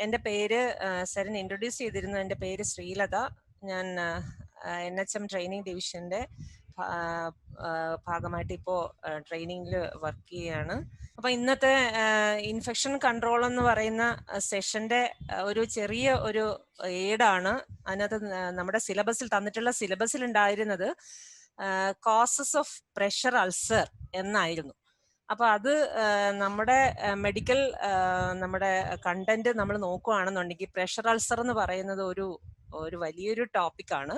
എൻ്റെ പേര് സരൻ ഇൻട്രൊഡ്യൂസ് ചെയ്തിരുന്നു. എൻ്റെ പേര് ശ്രീലത. ഞാൻ NHM ട്രെയിനിങ് ഡിവിഷൻ്റെ ഭാഗമായിട്ട് ഇപ്പോൾ ട്രെയിനിങ്ങിൽ വർക്ക് ചെയ്യുകയാണ്. അപ്പോൾ ഇന്നത്തെ ഇൻഫെക്ഷൻ കൺട്രോൾ എന്ന് പറയുന്ന സെഷൻ്റെ ഒരു ചെറിയ ഒരു എയ്ഡാണ്. അതിനകത്ത് നമ്മുടെ സിലബസിൽ തന്നിട്ടുള്ള സിലബസിൽ ഉണ്ടായിരുന്നത് കോസസ് ഓഫ് പ്രഷർ അൾസർ എന്നായിരുന്നു. അപ്പൊ അത് നമ്മുടെ മെഡിക്കൽ നമ്മുടെ കണ്ടന്റ് നമ്മൾ നോക്കുകയാണെന്നുണ്ടെങ്കിൽ പ്രഷർ അൾസർ എന്ന് പറയുന്നത് ഒരു വലിയൊരു ടോപ്പിക്കാണ്.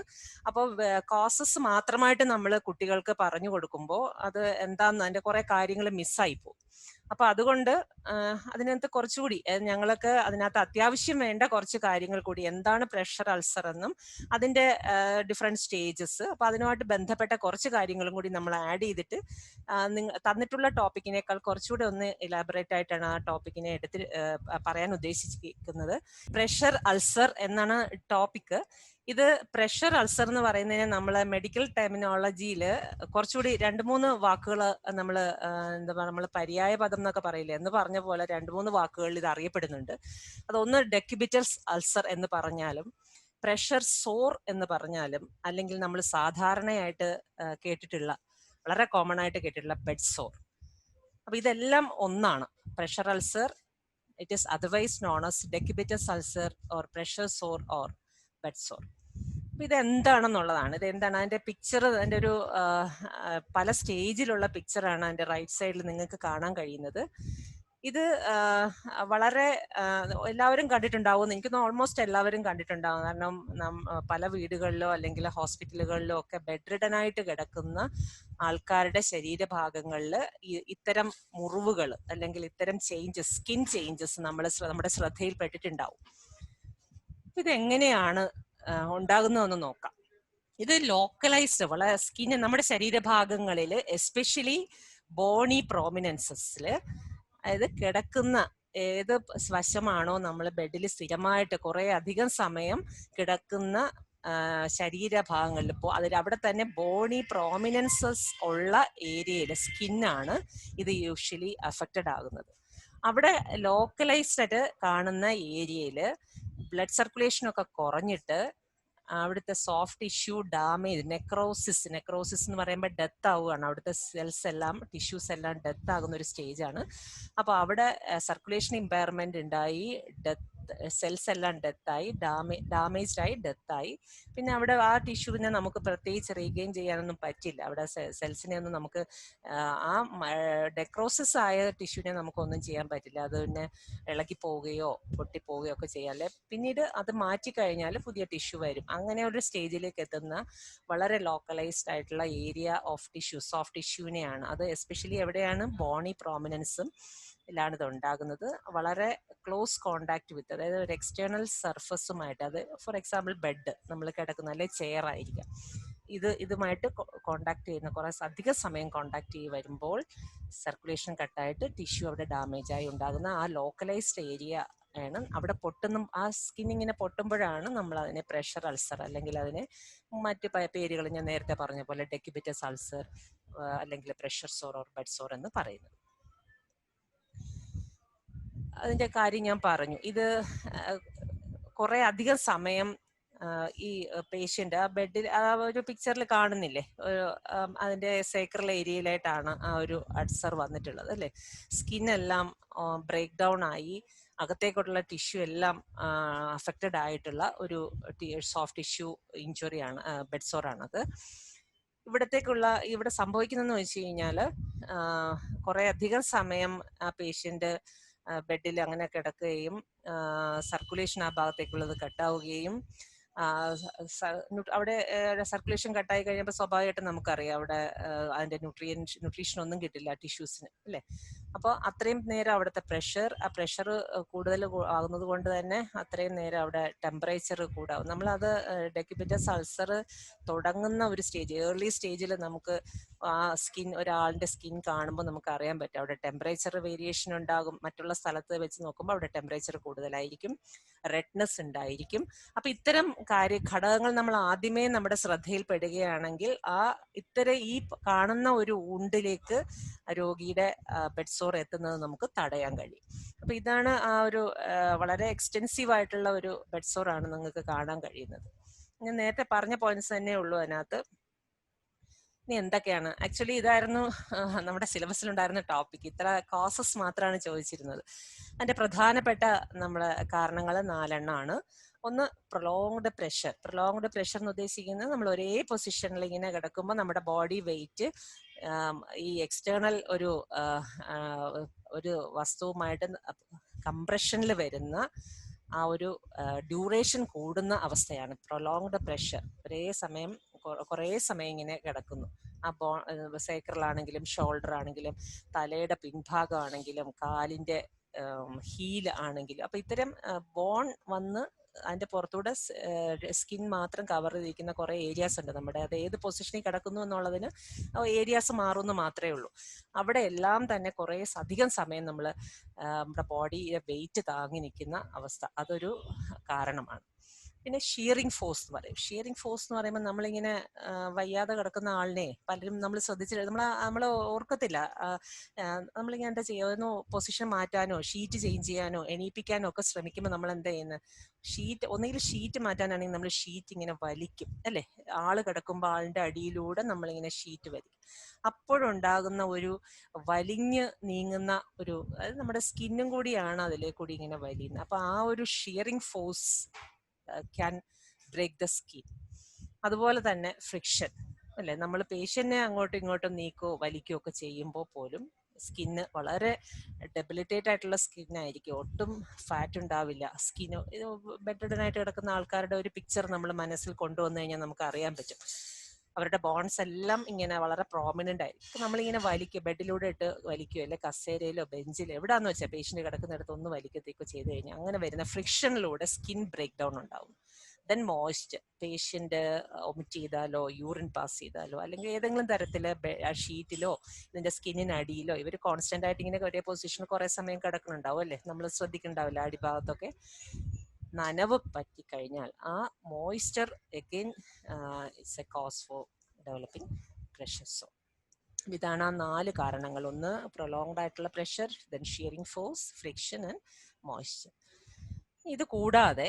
അപ്പോൾ കോസസ് മാത്രമായിട്ട് നമ്മൾ കുട്ടികൾക്ക് പറഞ്ഞു കൊടുക്കുമ്പോൾ അത് എന്താന്ന് അതിന്റെ കുറെ കാര്യങ്ങൾ മിസ്സായി പോകും. അപ്പൊ അതുകൊണ്ട് അതിനകത്ത് കുറച്ചുകൂടി ഞങ്ങൾക്ക് അതിനകത്ത് അത്യാവശ്യം വേണ്ട കുറച്ച് കാര്യങ്ങൾ കൂടി, എന്താണ് പ്രഷർ അൾസർ എന്നും അതിന്റെ ഡിഫറെന്റ് സ്റ്റേജസ്, അപ്പൊ അതിനുമായിട്ട് ബന്ധപ്പെട്ട കുറച്ച് കാര്യങ്ങളും കൂടി നമ്മൾ ആഡ് ചെയ്തിട്ട് തന്നിട്ടുള്ള ടോപ്പിക്കിനേക്കാൾ കുറച്ചുകൂടി ഒന്ന് ഇലാബറേറ്റ് ആയിട്ടാണ് ആ ടോപ്പിക്കിനെ എടുത്ത് പറയാൻ ഉദ്ദേശിച്ചിരിക്കുന്നത്. പ്രഷർ അൾസർ എന്നാണ് ടോപ്പിക്ക്. ഇത് പ്രഷർ അൾസർ എന്ന് പറയുന്നതിന് നമ്മളെ മെഡിക്കൽ ടെർമിനോളജിയിൽ കുറച്ചുകൂടി 2-3 വാക്കുകൾ നമ്മൾ എന്താ പറയുക, നമ്മൾ പര്യായ പദം എന്നൊക്കെ പറയില്ലേ, എന്ന് പറഞ്ഞ പോലെ 2-3 വാക്കുകളിൽ ഇത് അറിയപ്പെടുന്നുണ്ട്. അതൊന്ന് ഡെക്യുബിറ്റസ് അൾസർ എന്ന് പറഞ്ഞാലും, പ്രഷർ സോർ എന്ന് പറഞ്ഞാലും, അല്ലെങ്കിൽ നമ്മൾ സാധാരണയായിട്ട് കേട്ടിട്ടുള്ള വളരെ കോമൺ ആയിട്ട് കേട്ടിട്ടുള്ള ബെഡ് സോർ. അപ്പൊ ഇതെല്ലാം ഒന്നാണ്. Pressure ulcer, it is otherwise known as decubitus ulcer or pressure sore or bed sore. അപ്പൊ ഇതെന്താണെന്നുള്ളതാണ്. ഇതെന്താണ് അതിന്റെ പിക്ചർ, അതിന്റെ ഒരു പല സ്റ്റേജിലുള്ള പിക്ചറാണ് അതിന്റെ റൈറ്റ് സൈഡിൽ നിങ്ങൾക്ക് കാണാൻ കഴിയുന്നത്. ഇത് വളരെ എല്ലാവരും കണ്ടിട്ടുണ്ടാവും, എനിക്ക് ഓൾമോസ്റ്റ് എല്ലാവരും കണ്ടിട്ടുണ്ടാവും. കാരണം പല വീടുകളിലോ അല്ലെങ്കിൽ ഹോസ്പിറ്റലുകളിലോ ഒക്കെ ബെഡ് റിഡൻ ആയിട്ട് കിടക്കുന്ന ആൾക്കാരുടെ ശരീരഭാഗങ്ങളിൽ ഇത്തരം മുറിവുകൾ അല്ലെങ്കിൽ ഇത്തരം ചേഞ്ചസ്, സ്കിൻ ചേഞ്ചസ് നമ്മുടെ ശ്രദ്ധയിൽപ്പെട്ടിട്ടുണ്ടാവും. ഇതെങ്ങനെയാണ് ഉണ്ടാകുന്നതെന്ന് നോക്കാം. ഇത് ലോക്കലൈസ്ഡ്, വളരെ സ്കിന്, നമ്മുടെ ശരീരഭാഗങ്ങളിൽ എസ്പെഷ്യലി ബോണി പ്രോമിനൻസസിൽ, അതായത് കിടക്കുന്ന ഏത് വശമാണോ നമ്മൾ ബെഡിൽ സ്ഥിരമായിട്ട് കുറെ അധികം സമയം കിടക്കുന്ന ശരീരഭാഗങ്ങളിൽ, ഇപ്പോൾ അവിടെ തന്നെ ബോണി പ്രോമിനൻസസ് ഉള്ള ഏരിയയിൽ സ്കിന്നാണ് ഇത് യൂഷ്വലി അഫക്റ്റഡ് ആകുന്നത്. അവിടെ ലോക്കലൈസ്ഡ് ആയിട്ട് കാണുന്ന ഏരിയയിൽ ബ്ലഡ് സർക്കുലേഷൻ ഒക്കെ കുറഞ്ഞിട്ട് അവിടുത്തെ സോഫ്റ്റ് ടിഷ്യൂ ഡാമേജ്, നെക്രോസിസ് എന്ന് പറയുമ്പോൾ ഡെത്ത് ആവുകയാണ്. അവിടുത്തെ സെൽസ് എല്ലാം, ടിഷ്യൂസ് എല്ലാം ഡെത്ത് ആകുന്ന ഒരു സ്റ്റേജാണ്. അപ്പോൾ അവിടെ സർക്കുലേഷൻ ഇമ്പയർമെന്റ് ഉണ്ടായി, സെൽസ് എല്ലാം ഡെത്തായി, ഡാമേജ്ഡ് ആയി, ഡെത്തായി. പിന്നെ അവിടെ ആ ടിഷ്യൂവിനെ നമുക്ക് പ്രത്യേകിച്ച് റീഗെയിൻ ചെയ്യാനൊന്നും പറ്റില്ല. അവിടെ സെൽസിനെ ഒന്നും നമുക്ക്, ആ ഡെക്രോസിസ് ആയ ടിഷ്യൂവിനെ നമുക്കൊന്നും ചെയ്യാൻ പറ്റില്ല. അത് പിന്നെ ഇളകി പോവുകയോ പൊട്ടിപ്പോവുകയോ ഒക്കെ ചെയ്യാല്ലേ. പിന്നീട് അത് മാറ്റിക്കഴിഞ്ഞാൽ പുതിയ ടിഷ്യൂ വരും. അങ്ങനെ ഒരു സ്റ്റേജിലേക്ക് എത്തുന്ന വളരെ ലോക്കലൈസ്ഡ് ആയിട്ടുള്ള ഏരിയ ഓഫ് ടിഷ്യൂ, സോഫ്റ്റ് ടിഷ്യൂവിനെയാണ്. അത് എസ്പെഷ്യലി എവിടെയാണ്, ബോണി പ്രോമിനൻസും ലാണ് ഇത് ഉണ്ടാകുന്നത്. വളരെ ക്ലോസ് കോണ്ടാക്ട് വിത്ത്, അതായത് ഒരു എക്സ്റ്റേണൽ സർഫസുമായിട്ട്, അത് ഫോർ എക്സാമ്പിൾ ബെഡ് നമ്മൾ കിടക്കുന്ന, അല്ലെ ചെയർ ആയിരിക്കാം, ഇതുമായിട്ട് കോണ്ടാക്ട് ചെയ്യുന്ന, കുറെ അധിക സമയം കോണ്ടാക്ട് ചെയ്ത് വരുമ്പോൾ സർക്കുലേഷൻ കട്ടായിട്ട് ടിഷ്യൂ അവിടെ ഡാമേജ് ആയി ഉണ്ടാകുന്ന ആ ലോക്കലൈസ്ഡ് ഏരിയ ആണ്. അവിടെ ആ സ്കിൻ ഇങ്ങനെ പൊട്ടുമ്പോഴാണ് നമ്മൾ അതിനെ പ്രഷർ അൾസർ, അല്ലെങ്കിൽ അതിനെ മറ്റ് പേരുകൾ ഞാൻ നേരത്തെ പറഞ്ഞ പോലെ ഡെക്യുബിറ്റസ് അൾസർ അല്ലെങ്കിൽ പ്രഷർ സോർ ഓർ ബെഡ് സോർ എന്ന് പറയുന്നത്. അതിന്റെ കാര്യം ഞാൻ പറഞ്ഞു. ഇത് കുറെ അധികം സമയം ഈ പേഷ്യന്റ് ആ ബെഡിൽ, ആ ഒരു പിക്ചറിൽ കാണുന്നില്ലേ, അതിന്റെ സേക്രൽ ഏരിയയിലായിട്ടാണ് ആ ഒരു അൾസർ വന്നിട്ടുള്ളത്, അല്ലേ. സ്കിന്നെല്ലാം ബ്രേക്ക് ഡൗൺ ആയി, അകത്തേക്കുള്ള ടിഷ്യൂ എല്ലാം അഫക്റ്റഡ് ആയിട്ടുള്ള ഒരു സോഫ്റ്റ് ടിഷ്യൂ ഇഞ്ചുറിയാണ്, ബെഡ് സോർ ആണത്. ഇവിടെ സംഭവിക്കുന്നതെന്ന് വെച്ച് കഴിഞ്ഞാൽ, കുറെ അധികം സമയം ആ പേഷ്യന്റ് ബെഡിൽ അങ്ങനെ കിടക്കുകയും സർക്കുലേഷൻ ആ ഭാഗത്തേക്കുള്ളത് കട്ടാവുകയും, അവിടെ സർക്കുലേഷൻ കട്ടായി കഴിയുമ്പോൾ സ്വാഭാവികമായിട്ടും നമുക്കറിയാം അവിടെ അതിന്റെ ന്യൂട്രീഷൻ ഒന്നും കിട്ടില്ല ടിഷ്യൂസിന്, അല്ലേ. അപ്പോൾ അത്രയും നേരം അവിടുത്തെ ആ പ്രഷർ കൂടുതൽ ആകുന്നത് കൊണ്ട് തന്നെ അത്രയും നേരം അവിടെ ടെമ്പറേച്ചർ കൂടാവും. നമ്മളത് ഡെക്യുബിറ്റസ് അൾസർ തുടങ്ങുന്ന ഒരു സ്റ്റേജ്, ഏർലി സ്റ്റേജിൽ നമുക്ക് ആ ഒരാളുടെ സ്കിൻ കാണുമ്പോൾ നമുക്ക് അറിയാൻ പറ്റും അവിടെ ടെമ്പറേച്ചർ വേരിയേഷൻ ഉണ്ടാകും. മറ്റുള്ള സ്ഥലത്ത് വെച്ച് നോക്കുമ്പോൾ അവിടെ ടെമ്പറേച്ചർ കൂടുതലായിരിക്കും, റെഡ്നെസ് ഉണ്ടായിരിക്കും. അപ്പൊ ഇത്തരം ഘടകങ്ങൾ നമ്മൾ ആദ്യമേ നമ്മുടെ ശ്രദ്ധയിൽപ്പെടുകയാണെങ്കിൽ ഈ കാണുന്ന ഒരു ഊണ്ടിലേക്ക് രോഗിയുടെ ബെഡ് സോർ സോർ എത്തുന്നത് നമുക്ക് തടയാൻ കഴിയും. അപ്പൊ ഇതാണ് ആ ഒരു വളരെ എക്സ്റ്റെൻസീവ് ആയിട്ടുള്ള ഒരു ബെഡ് സോർ ആണ് നിങ്ങൾക്ക് കാണാൻ കഴിയുന്നത്. ഞാൻ നേരത്തെ പറഞ്ഞ പോയിന്റ്സ് തന്നെ ഉള്ളൂ അതിനകത്ത്. ഇനി എന്തൊക്കെയാണ് ആക്ച്വലി ഇതായിരുന്നു നമ്മുടെ സിലബസിലുണ്ടായിരുന്ന ടോപ്പിക്. ഇത്ര കോസസ് മാത്രമാണ് ചോദിച്ചിരുന്നത്. അതിന്റെ പ്രധാനപ്പെട്ട നമ്മുടെ കാരണങ്ങൾ 4 എണ്ണമാണ്. ഒന്ന് പ്രൊലോങ്ഡ് പ്രഷർ. പ്രൊലോങ്ഡ് പ്രഷർ എന്ന് ഉദ്ദേശിക്കുന്നത് നമ്മൾ ഒരേ പൊസിഷനിൽ ഇങ്ങനെ കിടക്കുമ്പോൾ നമ്മുടെ ബോഡി വെയിറ്റ് ഈ എക്സ്റ്റേണൽ ഒരു വസ്തുവുമായിട്ട് കംപ്രഷനിൽ വരുന്ന ആ ഒരു ഡ്യൂറേഷൻ കൂടുന്ന അവസ്ഥയാണ് പ്രൊലോങ്ഡ് പ്രഷർ. കുറേ സമയം ഇങ്ങനെ കിടക്കുന്നു. ആ സേക്രലാണെങ്കിലും ഷോൾഡർ ആണെങ്കിലും തലയുടെ പിൻഭാഗം ആണെങ്കിലും കാലിന്റെ ഹീൽ ആണെങ്കിലും, അപ്പൊ ഇത്തരം ബോൺ വന്ന് അതിന്റെ പുറത്തൂടെ സ്കിൻ മാത്രം കവർ ചെയ്തിരിക്കുന്ന കുറെ ഏരിയാസ് ഉണ്ട് നമ്മുടെ. അത് ഏത് പൊസിഷനിൽ കിടക്കുന്നു എന്നുള്ളതിന് ഏരിയാസ് മാറുമെന്ന് മാത്രമേ ഉള്ളൂ. അവിടെ എല്ലാം തന്നെ കുറെ അധികം സമയം നമ്മൾ നമ്മുടെ ബോഡിയുടെ വെയിറ്റ് താങ്ങി നിൽക്കുന്ന അവസ്ഥ, അതൊരു കാരണമാണ്. പിന്നെ ഷിയറിംഗ് ഫോഴ്സ് എന്ന് പറയും. ഷിയറിംഗ് ഫോഴ്സ് എന്ന് പറയുമ്പോൾ നമ്മളിങ്ങനെ വയ്യാതെ കിടക്കുന്ന ആളിനെ പലരും നമ്മൾ ശ്രദ്ധിച്ചിട്ട് നമ്മൾ ഓർക്കത്തില്ല. നമ്മളിങ്ങനെ എന്താ ചെയ്യുക, ഒന്ന് പൊസിഷൻ മാറ്റാനോ ഷീറ്റ് ചേഞ്ച് ചെയ്യാനോ എണീപ്പിക്കാനോ ഒക്കെ ശ്രമിക്കുമ്പോൾ നമ്മൾ എന്താ ചെയ്യുന്നത്, ഒന്നുകിൽ ഷീറ്റ് മാറ്റാനാണെങ്കിൽ നമ്മൾ ഷീറ്റ് ഇങ്ങനെ വലിക്കും അല്ലെ. ആള് കിടക്കുമ്പോൾ ആളിന്റെ അടിയിലൂടെ നമ്മളിങ്ങനെ ഷീറ്റ് വലിക്കും. അപ്പോഴുണ്ടാകുന്ന ഒരു വലിഞ്ഞ് നീങ്ങുന്ന ഒരു, അത് നമ്മുടെ സ്കിന്നും കൂടിയാണ് അതിലേ കൂടി ഇങ്ങനെ വലിയുന്നത്. അപ്പൊ ആ ഒരു shearing force can break the skin. അതുപോലെ തന്നെ ഫ്രിക്ഷൻ അല്ലെ, നമ്മൾ പേഷ്യന്റിനെ അങ്ങോട്ടും ഇങ്ങോട്ടും നീക്കോ വലിക്കുകയോ ഒക്കെ ചെയ്യുമ്പോൾ പോലും സ്കിന്ന് വളരെ ഡെബിലിറ്റേറ്റ് ആയിട്ടുള്ള സ്കിന്നായിരിക്കും, ഒട്ടും ഫാറ്റ് ഉണ്ടാവില്ല. സ്കിന് ബെഡ്റിഡനായിട്ട് കിടക്കുന്ന ആൾക്കാരുടെ ഒരു പിക്ചർ നമ്മൾ മനസ്സിൽ കൊണ്ടുവന്നു കഴിഞ്ഞാൽ നമുക്ക് അറിയാൻ പറ്റും. അവരുടെ ബോൺസ് എല്ലാം ഇങ്ങനെ വളരെ പ്രോമിനന്റ് ആയിരിക്കും. നമ്മളിങ്ങനെ വലിക്കുക, ബെഡിലൂടെ ഇട്ട് വലിക്കുകയോ അല്ലെ കസേരയിലോ ബെഞ്ചിലോ എവിടാന്ന് വെച്ചാൽ പേഷ്യന്റ് കിടക്കുന്നിടത്ത് ഒന്ന് വലിക്കത്തേക്കോ ചെയ്ത് കഴിഞ്ഞാൽ അങ്ങനെ വരുന്ന ഫ്രിക്ഷനിലൂടെ സ്കിൻ ബ്രേക്ക് ഡൗൺ ഉണ്ടാവും. ദെൻ മോയ്സ്ചർ, പേഷ്യന്റ് ഒമിറ്റ് ചെയ്താലോ യൂറിൻ പാസ് ചെയ്താലോ അല്ലെങ്കിൽ ഏതെങ്കിലും തരത്തില് ഷീറ്റിലോ ഇതിന്റെ സ്കിന്നിനടിയിലോ ഇവർ കോൺസ്റ്റന്റ് ആയിട്ട് ഇങ്ങനെ ഒരേ പൊസിഷനിൽ കുറെ സമയം കിടക്കുന്നുണ്ടാവും അല്ലെ, നമ്മൾ ശ്രദ്ധിക്കുന്നുണ്ടാവില്ല അടിഭാഗത്തൊക്കെ. നനവ് പറ്റിക്കഴിഞ്ഞാൽ ആ moisture again it's a cause for developing pressure sore. ഇതാണ് ആ 4 കാരണങ്ങൾ. ഒന്ന് പ്രൊലോങ്ഡ് ആയിട്ടുള്ള pressure, then shearing force, friction and moisture. ഇത് കൂടാതെ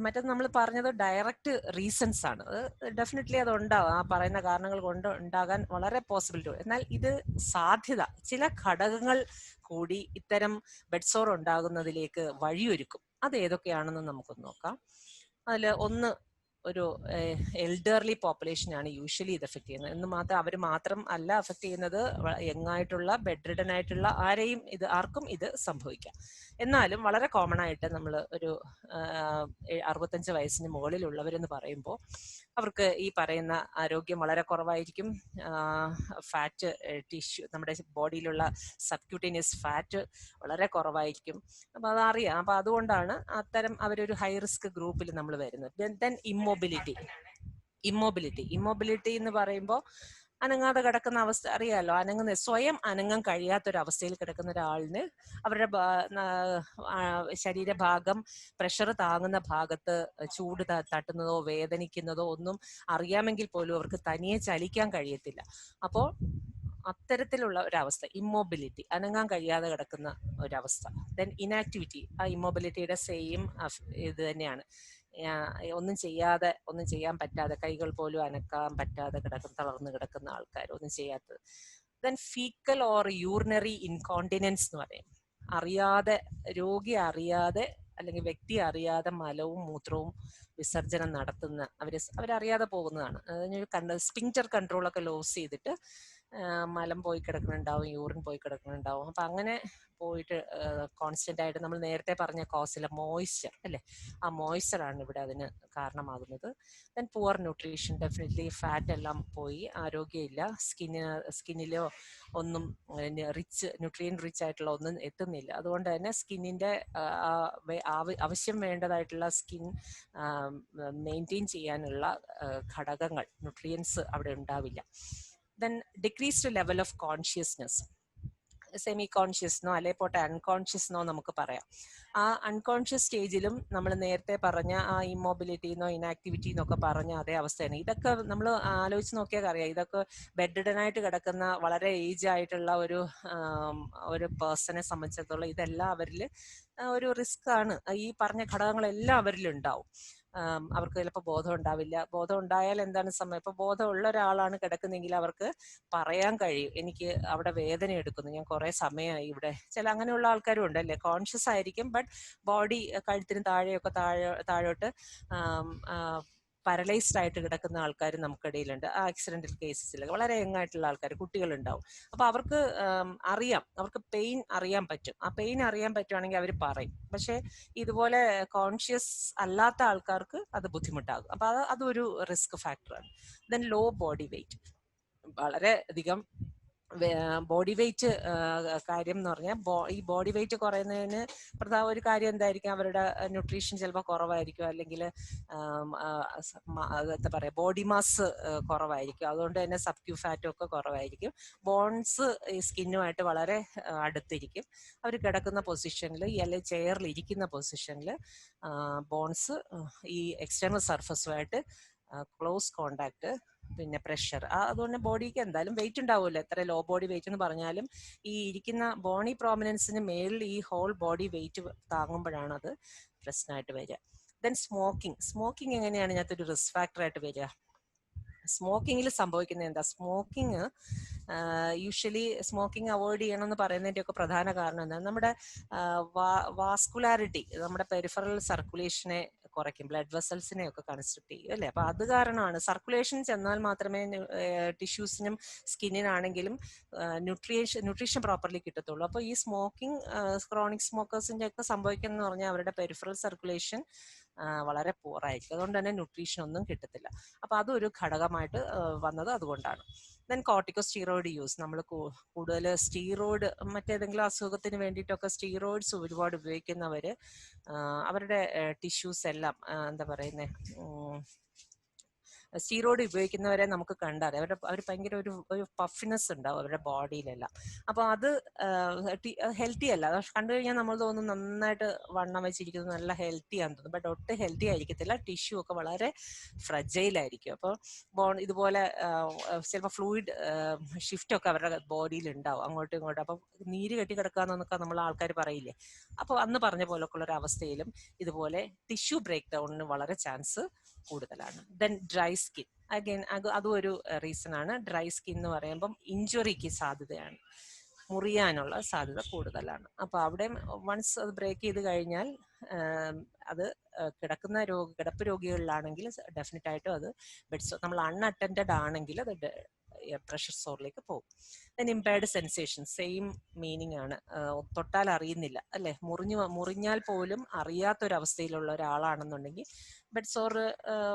മറ്റേത് നമ്മൾ പറഞ്ഞത് ഡയറക്റ്റ് റീസൺസ് ആണ്. ഡെഫിനറ്റ്ലി അത് ഉണ്ടാവും, ആ പറയുന്ന കാരണങ്ങൾ കൊണ്ട് ഉണ്ടാകാൻ വളരെ പോസിബിലിറ്റി. എന്നാൽ ഇത് സാധ്യത, ചില ഘടകങ്ങൾ കൂടി ഇത്തരം ബെഡ് സോർ ഉണ്ടാകുന്നതിലേക്ക് വഴിയൊരുക്കും. അത് ഏതൊക്കെയാണെന്ന് നമുക്കൊന്ന് നോക്കാം. അതിൽ ഒന്ന്, ഒരു എൽഡർലി പോപ്പുലേഷനാണ് യൂഷ്വലി ഇത് എഫക്ട് ചെയ്യുന്നത്. എന്ന് മാത്രം അവർ മാത്രം അല്ല എഫക്ട് ചെയ്യുന്നത്, യങ്ങായിട്ടുള്ള ബെഡ് റിഡൻ ആയിട്ടുള്ള ആർക്കും ഇത് സംഭവിക്കാം. എന്നാലും വളരെ കോമൺ ആയിട്ട് നമ്മൾ ഒരു 65 വയസ്സിന് മുകളിലുള്ളവരെന്ന് പറയുമ്പോൾ അവർക്ക് ഈ പറയുന്ന ആരോഗ്യം വളരെ കുറവായിരിക്കും. ഫാറ്റ് ടിഷ്യൂ, നമ്മുടെ ബോഡിയിലുള്ള സബ്ക്യൂട്ടേനിയസ് ഫാറ്റ് വളരെ കുറവായിരിക്കും. അപ്പൊ അതറിയാം. അപ്പൊ അതുകൊണ്ടാണ് അത്തരം അവരൊരു ഹൈ റിസ്ക് ഗ്രൂപ്പിൽ നമ്മൾ വരുന്നത്. ദെൻ ഇമ്മൊബിലിറ്റി എന്ന് പറയുമ്പോൾ അനങ്ങാതെ കിടക്കുന്ന അവസ്ഥ അറിയാലോ. സ്വയം അനങ്ങാൻ കഴിയാത്തൊരവസ്ഥയിൽ കിടക്കുന്ന ഒരാളിന് അവരുടെ ശരീരഭാഗം പ്രഷർ താങ്ങുന്ന ഭാഗത്ത് ചൂട് തട്ടുന്നതോ വേദനിക്കുന്നതോ ഒന്നും അറിയാമെങ്കിൽ പോലും അവർക്ക് തനിയെ ചലിക്കാൻ കഴിയത്തില്ല. അപ്പോൾ അത്തരത്തിലുള്ള ഒരവസ്ഥ ഇമ്മൊബിലിറ്റി, അനങ്ങാൻ കഴിയാതെ കിടക്കുന്ന ഒരവസ്ഥ. ദെൻ ഇനാക്ടിവിറ്റി, ആ ഇമ്മൊബിലിറ്റിയുടെ സെയിം ഇത് തന്നെയാണ്. ഒന്നും ചെയ്യാൻ പറ്റാതെ, കൈകൾ പോലും അനക്കാൻ പറ്റാതെ തളർന്നു കിടക്കുന്ന ആൾക്കാർ, ഒന്നും ചെയ്യാത്തത്. Then fecal or urinary incontinence എന്ന് പറയും. രോഗി അറിയാതെ അല്ലെങ്കിൽ വ്യക്തി അറിയാതെ മലവും മൂത്രവും വിസർജനം നടത്തുന്ന, അവരറിയാതെ പോകുന്നതാണ്. അതിന് സ്പിങ്ക്റ്റർ കൺട്രോൾ ഒക്കെ ലോസ് ചെയ്തിട്ട് മലം പോയി കിടക്കുന്നുണ്ടാവും, യൂറിൻ പോയി കിടക്കുന്നുണ്ടാവും. അപ്പൊ അങ്ങനെ പോയിട്ട് കോൺസ്റ്റന്റ് ആയിട്ട് നമ്മൾ നേരത്തെ പറഞ്ഞ കോസിലെ മോയ്സ്ചർ അല്ലെ, ആ മോയ്സ്ചർ ആണ് ഇവിടെ അതിന് കാരണമാകുന്നത്. Then poor nutrition, definitely fat എല്ലാം പോയി, ആരോഗ്യമില്ല, സ്കിന്നിലോ ഒന്നും ന്യൂട്രിയൻ റിച്ച് ആയിട്ടുള്ള ഒന്നും എത്തുന്നില്ല. അതുകൊണ്ട് തന്നെ സ്കിന്നിന്റെ ആവശ്യം വേണ്ടതായിട്ടുള്ള സ്കിൻ മെയിൻറ്റെയിൻ ചെയ്യാനുള്ള ഘടകങ്ങൾ, ന്യൂട്രിയൻസ് അവിടെ ഉണ്ടാവില്ല. Then decreased level of consciousness, semi conscious എന്നോ അല്ലെ പോട്ടെ അൺകോൺഷ്യസ് എന്നോ നമുക്ക് പറയാം. ആ അൺകോൺഷ്യസ് സ്റ്റേജിലും നമ്മൾ നേരത്തെ പറഞ്ഞ ആ ഇമ്മൊബിലിറ്റി എന്നോ ഇനാക്ടിവിറ്റി എന്നൊക്കെ പറഞ്ഞ അതേ അവസ്ഥയാണ്. ഇതൊക്കെ നമ്മൾ ആലോചിച്ച് നോക്കിയാൽ അറിയാം, ഇതൊക്കെ ബെഡ്ഡനായിട്ട് കിടക്കുന്ന വളരെ ഏജ് ആയിട്ടുള്ള ഒരു പേഴ്സണെ സംബന്ധിച്ചിടത്തോളം ഇതെല്ലാം അവരിൽ ഒരു റിസ്ക് ആണ്. ഈ പറഞ്ഞ ഘടകങ്ങളെല്ലാം അവരിൽ ഉണ്ടാവും. അവർക്ക് ചിലപ്പോൾ ബോധം ഉണ്ടാവില്ല. ബോധം ഉണ്ടായാൽ എന്താണ് സമയം, ഇപ്പൊ ബോധമുള്ള ഒരാളാണ് കിടക്കുന്നെങ്കിൽ അവർക്ക് പറയാൻ കഴിയും, എനിക്ക് അവിടെ വേദന എടുക്കുന്നു, ഞാൻ കുറെ സമയമായി ഇവിടെ. അങ്ങനെയുള്ള ആൾക്കാരും ഉണ്ട് അല്ലേ, കോൺഷ്യസ് ആയിരിക്കും, ബട്ട് ബോഡി കഴുത്തിന് താഴെയൊക്കെ താഴോട്ട് പാരലൈസ്ഡ് ആയിട്ട് കിടക്കുന്ന ആൾക്കാർ നമുക്കിടയിലുണ്ട്. ആക്സിഡന്റൽ കേസസിൽ വളരെ യങ് ആയിട്ടുള്ള ആൾക്കാർ, കുട്ടികളുണ്ടാവും. അപ്പൊ അവർക്ക് അറിയാം, അവർക്ക് പെയിൻ അറിയാൻ പറ്റും. ആ പെയിൻ അറിയാൻ പറ്റുവാണെങ്കിൽ അവർ പറയും. പക്ഷെ ഇതുപോലെ കോൺഷ്യസ് അല്ലാത്ത ആൾക്കാർക്ക് അത് ബുദ്ധിമുട്ടാകും. അപ്പൊ അതൊരു റിസ്ക് ഫാക്ടറാണ്. ദെൻ ലോ ബോഡി വെയിറ്റ്, വളരെ അധികം ബോഡി വെയിറ്റ് കാര്യം എന്ന് പറഞ്ഞാൽ ഈ ബോഡി വെയിറ്റ് കുറയുന്നതിന് പ്രധാന ഒരു കാര്യം എന്തായിരിക്കും, അവരുടെ ന്യൂട്രീഷൻ ചിലപ്പോൾ കുറവായിരിക്കും, അല്ലെങ്കിൽ എന്താ പറയുക ബോഡി മാസ് കുറവായിരിക്കും. അതുകൊണ്ട് തന്നെ സബ്ക്യൂ ഫാറ്റും ഒക്കെ കുറവായിരിക്കും. ബോൺസ് ഈ സ്കിന്നുമായിട്ട് വളരെ അടുത്തിരിക്കും. അവർ കിടക്കുന്ന പൊസിഷനിൽ അല്ലെങ്കിൽ ചെയറിൽ ഇരിക്കുന്ന പൊസിഷനിൽ ബോൺസ് ഈ എക്സ്റ്റേണൽ സർഫസുമായിട്ട് ക്ലോസ് കോണ്ടാക്ട്, പിന്നെ പ്രഷർ. അതുകൊണ്ട് ബോഡിക്ക് എന്തായാലും വെയിറ്റ് ഉണ്ടാവുമല്ലോ, എത്ര ലോ ബോഡി വെയിറ്റ് എന്ന് പറഞ്ഞാലും ഈ ഇരിക്കുന്ന ബോണി പ്രോമിനൻസിന് മേളിൽ ഈ ഹോൾ ബോഡി വെയിറ്റ് താങ്ങുമ്പോഴാണ് അത് പ്രശ്നമായിട്ട് വരിക. ദെൻ സ്മോക്കിംഗ് എങ്ങനെയാണ് ഇതിനകത്തൊരു റിസ്ക് ഫാക്ടറായിട്ട് വരിക? സ്മോക്കിങ്ങിൽ സംഭവിക്കുന്നത് എന്താ, സ്മോക്കിംഗ് യൂഷ്വലി സ്മോക്കിംഗ് അവോയ്ഡ് ചെയ്യണമെന്ന് പറയുന്നതിൻ്റെ ഒക്കെ പ്രധാന കാരണം എന്താണ്, നമ്മുടെ വാസ്കുലാരിറ്റി, നമ്മുടെ പെരിഫറൽ സർക്കുലേഷനെ കുറയ്ക്കും, ബ്ലഡ് വെസൽസിനെ ഒക്കെ കൺസ്ട്രക്ട് ചെയ്യും അല്ലേ. അപ്പൊ അത് കാരണമാണ്. സർക്കുലേഷൻ ചെന്നാൽ മാത്രമേ ടിഷ്യൂസിനും സ്കിന്നിനാണെങ്കിലും ന്യൂട്രീഷൻ പ്രോപ്പർലി കിട്ടത്തുള്ളൂ. അപ്പോൾ ഈ സ്മോക്കിംഗ് ക്രോണിക് സ്മോക്കേഴ്സിന്റെ ഒക്കെ സംഭവിക്കുന്നത് പറഞ്ഞാൽ അവരുടെ പെരിഫറൽ സർക്കുലേഷൻ വളരെ പൂറായിരിക്കും. അതുകൊണ്ട് തന്നെ ന്യൂട്രീഷൻ ഒന്നും കിട്ടത്തില്ല. അപ്പൊ അതൊരു ഘടകമായിട്ട് വന്നത് അതുകൊണ്ടാണ്. ദെൻ കോർട്ടിക്കോസ്റ്റീറോയിഡ് യൂസ്, നമ്മൾ കൂടുതൽ സ്റ്റീറോയിഡ് മറ്റേതെങ്കിലും അസുഖത്തിന് വേണ്ടിയിട്ടൊക്കെ സ്റ്റീറോയിഡ്സ് ഒരുപാട് ഉപയോഗിക്കുന്നവര് അവരുടെ ടിഷ്യൂസ് എല്ലാം എന്താ പറയുന്നത്, സ്റ്റീറോയിഡ് ഉപയോഗിക്കുന്നവരെ നമുക്ക് കണ്ടാൽ അവർ ഭയങ്കര ഒരു പഫിനെസ് ഉണ്ടാവും അവരുടെ ബോഡിയിലെല്ലാം. അപ്പൊ അത് ഹെൽത്തി അല്ല. അത് കണ്ടു കഴിഞ്ഞാൽ നമ്മൾ തോന്നും നന്നായിട്ട് വണ്ണം വെച്ചിരിക്കുന്നത് നല്ല ഹെൽത്തി ആണെന്ന് തോന്നും, ബട്ട് ഒട്ടും ഹെൽത്തി ആയിരിക്കത്തില്ല. ടിഷ്യൂ ഒക്കെ വളരെ ഫ്രജൈൽ ആയിരിക്കും. അപ്പോൾ ഇതുപോലെ ചിലപ്പോൾ ഫ്ലൂയിഡ് ഷിഫ്റ്റ് ഒക്കെ അവരുടെ ബോഡിയിൽ ഉണ്ടാവും അങ്ങോട്ടും ഇങ്ങോട്ടും. അപ്പൊ നീര് കെട്ടി കിടക്കാന്നൊക്കെ നമ്മൾ ആൾക്കാർ പറയില്ലേ. അപ്പോൾ അന്ന് പറഞ്ഞ പോലൊക്കെ ഉള്ള ഒരു അവസ്ഥയിലും ഇതുപോലെ ടിഷ്യൂ ബ്രേക്ക് ഡൗണിന് വളരെ ചാൻസ് കൂടുതലാണ്. ദെൻ ഡ്രൈ സ്കിൻ, അഗൈൻ അതും ഒരു റീസൺ ആണ്. ഡ്രൈ സ്കിൻ എന്ന് പറയുമ്പം ഇഞ്ചുറിക്ക് സാധ്യതയാണ്, മുറിയാനുള്ള സാധ്യത കൂടുതലാണ്. അപ്പൊ അവിടെ വൺസ് അത് ബ്രേക്ക് ചെയ്ത് കഴിഞ്ഞാൽ അത് കിടപ്പ് രോഗികളിലാണെങ്കിൽ ഡെഫിനറ്റ് ആയിട്ടും അത് നമ്മൾ അൺഅറ്റൻഡഡ് ആണെങ്കിൽ അത് പ്രഷർ സോറിലേക്ക് പോകും. Then impaired sensation, same meaning ആണ്. തൊട്ടാൽ അറിയുന്നില്ല അല്ലെ, മുറിഞ്ഞാൽ പോലും അറിയാത്തൊരവസ്ഥയിലുള്ള ഒരാളാണെന്നുണ്ടെങ്കിൽ ബെഡ് സോർ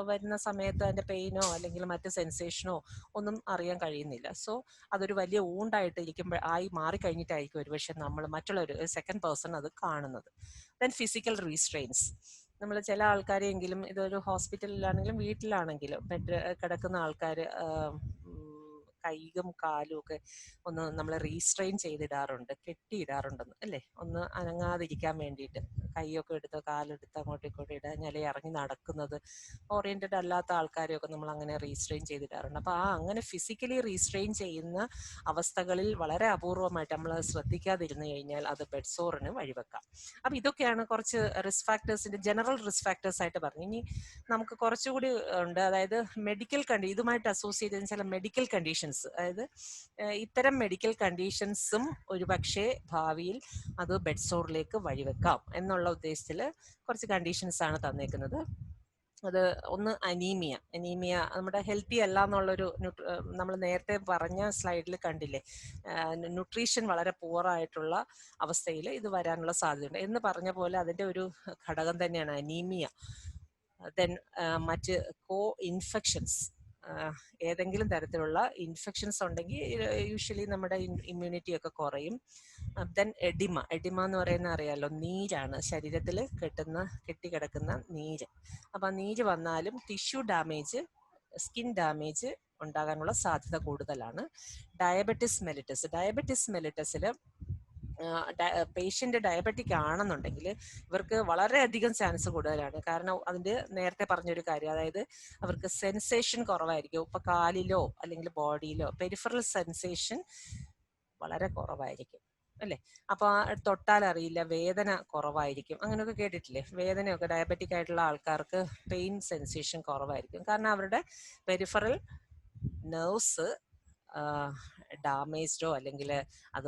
വരുന്ന സമയത്ത് അതിന്റെ പെയിനോ അല്ലെങ്കിൽ മറ്റ് സെൻസേഷനോ ഒന്നും അറിയാൻ കഴിയുന്നില്ല. സോ അതൊരു വലിയ ഊണ്ടായിട്ട് മാറിക്കഴിഞ്ഞിട്ടായിരിക്കും ഒരുപക്ഷെ നമ്മൾ മറ്റുള്ളൊരു സെക്കൻഡ് പേഴ്സൺ അത് കാണുന്നത്. ദെൻ ഫിസിക്കൽ റീസ്ട്രെയിൻസ്, നമ്മൾ ചില ആൾക്കാരെങ്കിലും ഇതൊരു ഹോസ്പിറ്റലിലാണെങ്കിലും വീട്ടിലാണെങ്കിലും കിടക്കുന്ന ആൾക്കാർ കൈയും കാലും ഒക്കെ ഒന്ന് നമ്മൾ റീസ്ട്രെയിൻ ചെയ്തിടാറുണ്ട്, കെട്ടിയിടാറുണ്ടെന്ന് അല്ലേ, ഒന്ന് അനങ്ങാതിരിക്കാൻ വേണ്ടിയിട്ട്. കൈയൊക്കെ എടുത്ത് കാലെടുത്ത് അങ്ങോട്ടും ഇങ്ങോട്ടും ഇടാൻ, അല്ലെങ്കിൽ ഇറങ്ങി നടക്കുന്നത് ഓറിയന്റഡ് അല്ലാത്ത ആൾക്കാരെയൊക്കെ നമ്മൾ അങ്ങനെ റീസ്ട്രെയിൻ ചെയ്തിടാറുണ്ട്. അപ്പൊ അങ്ങനെ ഫിസിക്കലി റീസ്ട്രെയിൻ ചെയ്യുന്ന അവസ്ഥകളിൽ വളരെ അപൂർവമായിട്ട് നമ്മൾ ശ്രദ്ധിക്കാതിരുന്നു കഴിഞ്ഞാൽ അത് ബെഡ് സോറിന് വഴിവെക്കാം. അപ്പൊ ഇതൊക്കെയാണ് കുറച്ച് റിസ്ക് ഫാക്ടേഴ്സിന്റെ ജനറൽ റിസ്ക് ഫാക്ടേഴ്സ് ആയിട്ട് പറഞ്ഞു. ഇനി നമുക്ക് കുറച്ചുകൂടി ഉണ്ട്, അതായത് ഇതുമായിട്ട് അസോസിയേറ്റ് ചെയ്യുന്ന ചില മെഡിക്കൽ കണ്ടീഷൻസ്, അതായത് ഇത്തരം മെഡിക്കൽ കണ്ടീഷൻസും ഒരുപക്ഷെ ഭാവിയിൽ അത് ബെഡ് സോറിലേക്ക് വഴിവെക്കാം എന്നുള്ള ഉദ്ദേശത്തിൽ കുറച്ച് കണ്ടീഷൻസ് ആണ് തന്നേക്കുന്നത്. അത് ഒന്ന് അനീമിയ നമ്മുടെ ഹെൽത്തി അല്ല എന്നുള്ളൊരു നമ്മൾ നേരത്തെ പറഞ്ഞ സ്ലൈഡിൽ കണ്ടില്ലേ, ന്യൂട്രീഷൻ വളരെ പൂറായിട്ടുള്ള അവസ്ഥയിൽ ഇത് വരാനുള്ള സാധ്യതയുണ്ട് എന്ന് പറഞ്ഞ പോലെ അതിന്റെ ഒരു ഘടകം തന്നെയാണ് അനീമിയ. ദെൻ മറ്റ് ഇൻഫെക്ഷൻസ്, ഏതെങ്കിലും തരത്തിലുള്ള ഇൻഫെക്ഷൻസ് ഉണ്ടെങ്കിൽ യൂഷ്വലി നമ്മുടെ ഇമ്മ്യൂണിറ്റി ഒക്കെ കുറയും. ദെൻ എഡിമ എന്ന് പറയുന്ന അറിയാലോ, നീരാണ്, ശരീരത്തിൽ കെട്ടിക്കിടക്കുന്ന നീര്. അപ്പൊ നീര് വന്നാലും ടിഷ്യൂ ഡാമേജ്, സ്കിൻ ഡാമേജ് ഉണ്ടാകാനുള്ള സാധ്യത കൂടുതലാണ്. ഡയബറ്റിസ് മെലിറ്റസിൽ പേഷ്യന്റ് ഡയബറ്റിക് ആണെന്നുണ്ടെങ്കിൽ ഇവർക്ക് വളരെയധികം ചാൻസ് കൂടുതലാണ്. കാരണം അതിന്റെ നേരത്തെ പറഞ്ഞൊരു കാര്യം, അതായത് അവർക്ക് സെൻസേഷൻ കുറവായിരിക്കും. ഇപ്പൊ കാലിലോ അല്ലെങ്കിൽ ബോഡിയിലോ പെരിഫറൽ സെൻസേഷൻ വളരെ കുറവായിരിക്കും അല്ലേ. അപ്പൊ തൊട്ടാൽ അറിയില്ല, വേദന കുറവായിരിക്കും, അങ്ങനെയൊക്കെ കേട്ടിട്ടില്ലേ? വേദനയൊക്കെ ഡയബറ്റിക് ആയിട്ടുള്ള ആൾക്കാർക്ക് പെയിൻ സെൻസേഷൻ കുറവായിരിക്കും. കാരണം അവരുടെ പെരിഫറൽ നെർവ്സ് ഡാമേജ്ഡോ അല്ലെങ്കിൽ അത്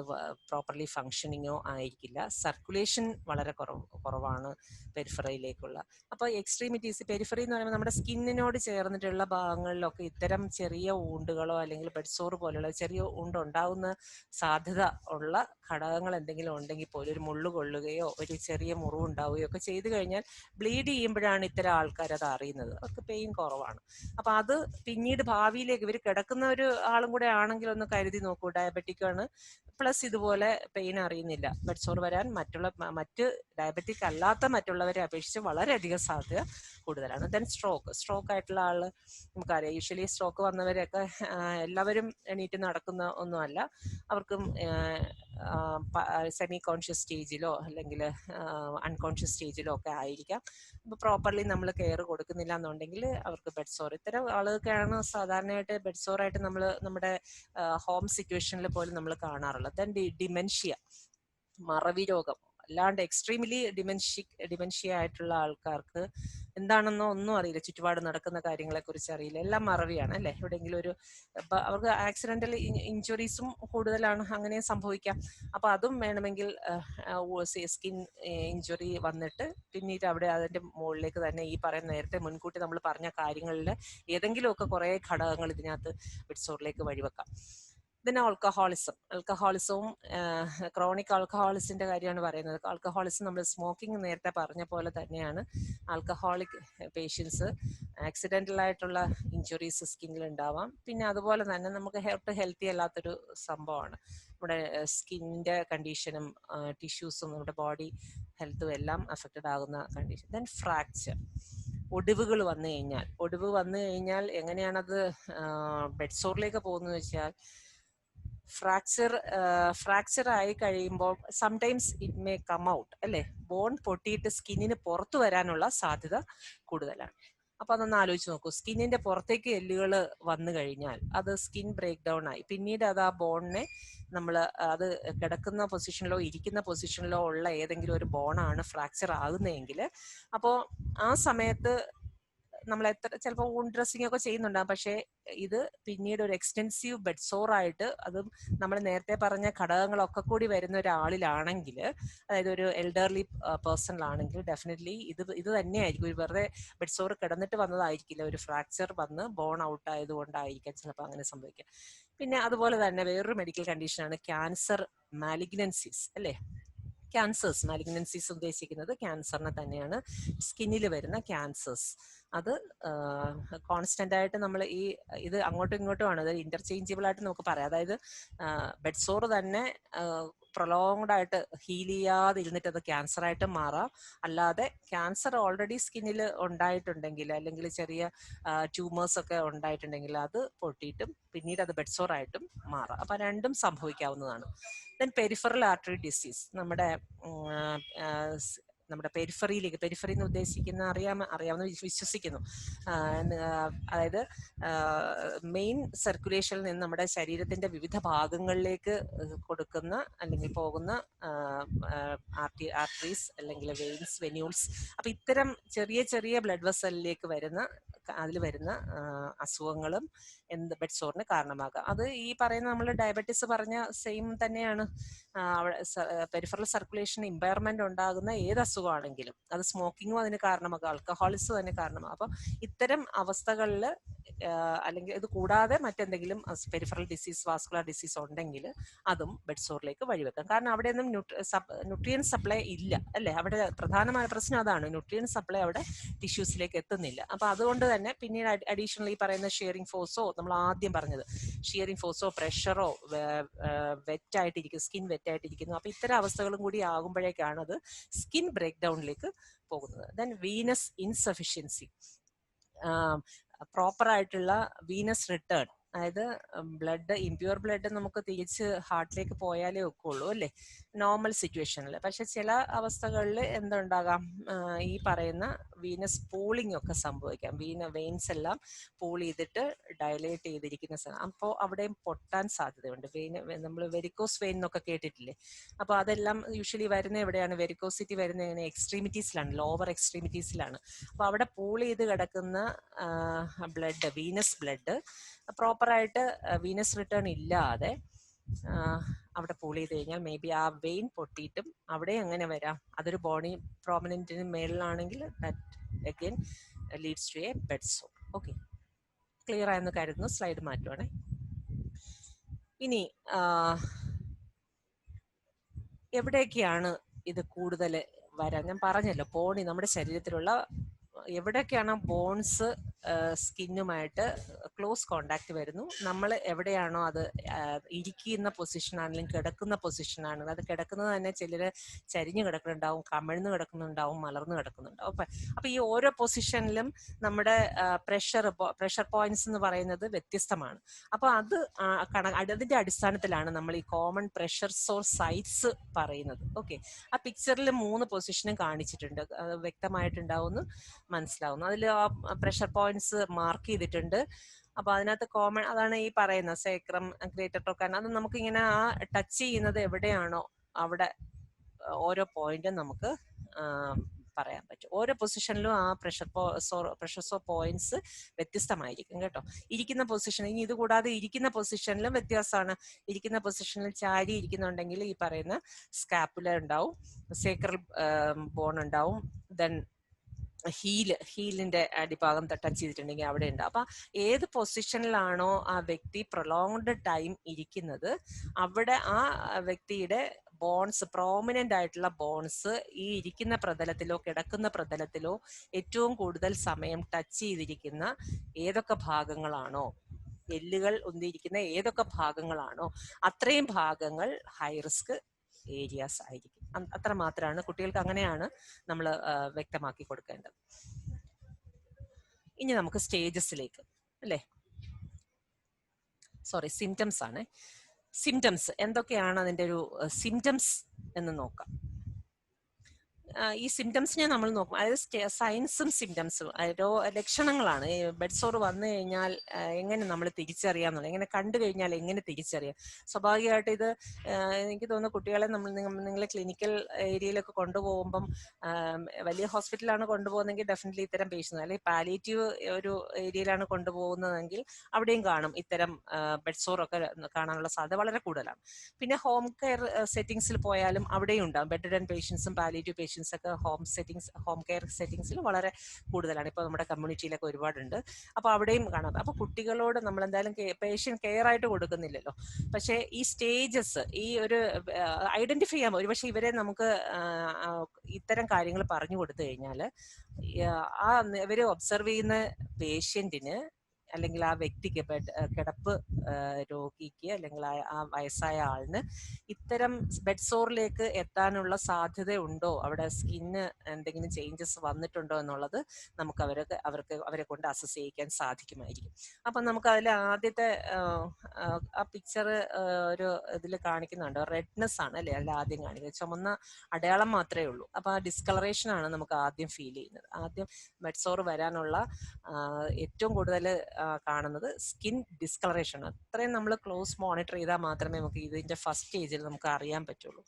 പ്രോപ്പർലി ഫങ്ഷനിങ്ങോ ആയിരിക്കില്ല. സർക്കുലേഷൻ വളരെ കുറവാണ് പെരിഫറയിലേക്കുള്ള. അപ്പോൾ എക്സ്ട്രീമിറ്റീസ്, പെരിഫറി എന്ന് പറയുമ്പോൾ നമ്മുടെ സ്കിന്നിനോട് ചേർന്നിട്ടുള്ള ഭാഗങ്ങളിലൊക്കെ ഇത്തരം ചെറിയ ഊണ്ടുകളോ അല്ലെങ്കിൽ ബെഡ്സോർ പോലുള്ള ചെറിയ ഊണ്ട് ഉണ്ടാകുന്ന സാധ്യത ഉള്ള ഘടകങ്ങൾ എന്തെങ്കിലും ഉണ്ടെങ്കിൽ പോലും, ഒരു മുള്ളു കൊള്ളുകയോ ഒരു ചെറിയ മുറിവ് ഉണ്ടാവുകയോ ഒക്കെ ചെയ്തു കഴിഞ്ഞാൽ ബ്ലീഡ് ചെയ്യുമ്പോഴാണ് ഇത്തരം ആൾക്കാർ അത് അറിയുന്നത്. അവർക്ക് പെയിൻ കുറവാണ്. അപ്പൊ അത് പിന്നീട് ഭാവിയിലേക്ക് ഇവർ കിടക്കുന്ന ഒരു ആളും കൂടെ ആണെങ്കിൽ ഒന്ന് കരുതി നോക്കൂ, ഡയബറ്റിക് ആണ് പ്ലസ് ഇതുപോലെ പെയിൻ അറിയുന്നില്ല, ബെഡ്സോർ വരാൻ മറ്റ് ഡയബറ്റിക് അല്ലാത്ത മറ്റുള്ളവരെ അപേക്ഷിച്ച് വളരെയധികം സാധ്യത കൂടുതലാണ്. ദെൻ സ്ട്രോക്ക് ആയിട്ടുള്ള ആള് നമുക്കറിയാം, യൂഷ്വലി സ്ട്രോക്ക് വന്നവരൊക്കെ എല്ലാവരും എണീറ്റ് നടക്കുന്ന ഒന്നുമല്ല. അവർക്കും സെമി കോൺഷ്യസ് സ്റ്റേജിലോ അല്ലെങ്കിൽ അൺകോൺഷ്യസ് സ്റ്റേജിലോ ഒക്കെ ആയിരിക്കാം. അപ്പോൾ പ്രോപ്പർലി നമ്മൾ കെയർ കൊടുക്കുന്നില്ല എന്നുണ്ടെങ്കിൽ അവർക്ക് ബെഡ്സോർ, ഇത്തരം ആളുകൾക്കാണ് സാധാരണയായിട്ട് ബെഡ്സോറായിട്ട് നമ്മൾ നമ്മുടെ ഹോം സിറ്റുവേഷനിൽ പോലും നമ്മൾ കാണാറുള്ളത്. ദെൻ ഡിമെൻഷ്യ, മറവി രോഗം, അല്ലാണ്ട് എക്സ്ട്രീംലി ഡിമെൻഷ്യ ആയിട്ടുള്ള ആൾക്കാർക്ക് എന്താണെന്നോ ഒന്നും അറിയില്ല, ചുറ്റുപാട് നടക്കുന്ന കാര്യങ്ങളെ കുറിച്ച് അറിയില്ല, എല്ലാം മറവിയാണ് അല്ലെ. എവിടെയെങ്കിലും ഒരു അവർക്ക് ആക്സിഡന്റൽ ഇഞ്ചുറീസും കൂടുതലാണ്, അങ്ങനെയും സംഭവിക്കാം. അപ്പൊ അതും വേണമെങ്കിൽ സ്കിൻ ഇഞ്ചുറി വന്നിട്ട് പിന്നീട് അവിടെ അതിന്റെ മുകളിലേക്ക് തന്നെ ഈ പറയുന്ന നേരത്തെ മുൻകൂട്ടി നമ്മൾ പറഞ്ഞ കാര്യങ്ങളിൽ ഏതെങ്കിലുമൊക്കെ കുറെ ഘടകങ്ങൾ ഇതിനകത്ത് ബെഡ്സോറിലേക്ക് വഴിവെക്കാം. പിന്നെ ആൽക്കഹോളിസവും ക്രോണിക് ആൽക്കഹോളിസിന്റെ കാര്യമാണ് പറയുന്നത്. ആൽക്കഹോളിസം നമ്മൾ സ്മോക്കിംഗ് നേരത്തെ പറഞ്ഞ പോലെ തന്നെയാണ്. ആൽക്കഹോളിക് പേഷ്യൻസ് ആക്സിഡന്റൽ ആയിട്ടുള്ള ഇഞ്ചുറീസ് സ്കിന്നിൽ ഉണ്ടാവാം. പിന്നെ അതുപോലെ തന്നെ നമുക്ക് ഹെൽത്തി അല്ലാത്തൊരു സംഭവമാണ് നമ്മുടെ സ്കിന്നിന്റെ കണ്ടീഷനും ടിഷ്യൂസും നമ്മുടെ ബോഡി ഹെൽത്തും എല്ലാം അഫക്റ്റഡ് ആകുന്ന കണ്ടീഷൻ. ദെൻ ഫ്രാക്ചർ, ഒടിവ് വന്നു കഴിഞ്ഞാൽ എങ്ങനെയാണത് ബെഡ്സോറിലേക്ക് പോകുന്നത് വെച്ചാൽ, ഫ്രാക്ചർ ആയി കഴിയുമ്പോൾ sometimes it may come out അല്ലെ, ബോൺ പൊട്ടിയിട്ട് സ്കിന്നിന് പുറത്തു വരാനുള്ള സാധ്യത കൂടുതലാണ്. അപ്പൊ അതൊന്ന് ആലോചിച്ച് നോക്കൂ, സ്കിന്നിന്റെ പുറത്തേക്ക് എല്ലുകൾ വന്നു കഴിഞ്ഞാൽ അത് സ്കിൻ ബ്രേക്ക് ഡൗൺ ആയി, പിന്നീട് അത് ആ ബോണിനെ നമ്മൾ അത് കിടക്കുന്ന പൊസിഷനിലോ ഇരിക്കുന്ന പൊസിഷനിലോ ഉള്ള ഏതെങ്കിലും ഒരു ബോണാണ് ഫ്രാക്ചർ ആകുന്നതെങ്കിൽ, അപ്പോൾ ആ സമയത്ത് നമ്മൾ ചിലപ്പോൾ വൂണ്ട് ഡ്രസ്സിംഗ് ഒക്കെ ചെയ്യുന്നുണ്ടാകും. പക്ഷേ ഇത് പിന്നീട് ഒരു എക്സ്റ്റെൻസീവ് ബെഡ്സോർ ആയിട്ട്, അതും നമ്മൾ നേരത്തെ പറഞ്ഞ ഘടകങ്ങളൊക്കെ കൂടി വരുന്ന ഒരാളിലാണെങ്കിൽ, അതായത് ഒരു എൽഡർലി പേഴ്സണിലാണെങ്കിൽ ഡെഫിനറ്റ്ലി ഇത് തന്നെയായിരിക്കും. ഒരു വെറുതെ ബെഡ്സോർ കിടന്നിട്ട് വന്നതായിരിക്കില്ല, ഒരു ഫ്രാക്ചർ വന്ന് ബോൺ ഔട്ട് ആയതുകൊണ്ടായിരിക്കാം ചിലപ്പോൾ അങ്ങനെ സംഭവിക്കാം. പിന്നെ അതുപോലെ തന്നെ വേറൊരു മെഡിക്കൽ കണ്ടീഷനാണ് ക്യാൻസർ മാലിഗ്നൻസീസ് അല്ലേ. മാലിഗ്നൻസീസ് ഉദ്ദേശിക്കുന്നത് ക്യാൻസറിനെ തന്നെയാണ്, സ്കിന്നിൽ വരുന്ന ക്യാൻസേഴ്സ്. അത് കോൺസ്റ്റന്റ് ആയിട്ട് നമ്മൾ ഇത് അങ്ങോട്ടും ഇങ്ങോട്ടും ആണ്, അതായത് ഇന്റർചേഞ്ചബിൾ ആയിട്ട് നമുക്ക് പറയാം. അതായത് ബെഡ്സോർ തന്നെ പ്രൊലോങ്ഡ് ആയിട്ട് ഹീൽ ചെയ്യാതെ ഇരുന്നിട്ട് അത് ക്യാൻസർ ആയിട്ട് മാറാം. അല്ലാതെ ക്യാൻസർ ഓൾറെഡി സ്കിന്നിൽ ഉണ്ടായിട്ടുണ്ടെങ്കിൽ, അല്ലെങ്കിൽ ചെറിയ ട്യൂമേഴ്സ് ഒക്കെ ഉണ്ടായിട്ടുണ്ടെങ്കിൽ അത് പൊട്ടിയിട്ടും പിന്നീട് അത് ബെഡ്സോർ ആയിട്ടും മാറാം. അപ്പൊ രണ്ടും സംഭവിക്കാവുന്നതാണ്. ദെൻ പെരിഫറൽ ആർട്ടറി ഡിസീസ്, നമ്മുടെ പെരിഫറി എന്ന് ഉദ്ദേശിക്കുന്ന അറിയാമെന്ന് വിശ്വസിക്കുന്നു. അതായത് മെയിൻ സർക്കുലേഷനിൽ നിന്ന് നമ്മുടെ ശരീരത്തിന്റെ വിവിധ ഭാഗങ്ങളിലേക്ക് കൊടുക്കുന്ന അല്ലെങ്കിൽ പോകുന്ന ആർട്ടറീസ് അല്ലെങ്കിൽ വെയിൻസ്, വെന്യൂൾസ്. അപ്പൊ ഇത്തരം ചെറിയ ചെറിയ ബ്ലഡ് വെസലിലേക്ക് അതിൽ വരുന്ന അസുഖങ്ങളും ബെഡ്സോറിന് കാരണമാകാം. അത് ഈ പറയുന്ന നമ്മൾ ഡയബറ്റിസ് പറഞ്ഞ സെയിം തന്നെയാണ്. പെരിഫറൽ സർക്കുലേഷൻ ഇമ്പയർമെന്റ് ഉണ്ടാകുന്ന ഏത് അസുഖമാണെങ്കിലും, അത് സ്മോക്കിങ്ങും അതിന് കാരണമാകും, ആൽക്കഹോളിസും അതിന് കാരണമാകും. അപ്പൊ ഇത്തരം അവസ്ഥകളിൽ അല്ലെങ്കിൽ ഇത് കൂടാതെ മറ്റെന്തെങ്കിലും പെരിഫറൽ ഡിസീസ്, വാസ്കുലർ ഡിസീസ് ഉണ്ടെങ്കിൽ അതും ബെഡ്സോറിലേക്ക് വഴിവെക്കാം. കാരണം അവിടെയൊന്നും ന്യൂട്രിയൻ സപ്ലൈ ഇല്ല അല്ലെ. അവിടെ പ്രധാനമായ പ്രശ്നം അതാണ്, ന്യൂട്രിയൻ സപ്ലൈ അവിടെ ടിഷ്യൂസിലേക്ക് എത്തുന്നില്ല. അപ്പൊ അതുകൊണ്ട് തന്നെ പിന്നീട് അഡീഷണൽ ഈ പറയുന്ന ഷിയറിംഗ് ഫോഴ്സോ, നമ്മൾ ആദ്യം പറഞ്ഞത് ഷിയറിംഗ് ഫോഴ്സോ പ്രഷറോ സ്കിൻ വെറ്റായിട്ടിരിക്കുന്നു. അപ്പൊ ഇത്തരം അവസ്ഥകളും കൂടി ആകുമ്പോഴേക്കാണ് അത് സ്കിൻ ബ്രേക്ക് ഡൗണിലേക്ക് പോകുന്നത്. ദെൻ വീനസ് ഇൻസഫിഷ്യൻസി, പ്രോപ്പർ ആയിട്ടുള്ള വീനസ് റിട്ടേൺ, അതായത് ഇംപ്യൂർ ബ്ലഡ് നമുക്ക് തിരിച്ച് ഹാർട്ടിലേക്ക് പോയാലേ ഒക്കുള്ളൂ അല്ലേ. നോർമൽ സിറ്റുവേഷനിൽ. പക്ഷെ ചില അവസ്ഥകളിൽ എന്തുണ്ടാകാം, ഈ പറയുന്ന വീനസ് പൂളിംഗ് ഒക്കെ സംഭവിക്കാം. വെയിൻസ് എല്ലാം പൂൾ ചെയ്തിട്ട് ഡയലേറ്റ് ചെയ്തിരിക്കുന്ന സ്ഥലം, അപ്പോൾ അവിടെയും പൊട്ടാൻ സാധ്യതയുണ്ട്. നമ്മൾ വെരിക്കോസ് വെയിൻ എന്നൊക്കെ കേട്ടിട്ടില്ലേ? അപ്പോൾ അതെല്ലാം യൂഷ്വലി വരുന്ന എവിടെയാണ്? വെരിക്കോസിറ്റി വരുന്ന എങ്ങനെ? എക്സ്ട്രീമിറ്റീസിലാണ്, ലോവർ എക്സ്ട്രീമിറ്റീസിലാണ്. അപ്പോൾ അവിടെ പൂൾ ചെയ്ത് കിടക്കുന്ന ബ്ലഡ്, വീനസ് ബ്ലഡ് പ്രോപ്പറായിട്ട് വീനസ് റിട്ടേൺ ഇല്ലാതെ അവിടെ പൂൾ ചെയ്ത് കഴിഞ്ഞാൽ മേ ബി ആ വെയിൻ പൊട്ടിയിട്ടും അവിടെ എങ്ങനെ വരാം? അതൊരു ബോണി പ്രോമിനന്റിന് മേളിലാണെങ്കിൽ that again leads to a bed sore. Okay, clear ആയെന്ന് കരുതുന്നു. സ്ലൈഡ് മാറ്റുവാണേ. ഇനി എവിടെയൊക്കെയാണ് ഇത് കൂടുതൽ വരാൻ? ഞാൻ പറഞ്ഞല്ലോ, ബോണി, നമ്മുടെ ശരീരത്തിലുള്ള എവിടെയൊക്കെയാണ് ബോൺസ് സ്കിന്നുമായിട്ട് ക്ലോസ് കോണ്ടാക്ട് വരുന്നു, നമ്മൾ എവിടെയാണോ അത് ഇരിക്കുന്ന പൊസിഷൻ ആണെങ്കിലും കിടക്കുന്ന പൊസിഷൻ ആണെങ്കിലും, അത് കിടക്കുന്നത് തന്നെ ചിലർ ചരിഞ്ഞു കിടക്കുന്നുണ്ടാവും, കമിഴ്ന്ന് കിടക്കുന്നുണ്ടാവും, മലർന്ന് കിടക്കുന്നുണ്ടാവും. അപ്പൊ ഈ ഓരോ പൊസിഷനിലും നമ്മുടെ പ്രഷർ പോയിന്റ്സ് എന്ന് പറയുന്നത് വ്യത്യസ്തമാണ്. അപ്പൊ അതിന്റെ അടിസ്ഥാനത്തിലാണ് നമ്മൾ ഈ കോമൺ പ്രഷർ സോഴ്സ് സൈറ്റ്സ് പറയുന്നത്. ഓക്കെ, ആ പിക്ചറിൽ 3 പൊസിഷനും കാണിച്ചിട്ടുണ്ട്, വ്യക്തമായിട്ടുണ്ടാവുന്നു, മനസ്സിലാവുന്നു. അതിൽ ആ പ്രഷർ പോയിന്റ്സ് മാർക്ക് ചെയ്തിട്ടുണ്ട്. അപ്പൊ അതിനകത്ത് കോമൺ അതാണ് ഈ പറയുന്ന സേക്രം, ഗ്രേറ്റർ ട്രോക്കാന. അത് നമുക്ക് ഇങ്ങനെ ആ ടച്ച് ചെയ്യുന്നത് എവിടെയാണോ അവിടെ ഓരോ പോയിന്റും നമുക്ക് പറയാൻ പറ്റും. ഓരോ പൊസിഷനിലും ആ പ്രഷർ സോർ പോയിന്റ്സ് വ്യത്യസ്തമായിരിക്കും കേട്ടോ. ഇരിക്കുന്ന പൊസിഷൻ, ഇനി ഇത് കൂടാതെ ഇരിക്കുന്ന പൊസിഷനിലും വ്യത്യാസമാണ്. ഇരിക്കുന്ന പൊസിഷനിൽ ചാരി ഇരിക്കുന്നുണ്ടെങ്കിൽ ഈ പറയുന്ന സ്കാപ്പുല ഉണ്ടാവും, സേക്രൽ ബോൺ ഉണ്ടാവും, ദെൻ ഹീലിന്റെ അടിഭാഗം ടച്ച് ചെയ്തിട്ടുണ്ടെങ്കിൽ അവിടെ ഉണ്ട്. അപ്പൊ ഏത് പൊസിഷനിലാണോ ആ വ്യക്തി പ്രൊലോങ്ഡ് ടൈം ഇരിക്കുന്നത്, അവിടെ ആ വ്യക്തിയുടെ ബോൺസ്, പ്രോമിനന്റ് ആയിട്ടുള്ള ബോൺസ് ഈ ഇരിക്കുന്ന പ്രതലത്തിലോ കിടക്കുന്ന പ്രതലത്തിലോ ഏറ്റവും കൂടുതൽ സമയം ടച്ച് ചെയ്തിരിക്കുന്ന ഏതൊക്കെ ഭാഗങ്ങളാണോ, എല്ലുകൾ ഒന്നിരിക്കുന്ന ഏതൊക്കെ ഭാഗങ്ങളാണോ, അത്രയും ഭാഗങ്ങൾ ഹൈ റിസ്ക് ഏരിയാസ് ആയിരിക്കും. അത്ര മാത്രമാണ് കുട്ടികൾക്ക്, അങ്ങനെയാണ് നമ്മൾ വ്യക്തമാക്കി കൊടുക്കേണ്ടത്. ഇനി നമുക്ക് സ്റ്റേജസിലേക്ക് അല്ലേ, സോറി, സിംറ്റംസ് ആണ്. സിംറ്റംസ് എന്തൊക്കെയാണ്, അതിൻ്റെ ഒരു സിംറ്റംസ് എന്ന് നോക്കാം. ഈ സിംറ്റംസിനെ നമ്മൾ നോക്കും, അതായത് സയൻസും സിംറ്റംസും ലക്ഷണങ്ങളാണ്. ബെഡ് സോർ വന്നു കഴിഞ്ഞാൽ എങ്ങനെ നമ്മൾ തിരിച്ചറിയാന്നുള്ളത്, എങ്ങനെ കണ്ടു കഴിഞ്ഞാൽ എങ്ങനെ തിരിച്ചറിയാം. സ്വാഭാവികമായിട്ട് ഇത് എനിക്ക് തോന്നുന്നു കുട്ടികളെ നിങ്ങൾ ക്ലിനിക്കൽ ഏരിയയിലൊക്കെ കൊണ്ടുപോകുമ്പം, വലിയ ഹോസ്പിറ്റലാണ് കൊണ്ടുപോകുന്നതെങ്കിൽ ഡെഫിനറ്റ്ലി ഇത്തരം പേഷ്യൻസ്, അല്ലെങ്കിൽ പാലിയേറ്റീവ് ഒരു ഏരിയയിലാണ് കൊണ്ടുപോകുന്നതെങ്കിൽ അവിടെയും കാണും ഇത്തരം ബെഡ് സോർ ഒക്കെ കാണാനുള്ള സാധ്യത വളരെ കൂടുതലാണ്. പിന്നെ ഹോം കെയർ സെറ്റിംഗ്സിൽ പോയാലും അവിടെയും ഉണ്ടാകും. ബെഡ് റിഡൻ പേഷ്യൻസും പാലിയേറ്റീവ് പേഷ്യൻസ് ഒക്കെ ഹോം കെയർ സെറ്റിംഗ്സിൽ വളരെ കൂടുതലാണ്. ഇപ്പോൾ നമ്മുടെ കമ്മ്യൂണിറ്റിയിലൊക്കെ ഒരുപാടുണ്ട്. അപ്പോൾ അവിടെയും കാണാം. അപ്പോൾ കുട്ടികളോട് നമ്മൾ എന്തായാലും പേഷ്യന്റ് കെയർ ആയിട്ട് കൊടുക്കുന്നില്ലല്ലോ. പക്ഷേ ഈ സ്റ്റേജസ്, ഈ ഒരു ഐഡന്റിഫൈ ചെയ്യാൻ, ഒരുപക്ഷെ ഇവരെ നമുക്ക് ഇത്തരം കാര്യങ്ങൾ പറഞ്ഞു കൊടുത്തു കഴിഞ്ഞാൽ ആ ഇവര് ഒബ്സർവ് ചെയ്യുന്ന പേഷ്യന്റിന് അല്ലെങ്കിൽ ആ വ്യക്തിക്ക്, കിടപ്പ് രോഗിക്ക് അല്ലെങ്കിൽ ആ വയസ്സായ ആളിന് ഇത്തരം ബെഡ് സോറിലേക്ക് എത്താനുള്ള സാധ്യത ഉണ്ടോ, അവിടെ സ്കിന്ന് എന്തെങ്കിലും ചേഞ്ചസ് വന്നിട്ടുണ്ടോ എന്നുള്ളത് നമുക്ക് അവരെ കൊണ്ട് അസസ് ചെയ്യിക്കാൻ സാധിക്കുമായിരിക്കും. അപ്പം നമുക്ക് അതിൽ ആദ്യത്തെ ആ പിക്ചർ ഒരു ഇതിൽ കാണിക്കുന്നുണ്ട്, റെഡ്നെസ് ആണ് അല്ലേ അതിൽ ആദ്യം കാണിക്കുന്നത്, ചുമന്ന അടയാളം മാത്രമേ ഉള്ളൂ. അപ്പൊ ആ ഡിസ്കളറേഷൻ ആണ് നമുക്ക് ആദ്യം ഫീൽ ചെയ്യുന്നത്. ആദ്യം ബെഡ് സോർ വരാനുള്ള ഏറ്റവും കൂടുതൽ കാണുന്നത് സ്കിൻ ഡിസ്കളറേഷൻ. അത്രയും നമ്മൾ ക്ലോസ് മോണിറ്റർ ചെയ്താൽ മാത്രമേ നമുക്ക് ഇതിന്റെ ഫസ്റ്റ് സ്റ്റേജിൽ നമുക്ക് അറിയാൻ പറ്റുള്ളൂ.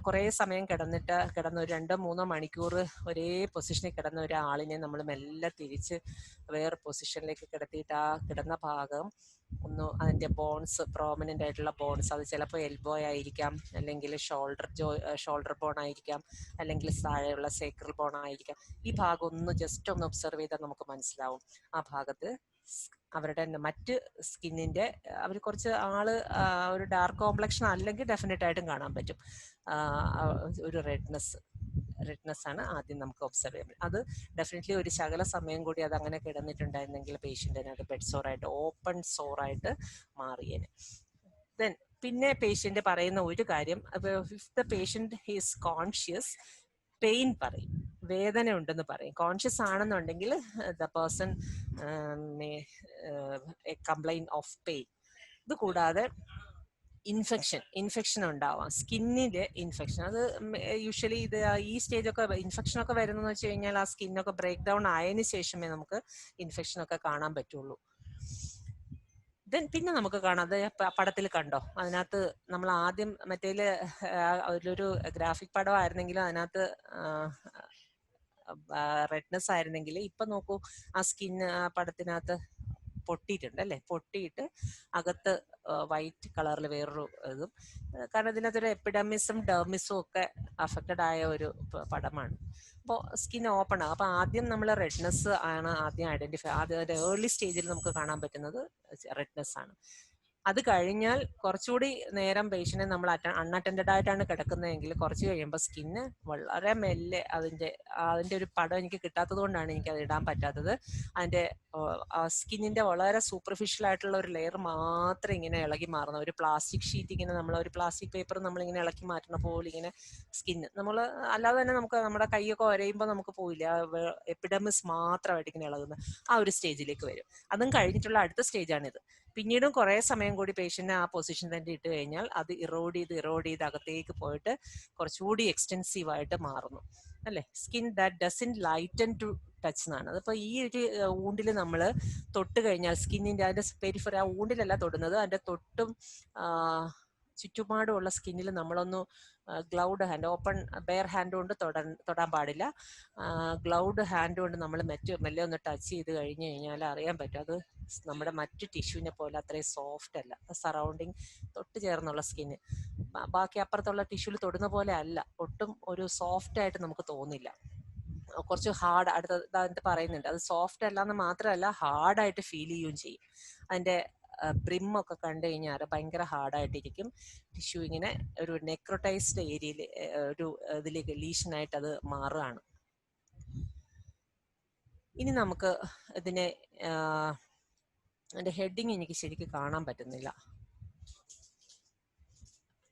കുറേ സമയം കിടന്ന് ഒരു 2-3 മണിക്കൂർ ഒരേ പൊസിഷനിൽ കിടന്ന ഒരാളിനെ നമ്മൾ മെല്ലെ തിരിച്ച് വേറെ പൊസിഷനിലേക്ക് കിടത്തിയിട്ട് ആ കിടന്ന ഭാഗം ഒന്ന് അതിന്റെ ബോൺസ്, പ്രോമിനന്റ് ആയിട്ടുള്ള ബോൺസ്, അത് ചിലപ്പോൾ എൽബോ ആയിരിക്കാം, അല്ലെങ്കിൽ ഷോൾഡർ ബോൺ ആയിരിക്കാം, അല്ലെങ്കിൽ താഴെയുള്ള സേക്രൽ ബോൺ ആയിരിക്കാം. ഈ ഭാഗം ഒന്ന് ജസ്റ്റ് ഒന്ന് ഒബ്സർവ് ചെയ്താൽ നമുക്ക് മനസ്സിലാവും ആ ഭാഗത്ത് അവരുടെ മറ്റ് സ്കിന്നിന്റെ, അവർ കുറച്ച് ഒരു ഡാർക്ക് കോംപ്ലക്ഷൻ അല്ലെങ്കിൽ ഡെഫിനറ്റ് ആയിട്ടും കാണാൻ പറ്റും ഒരു റെഡ്നെസ് ആണ് ആദ്യം നമുക്ക് ഒബ്സർവ് ചെയ്യാൻ പറ്റും. അത് ഡെഫിനറ്റ്ലി ഒരു ശകല സമയം കൂടി അത് അങ്ങനെ കിടന്നിട്ടുണ്ടായിരുന്നെങ്കിൽ പേഷ്യന്റിനത് ബെഡ് സോറായിട്ട്, ഓപ്പൺ സോറായിട്ട് മാറിയേനെ. ദെൻ പിന്നെ പേഷ്യന്റ് പറയുന്ന ഒരു കാര്യം, if the patient is conscious, pain പറയും, വേദന ഉണ്ടെന്ന് പറയും. കോൺഷ്യസ് ആണെന്നുണ്ടെങ്കിൽ the person may complaint of pain. ഇത് കൂടാതെ ഇൻഫെക്ഷൻ ഉണ്ടാവാം, സ്കിന്നില് ഇൻഫെക്ഷൻ. അത് യൂഷ്വലി ഇത് ഈ സ്റ്റേജൊക്കെ ഇൻഫെക്ഷൻ ഒക്കെ വരുന്നതെന്ന് വെച്ച് കഴിഞ്ഞാൽ ആ സ്കിന്നൊക്കെ ബ്രേക്ക് ഡൗൺ ആയതിനു ശേഷമേ നമുക്ക് ഇൻഫെക്ഷൻ ഒക്കെ കാണാൻ പറ്റുള്ളൂ. ദെൻ പിന്നെ നമുക്ക് കാണാം, അത് പടത്തിൽ കണ്ടോ, അതിനകത്ത് നമ്മൾ ആദ്യം മറ്റേല് അതിലൊരു ഗ്രാഫിക് പടമായിരുന്നെങ്കിലും അതിനകത്ത് റെഡ്നെസ് ആയിരുന്നെങ്കിൽ ഇപ്പൊ നോക്കൂ ആ സ്കിൻ ആ പടത്തിനകത്ത് പൊട്ടിയിട്ടുണ്ട് അല്ലെ, പൊട്ടിയിട്ട് അകത്ത് വൈറ്റ് കളറിൽ വേറൊരു ഇതും. കാരണം ഇതിനകത്തൊരു എപ്പിഡമിസും ഡെർമിസും ഒക്കെ അഫക്റ്റഡ് ആയ ഒരു പടമാണ്. അപ്പോൾ സ്കിൻ ഓപ്പൺ ആകും. അപ്പോൾ ആദ്യം നമ്മൾ റെഡ്നെസ് ആണ് ആദ്യം ഐഡന്റിഫൈ, ആദ്യം ഏർലി സ്റ്റേജിൽ നമുക്ക് കാണാൻ പറ്റുന്നത് റെഡ്നെസ് ആണ്. അത് കഴിഞ്ഞാൽ കുറച്ചുകൂടി നേരം പേഷ്യനെ നമ്മൾ അൺഅറ്റൻഡഡ് ആയിട്ടാണ് കിടക്കുന്നതെങ്കിൽ കുറച്ച് കഴിയുമ്പോൾ സ്കിന്ന് വളരെ മെല്ലെ അതിൻ്റെ ഒരു പടം എനിക്ക് കിട്ടാത്തത് കൊണ്ടാണ് എനിക്ക് അത് ഇടാൻ പറ്റാത്തത്. അതിൻ്റെ സ്കിന്നിൻ്റെ വളരെ സൂപ്പർഫിഷ്യൽ ആയിട്ടുള്ള ഒരു ലെയർ മാത്രം ഇങ്ങനെ ഇളകി മാറുന്ന ഒരു പ്ലാസ്റ്റിക് ഷീറ്റ്, ഇങ്ങനെ നമ്മൾ ഒരു പ്ലാസ്റ്റിക് പേപ്പർ നമ്മളിങ്ങനെ ഇളക്കി മാറ്റുന്ന പോലെ ഇങ്ങനെ സ്കിന്ന് നമ്മൾ അല്ലാതെ തന്നെ നമുക്ക് നമ്മുടെ കൈയൊക്കെ ഒരയുമ്പോൾ നമുക്ക് പോയില്ല, എപ്പിഡമിസ് മാത്രമായിട്ട് ഇങ്ങനെ ഇളകുന്ന ആ ഒരു സ്റ്റേജിലേക്ക് വരും. അതും കഴിഞ്ഞിട്ടുള്ള അടുത്ത സ്റ്റേജാണിത്. പിന്നീടും കുറേ സമയം കൂടി പേഷ്യന്റിനെ ആ പൊസിഷൻ തന്നെ ഇട്ട് കഴിഞ്ഞാൽ അത് ഇറോഡ് ചെയ്ത് അകത്തേക്ക് പോയിട്ട് കുറച്ചുകൂടി എക്സ്റ്റെൻസീവ് ആയിട്ട് മാറുന്നു അല്ലെ. Skin that doesn't lighten to touch എന്നാണ്. അതിപ്പോൾ ഈ ഒരു ഊണ്ടിൽ നമ്മൾ തൊട്ട് കഴിഞ്ഞാൽ സ്കിന്നിൻ്റെ അതിൻ്റെ പെരിഫറി, ആ ഊണ്ടിലല്ല തൊടുന്നത്, അതിൻ്റെ തൊട്ടും ചുറ്റുപാടുമുള്ള സ്കിന്നിൽ നമ്മളൊന്ന് ഗ്ലൗഡ് ഹാൻഡ്, ഓപ്പൺ ബെയർ ഹാൻഡ് കൊണ്ട് തൊടാൻ പാടില്ല. ഗ്ലൗഡ് ഹാൻഡ് കൊണ്ട് നമ്മൾ മെല്ലെ ഒന്ന് ടച്ച് ചെയ്ത് കഴിഞ്ഞ് കഴിഞ്ഞാൽ അറിയാൻ പറ്റും അത് നമ്മുടെ മറ്റു ടിഷ്യൂവിനെ പോലെ അത്രയും സോഫ്റ്റ് അല്ല. സറൗണ്ടിങ് തൊട്ട് ചേർന്നുള്ള സ്കിന്ന് ബാക്കി അപ്പുറത്തുള്ള ടിഷ്യൂവിൽ തൊടുന്ന പോലെ അല്ല, ഒട്ടും ഒരു സോഫ്റ്റ് ആയിട്ട് നമുക്ക് തോന്നില്ല, കുറച്ച് ഹാർഡ്. അടുത്ത പറയുന്നുണ്ട് അത് സോഫ്റ്റ് അല്ലാന്ന് മാത്രമല്ല ഹാർഡായിട്ട് ഫീൽ ചെയ്യുകയും ചെയ്യും. അതിൻ്റെ ബ്രിമ്മൊക്കെ കണ്ടു കഴിഞ്ഞാൽ ഭയങ്കര ഹാർഡായിട്ടിരിക്കും. ടിഷ്യൂ ഇങ്ങനെ ഒരു നെക്രോട്ടൈസ്ഡ് ഏരിയയിൽ ഒരു ഇതിലേക്ക് ലീഷനായിട്ട് അത് മാറുകയാണ്. ഇനി നമുക്ക് ഇതിനെ അതിൻ്റെ ഹെഡിങ് എനിക്ക് ശരിക്കും കാണാൻ പറ്റുന്നില്ല.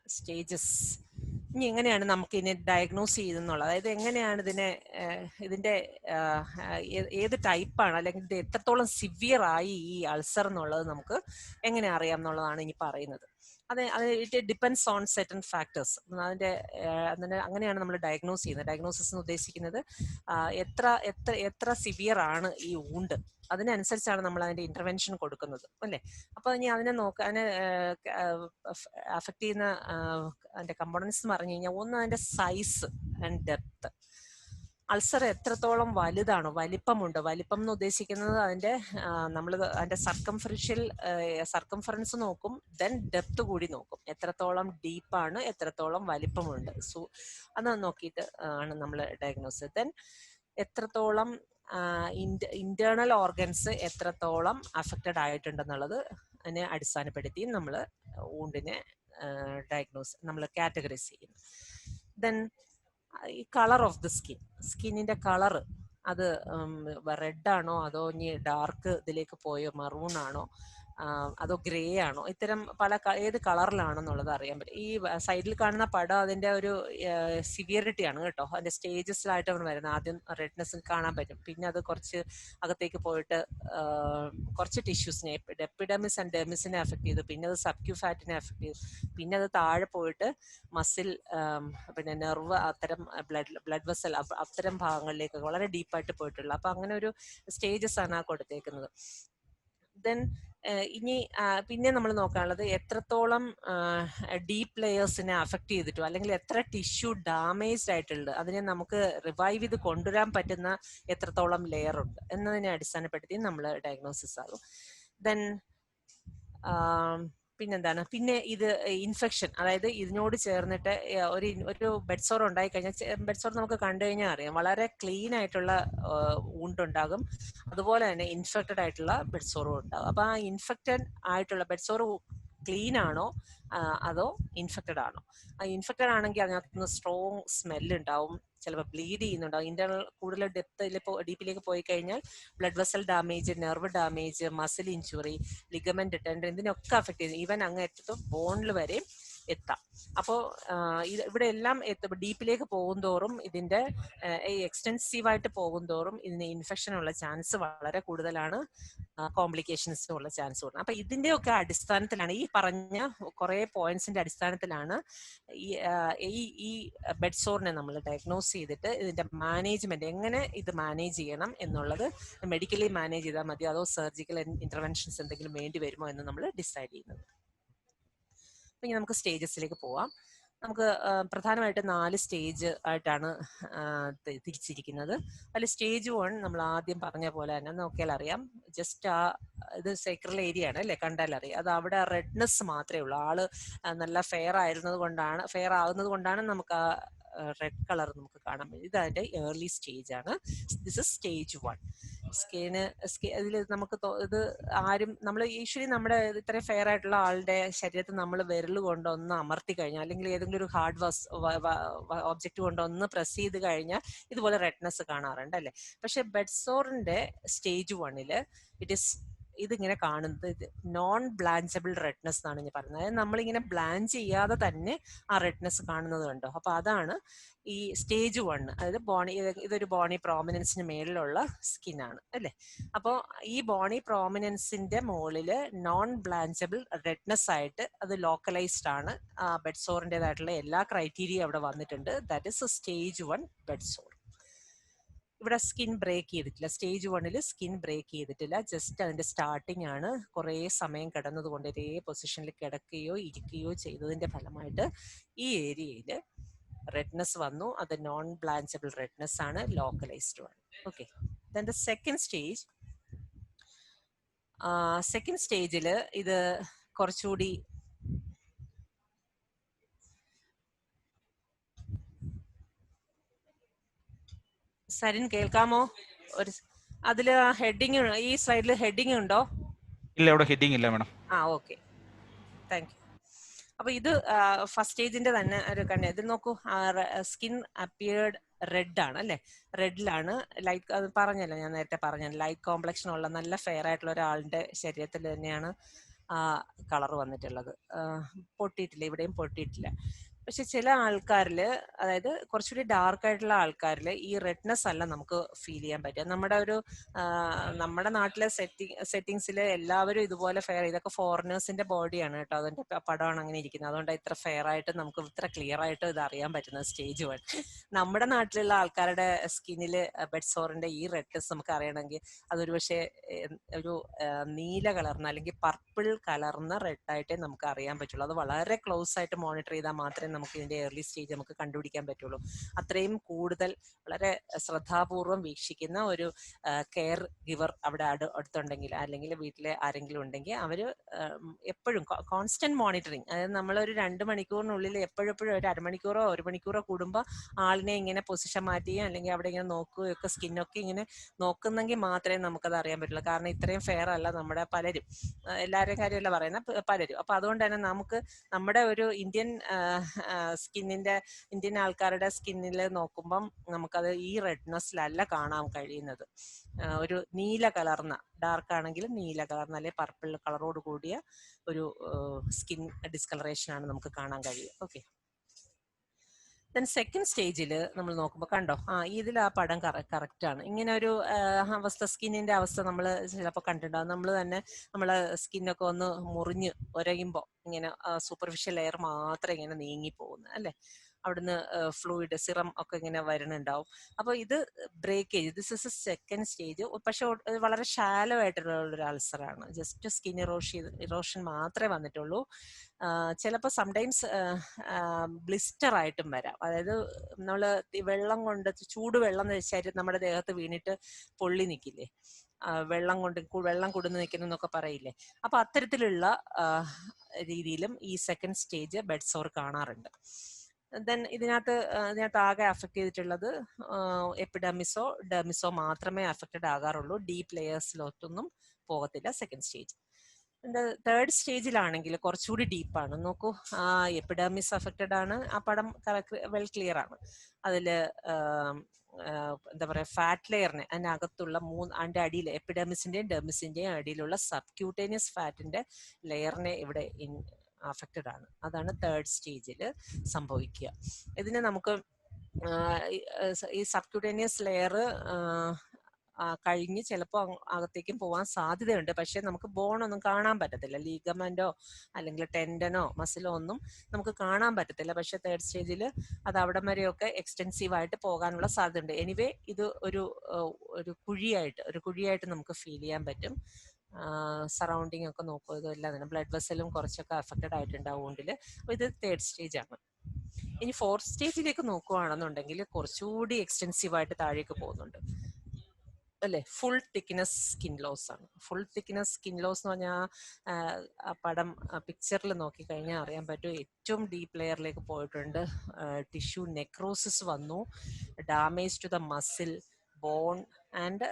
സ്റ്റേജസ് ഇനി എങ്ങനെയാണ് നമുക്ക് ഇതിനെ ഡയഗ്നോസ് ചെയ്തെന്നുള്ളത്, അതായത് എങ്ങനെയാണ് ഇതിൻ്റെ ഏത് ടൈപ്പാണ് അല്ലെങ്കിൽ ഇത് എത്രത്തോളം സിവിയർ ആയി ഈ അൾസർ എന്നുള്ളത് നമുക്ക് എങ്ങനെ അറിയാം എന്നുള്ളതാണ് ഇനി പറയുന്നത്. It depends on certain factors. അങ്ങനെയാണ് നമ്മൾ ഡയഗ്നോസ് ചെയ്യുന്നത്. ഡയഗ്നോസിസ് എന്ന് ഉദ്ദേശിക്കുന്നത് എത്ര സിവിയർ ആണ് ഈ ഊണ്ട്, അതിനനുസരിച്ചാണ് നമ്മൾ അതിന്റെ ഇന്റർവെൻഷൻ കൊടുക്കുന്നത് അല്ലേ. അപ്പൊ ഇനി അതിനെ അതിനെ അഫക്ട് ചെയ്യുന്ന അതിന്റെ കമ്പോണൻസ് എന്ന് പറഞ്ഞു കഴിഞ്ഞാൽ, ഒന്ന് അതിന്റെ സൈസ് ആൻഡ് ഡെപ്ത്. അൾസർ എത്രത്തോളം വലുതാണോ, വലിപ്പമുണ്ട്. വലിപ്പം എന്ന് ഉദ്ദേശിക്കുന്നത് അതിന്റെ സർക്കംഫറൻസ് നോക്കും, ദെൻ ഡെപ്ത് കൂടി നോക്കും. എത്രത്തോളം ഡീപ്പാണ്, എത്രത്തോളം വലിപ്പമുണ്ട്, അത് നോക്കിയിട്ട് ആണ് നമ്മൾ ഡയഗ്നോസ്. ദെൻ എത്രത്തോളം ഇന്റേണൽ ഓർഗൻസ് എത്രത്തോളം അഫക്റ്റഡ് ആയിട്ടുണ്ടെന്നുള്ളത് അതിനെ അടിസ്ഥാനപ്പെടുത്തി നമ്മൾ ഊണ്ടിനെ നമ്മൾ കാറ്റഗറൈസ് ചെയ്യുന്നു. ദെൻ ഈ കളർ ഓഫ് ദി സ്കിന്നിന്റെ കളറ്, അത് റെഡ് ആണോ അതോ ഇനി ഡാർക്ക് ഇതിലേക്ക് പോയോ, മറൂൺ ആണോ അതോ ഗ്രേ ആണോ, ഇത്തരം ഏത് കളറിലാണെന്നുള്ളത് അറിയാൻ പറ്റും. ഈ സൈഡിൽ കാണുന്ന പടം അതിന്റെ ഒരു സിവിയറിറ്റി ആണ് കേട്ടോ, അതിന്റെ സ്റ്റേജസിലായിട്ടാണ് വരുന്നത്. ആദ്യം റെഡ്നെസ് കാണാൻ പറ്റും, പിന്നെ അത് കുറച്ച് അകത്തേക്ക് പോയിട്ട് കുറച്ച് ടിഷ്യൂസിനെ, എപ്പിഡമിസ് ആൻഡ് ഡെർമിസിനെ അഫക്ട് ചെയ്തു, പിന്നെ അത് സബ്ക്യൂ ഫാറ്റിനെ അഫക്ട് ചെയ്തു, പിന്നെ അത് താഴെ പോയിട്ട് മസിൽ, പിന്നെ നെർവ്, അത്തരം ബ്ലഡ് വെസൽ, അത്തരം ഭാഗങ്ങളിലേക്ക് വളരെ ഡീപ്പായിട്ട് പോയിട്ടുള്ള. അപ്പൊ അങ്ങനെ ഒരു സ്റ്റേജസ് ആണ് ആ കൊടുത്തേക്കുന്നത്. ദെൻ ഇനി പിന്നെ നമ്മൾ നോക്കാനുള്ളത് എത്രത്തോളം ഡീപ്പ് ലെയേഴ്സിനെ അഫക്ട് ചെയ്തിട്ടോ, അല്ലെങ്കിൽ എത്ര ടിഷ്യൂ ഡാമേജ്ഡ് ആയിട്ടുണ്ട്, അതിനെ നമുക്ക് റിവൈവ് ചെയ്ത് കൊണ്ടുവരാൻ പറ്റുന്ന എത്രത്തോളം ലെയർ ഉണ്ട് എന്നതിനെ അടിസ്ഥാനപ്പെടുത്തി നമ്മൾ ഡയഗ്നോസിസ് ആകും. ദെൻ പിന്നെന്താണ്, പിന്നെ ഇത് ഇൻഫെക്ഷൻ, അതായത് ഇതിനോട് ചേർന്നിട്ട് ഒരു ബെഡ് സോർ ഉണ്ടായി കഴിഞ്ഞാൽ, ബെഡ് സോർ നമുക്ക് കണ്ടു കഴിഞ്ഞാൽ അറിയാം, വളരെ ക്ലീൻ ആയിട്ടുള്ള ഊണ്ടുണ്ടാകും, അതുപോലെ തന്നെ ഇൻഫെക്റ്റഡ് ആയിട്ടുള്ള ബെഡ് സോറും ഉണ്ടാകും. അപ്പൊ ആ ഇൻഫെക്റ്റഡ് ആയിട്ടുള്ള ബെഡ് സോർ ക്ലീൻ ആണോ അതോ ഇൻഫെക്റ്റഡ് ആണോ? ഇൻഫെക്റ്റഡ് ആണെങ്കിൽ അതിനകത്തുനിന്ന് സ്ട്രോങ് സ്മെല്ല് ഉണ്ടാവും, ചിലപ്പോൾ ബ്ലീഡ് ചെയ്യുന്നുണ്ടാവും. ഇന്റർണൽ കൂടുതൽ ഡീപ്പിലേക്ക് പോയി കഴിഞ്ഞാൽ blood vessel damage, nerve damage, muscle injury, ligament tendon, ഇതിനൊക്കെ അഫക്ട് ചെയ്തു. ഈവൻ അങ്ങ് ഏറ്റവും ബോണിൽ വരെയും എത്താം. അപ്പോൾ ഇവിടെ എല്ലാം ഡീപ്പിലേക്ക് പോകുന്തോറും ഇതിന്റെ എക്സ്റ്റെൻസീവായിട്ട് പോകുന്തോറും ഇതിന് ഇൻഫെക്ഷനുള്ള ചാൻസ് വളരെ കൂടുതലാണ്, കോംപ്ലിക്കേഷൻസും ഉള്ള ചാൻസ് കൂടുതലാണ്. അപ്പൊ ഇതിന്റെയൊക്കെ അടിസ്ഥാനത്തിലാണ്, ഈ പറഞ്ഞ കുറെ പോയിന്റ്സിന്റെ അടിസ്ഥാനത്തിലാണ് ഈ ബെഡ് സോറിനെ നമ്മൾ ഡയഗ്നോസ് ചെയ്തിട്ട് ഇതിന്റെ മാനേജ്മെന്റ് എങ്ങനെ ഇത് മാനേജ് ചെയ്യണം എന്നുള്ളത് മെഡിക്കലി മാനേജ് ചെയ്താൽ മതി, അതോ സർജിക്കൽ ഇന്റർവെൻഷൻസ് എന്തെങ്കിലും വേണ്ടി വരുമോ എന്ന് നമ്മൾ ഡിസൈഡ് ചെയ്യുന്നത്. അപ്പൊ ഇനി നമുക്ക് സ്റ്റേജസിലേക്ക് പോവാം. നമുക്ക് പ്രധാനമായിട്ട് 4 സ്റ്റേജ് ആയിട്ടാണ് തിരിച്ചിരിക്കുന്നത്. അതിൽ സ്റ്റേജ് 1 നമ്മൾ ആദ്യം പറഞ്ഞ പോലെ തന്നെ നോക്കിയാൽ അറിയാം, ജസ്റ്റ് ഇത് സേക്രൽ ഏരിയ ആണ് അല്ലെ, കണ്ടാൽ അറിയാം. അത് അവിടെ റെഡ്നെസ് മാത്രമേ ഉള്ളൂ. ആള് നല്ല ഫെയർ ആകുന്നത് കൊണ്ടാണ് നമുക്ക് ആ റെഡ് കളർ നമുക്ക് കാണാൻ പറ്റും. ഇത് അതിന്റെ ഏർലി സ്റ്റേജ് ആണ്. This is stage 1. ഇതിൽ നമുക്ക് ഇത് നമ്മൾ യൂഷ്വലി നമ്മുടെ ഇത്രയും ഫെയർ ആയിട്ടുള്ള ആളുടെ ശരീരത്തിൽ നമ്മൾ വിരൽ കൊണ്ട് ഒന്ന് അമർത്തി കഴിഞ്ഞാൽ, അല്ലെങ്കിൽ ഏതെങ്കിലും ഒരു ഹാർഡ് ഒബ്ജക്റ്റ് കൊണ്ട് ഒന്ന് പ്രസ് ചെയ്ത് കഴിഞ്ഞാൽ ഇതുപോലെ റെഡ്നെസ് കാണാറുണ്ട് അല്ലെ. പക്ഷെ ബെഡ് സോറിന്റെ സ്റ്റേജ് 1 ഇതിങ്ങനെ കാണുന്നത് നോൺ ബ്ലാഞ്ചബിൾ റെഡ്നെസ് എന്നാണ് ഞാൻ പറയുന്നത്. അതായത് നമ്മളിങ്ങനെ ബ്ലാഞ്ച് ചെയ്യാതെ തന്നെ ആ റെഡ്നെസ് കാണുന്നത് കണ്ടോ. അപ്പൊ അതാണ് ഈ സ്റ്റേജ് 1. അതായത് ഇതൊരു ബോണി പ്രോമിനൻസിന് മേളിലുള്ള സ്കിന്നാണ് അല്ലെ. അപ്പോൾ ഈ ബോണി പ്രോമിനൻസിന്റെ മുകളില് നോൺ ബ്ലാഞ്ചബിൾ റെഡ്നെസ് ആയിട്ട് അത് ലോക്കലൈസ്ഡ് ആണ്. ബെഡ് സോറിൻ്റെതായിട്ടുള്ള എല്ലാ ക്രൈറ്റീരിയ അവിടെ വന്നിട്ടുണ്ട്. ദാറ്റ് ഇസ് സ്റ്റേജ് 1 ബെഡ് സോർ. ഇവിടെ സ്കിൻ ബ്രേക്ക് ചെയ്തിട്ടില്ല. സ്റ്റേജ് 1 സ്കിൻ ബ്രേക്ക് ചെയ്തിട്ടില്ല. ജസ്റ്റ് അതിന്റെ സ്റ്റാർട്ടിംഗ് ആണ്. കുറേ സമയം കിടന്നതുകൊണ്ട് ഒരേ പൊസിഷനിൽ കിടക്കുകയോ ഇരിക്കുകയോ ചെയ്തതിന്റെ ഫലമായിട്ട് ഈ ഏരിയയിൽ റെഡ്നെസ് വന്നു. അത് നോൺ ബ്ലാഞ്ചബിൾ റെഡ്നെസ് ആണ്, ലോക്കലൈസ്ഡ് ആണ്. ഓക്കെ. ദെൻ ദ സെക്കൻഡ് സ്റ്റേജിൽ ഇത് കുറച്ചുകൂടി സരിൻ കേൾക്കാമോ? അതില് ഹെഡിങ്, ഈ സ്ലൈഡിൽ ഹെഡിങ് ഉണ്ടോ? ഇല്ല, ഇവിടെ ഹെഡിങ് ഇല്ല മാഡം. Okay, thank you. അപ്പൊ ഇത് ഫസ്റ്റ് സ്റ്റേജിന്റെ തന്നെ ഒരു ഇതിൽ നോക്കൂ, സ്കിൻ അപ്പിയേർഡ് റെഡ് ആണ് അല്ലെ. റെഡിലാണ് ലൈറ്റ്, അത് പറഞ്ഞല്ലോ, ഞാൻ നേരത്തെ പറഞ്ഞല്ലോ, ലൈറ്റ് കോംപ്ലക്ഷൻ ഉള്ള നല്ല ഫെയർ ആയിട്ടുള്ള ഒരാളുടെ ശരീരത്തിൽ തന്നെയാണ് കളർ വന്നിട്ടുള്ളത്. പൊട്ടിയിട്ടില്ല, ഇവിടെയും പൊട്ടിയിട്ടില്ല. പക്ഷെ ചില ആൾക്കാരിൽ, അതായത് കുറച്ചുകൂടി ഡാർക്ക് ആയിട്ടുള്ള ആൾക്കാരിൽ ഈ റെഡ്നെസ് അല്ല നമുക്ക് ഫീൽ ചെയ്യാൻ പറ്റുക. നമ്മുടെ നാട്ടിലെ സെറ്റിങ്സിൽ എല്ലാവരും ഇതുപോലെ ഫെയർ, ഇതൊക്കെ ഫോറിനേഴ്സിന്റെ ബോഡിയാണ് കേട്ടോ, അതിന്റെ പടമാണ് അങ്ങനെ ഇരിക്കുന്നത്. അതുകൊണ്ട് ഇത്ര ഫെയർ ആയിട്ട് നമുക്ക് ഇത്ര ക്ലിയർ ആയിട്ട് ഇത് അറിയാൻ പറ്റുന്നത് സ്റ്റേജ് 1. നമ്മുടെ നാട്ടിലുള്ള ആൾക്കാരുടെ സ്കിന്നില് ബെഡ് സോറിന്റെ ഈ റെഡ്നെസ് നമുക്ക് അറിയണമെങ്കിൽ അതൊരു പക്ഷേ ഒരു നീല കലർന്ന അല്ലെങ്കിൽ പർപ്പിൾ കലർന്ന റെഡായിട്ടേ നമുക്ക് അറിയാൻ പറ്റുള്ളൂ. അത് വളരെ ക്ലോസ് ആയിട്ട് മോണിറ്റർ ചെയ്താൽ മാത്രമേ നമുക്ക് ഇതിന്റെ ഏർലി സ്റ്റേജ് നമുക്ക് കണ്ടുപിടിക്കാൻ പറ്റുള്ളൂ. അത്രയും കൂടുതൽ വളരെ ശ്രദ്ധാപൂർവം വീക്ഷിക്കുന്ന ഒരു കെയർ ഗിവർ അവിടെ അടുത്തുണ്ടെങ്കിൽ, അല്ലെങ്കിൽ വീട്ടിലെ ആരെങ്കിലും ഉണ്ടെങ്കിൽ അവര് എപ്പോഴും കോൺസ്റ്റന്റ് മോണിറ്ററിങ്, അതായത് നമ്മളൊരു 2 മണിക്കൂറിനുള്ളിൽ എപ്പോഴും ഒരു അരമണിക്കൂറോ 1 മണിക്കൂറോ കൂടുമ്പോൾ ആളിനെ ഇങ്ങനെ പൊസിഷൻ മാറ്റുകയും അല്ലെങ്കിൽ അവിടെ ഇങ്ങനെ നോക്കുകയൊക്കെ, സ്കിന്നൊക്കെ ഇങ്ങനെ നോക്കുന്നെങ്കിൽ മാത്രമേ നമുക്കത് അറിയാൻ പറ്റുള്ളൂ. കാരണം ഇത്രയും ഫെയർ അല്ല നമ്മുടെ പലരും, എല്ലാവരുടെയും കാര്യമല്ല പറയുന്ന പലരും. അപ്പൊ അതുകൊണ്ട് തന്നെ നമുക്ക് നമ്മുടെ ഒരു ഇന്ത്യൻ ആൾക്കാരുടെ സ്കിന്നിൽ നോക്കുമ്പം നമുക്കത് ഈ റെഡ്നെസ്സിലല്ല കാണാൻ കഴിയുന്നത്. ഒരു നീല കലർന്ന, ഡാർക്ക് ആണെങ്കിൽ നീല കലർന്ന അല്ലെങ്കിൽ പർപ്പിൾ കളറോട് കൂടിയ ഒരു സ്കിൻ ഡിസ്കളറേഷൻ ആണ് നമുക്ക് കാണാൻ കഴിയുക. ഓക്കെ. ദെൻ സെക്കൻഡ് സ്റ്റേജിൽ നമ്മൾ നോക്കുമ്പോൾ കണ്ടോ, ഇതിൽ ആ പടം കറക്റ്റ് ആണ്. ഇങ്ങനെ ഒരു അവസ്ഥ, സ്കിന്നിന്റെ അവസ്ഥ നമ്മൾ ചിലപ്പോൾ കണ്ടിട്ടുണ്ടാകും. നമ്മൾ തന്നെ നമ്മളെ സ്കിന്നൊക്കെ ഒന്ന് മുറിഞ്ഞ് ഒരയുമ്പോൾ ഇങ്ങനെ സൂപ്പർഫിഷ്യൽ ലെയർ മാത്രം ഇങ്ങനെ നീങ്ങി പോകുന്നത് അല്ലെ. അവിടുന്ന് ഫ്ലൂയിഡ്, സിറം ഒക്കെ ഇങ്ങനെ വരുന്നുണ്ടാവും. അപ്പൊ ഇത് breakage, this is second stage. പക്ഷെ വളരെ ഷാലോ ആയിട്ടുള്ള ഒരു അൾസറാണ്. ജസ്റ്റ് സ്കിൻ ഇറോഷൻ മാത്രമേ വന്നിട്ടുള്ളൂ. ചിലപ്പോൾ സംടൈംസ് ബ്ലിസ്റ്റർ ആയിട്ടും വരാം. അതായത് നമ്മൾ വെള്ളം കൊണ്ട്, ചൂടുവെള്ളം നമ്മുടെ ദേഹത്ത് വീണിട്ട് പൊള്ളി നിൽക്കില്ലേ, വെള്ളം കൊടുന്ന് നിൽക്കുന്നൊക്കെ പറയില്ലേ. അപ്പൊ അത്തരത്തിലുള്ള രീതിയിലും ഈ സെക്കൻഡ് സ്റ്റേജ് ബെഡ് സോർ കാണാറുണ്ട്. ദെൻ ഇതിനകത്ത് ആകെ അഫക്ട് ചെയ്തിട്ടുള്ളത് എപ്പിഡെർമിസോ ഡെർമിസോ മാത്രമേ അഫക്റ്റഡ് ആകാറുള്ളൂ. ഡീപ്പ് ലെയേഴ്സിലോട്ടൊന്നും പോകത്തില്ല സെക്കൻഡ് സ്റ്റേജ്. തേർഡ് സ്റ്റേജിലാണെങ്കിൽ കുറച്ചുകൂടി ഡീപ്പാണ്. നോക്കൂ, എപ്പിഡെർമിസ് അഫക്റ്റഡ് ആണ്. ആ പടം വെൽ ക്ലിയർ ആണ്. അതില് എന്താ പറയാ, ഫാറ്റ് ലെയറിനെ, അതിനകത്തുള്ള അതിന്റെ അടിയിൽ എപ്പിഡെർമിസിന്റെയും ഡെർമിസിന്റെയും അടിയിലുള്ള സബ്ക്യൂട്ടേനിയസ് ഫാറ്റിന്റെ ലെയറിനെ ഇവിടെ അഫക്റ്റഡ് ആണ്. അതാണ് തേർഡ് സ്റ്റേജിൽ സംഭവിക്കുക. ഇതിന് നമുക്ക് ഈ സബ്ക്യൂട്ടേനിയസ് ലെയർ കഴിഞ്ഞ് ചിലപ്പോൾ അകത്തേക്കും പോകാൻ സാധ്യതയുണ്ട്. പക്ഷെ നമുക്ക് ബോൺ ഒന്നും കാണാൻ പറ്റത്തില്ല. ലീഗമെന്റോ അല്ലെങ്കിൽ ടെൻഡനോ മസിലോ ഒന്നും നമുക്ക് കാണാൻ പറ്റത്തില്ല. പക്ഷെ തേർഡ് സ്റ്റേജിൽ അത് അവിടം വരെയൊക്കെ എക്സ്റ്റെൻസീവ് ആയിട്ട് പോകാനുള്ള സാധ്യതയുണ്ട്. എനിവേ ഇത് ഒരു കുഴിയായിട്ട് നമുക്ക് ഫീൽ ചെയ്യാൻ പറ്റും. സറൗണ്ടിങ് ഒക്കെ നോക്കുക, ഇതെല്ലാം തന്നെ ബ്ലഡ് വെസലും കുറച്ചൊക്കെ അഫക്റ്റഡ് ആയിട്ടുണ്ടാവും വുണ്ടിൽ. അപ്പോൾ ഇത് തേർഡ് സ്റ്റേജ് ആണ്. ഇനി ഫോർത്ത് സ്റ്റേജിലേക്ക് നോക്കുകയാണെന്നുണ്ടെങ്കിൽ കുറച്ചുകൂടി എക്സ്റ്റെൻസീവ് ആയിട്ട് താഴേക്ക് പോകുന്നുണ്ട് അല്ലേ. ഫുൾ തിക്നെസ് സ്കിൻ ലോസ് ആണ്. ഫുൾ തിക്നെസ് സ്കിൻ ലോസ് എന്ന് പറഞ്ഞാൽ ആ പടം പിക്ചറിൽ നോക്കിക്കഴിഞ്ഞാൽ അറിയാൻ പറ്റും. ഏറ്റവും ഡീപ്പ് ലെയറിലേക്ക് പോയിട്ടുണ്ട്. ടിഷ്യൂ നെക്രോസിസ് വന്നു, damage to the muscle, bone and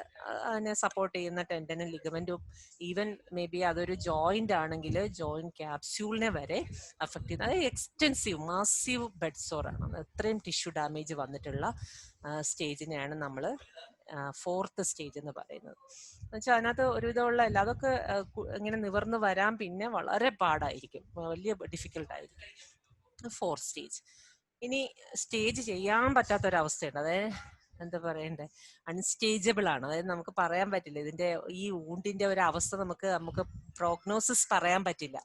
അതിനെ സപ്പോർട്ട് ചെയ്യുന്ന ടെൻഡനും ലിഗമെന്റും, ഈവൻ മേ ബി അതൊരു ജോയിന്റ് ആണെങ്കിൽ ജോയിന്റ് ക്യാപ്സ്യൂളിനെ വരെ അഫക്ട് ചെയ്യുന്നത്. അത് എക്സ്റ്റെൻസീവ് മാസീവ് ബെഡ് സോർ ആണ്. അത്രയും ടിഷ്യൂ ഡാമേജ് വന്നിട്ടുള്ള സ്റ്റേജിനെയാണ് നമ്മൾ ഫോർത്ത് സ്റ്റേജ് എന്ന് പറയുന്നത്. എന്നുവെച്ചാൽ അതിനകത്ത് ഒരുവിധമുള്ള എല്ലാ അതൊക്കെ ഇങ്ങനെ നിവർന്ന് വരാൻ പിന്നെ വളരെ പാടായിരിക്കും, വലിയ ഡിഫിക്കൽട്ടായിരിക്കും ഫോർത്ത് സ്റ്റേജ്. ഇനി സ്റ്റേജ് ചെയ്യാൻ പറ്റാത്തൊരവസ്ഥയുണ്ട്. അതായത് എന്താ പറയണ്ടേ, അൺസ്റ്റേജബിൾ ആണ്. അതായത് നമുക്ക് പറയാൻ പറ്റില്ല ഇതിന്റെ ഈ ഊണ്ടിന്റെ ഒരു അവസ്ഥ നമുക്ക് പ്രോഗ്നോസിസ് പറയാൻ പറ്റില്ല.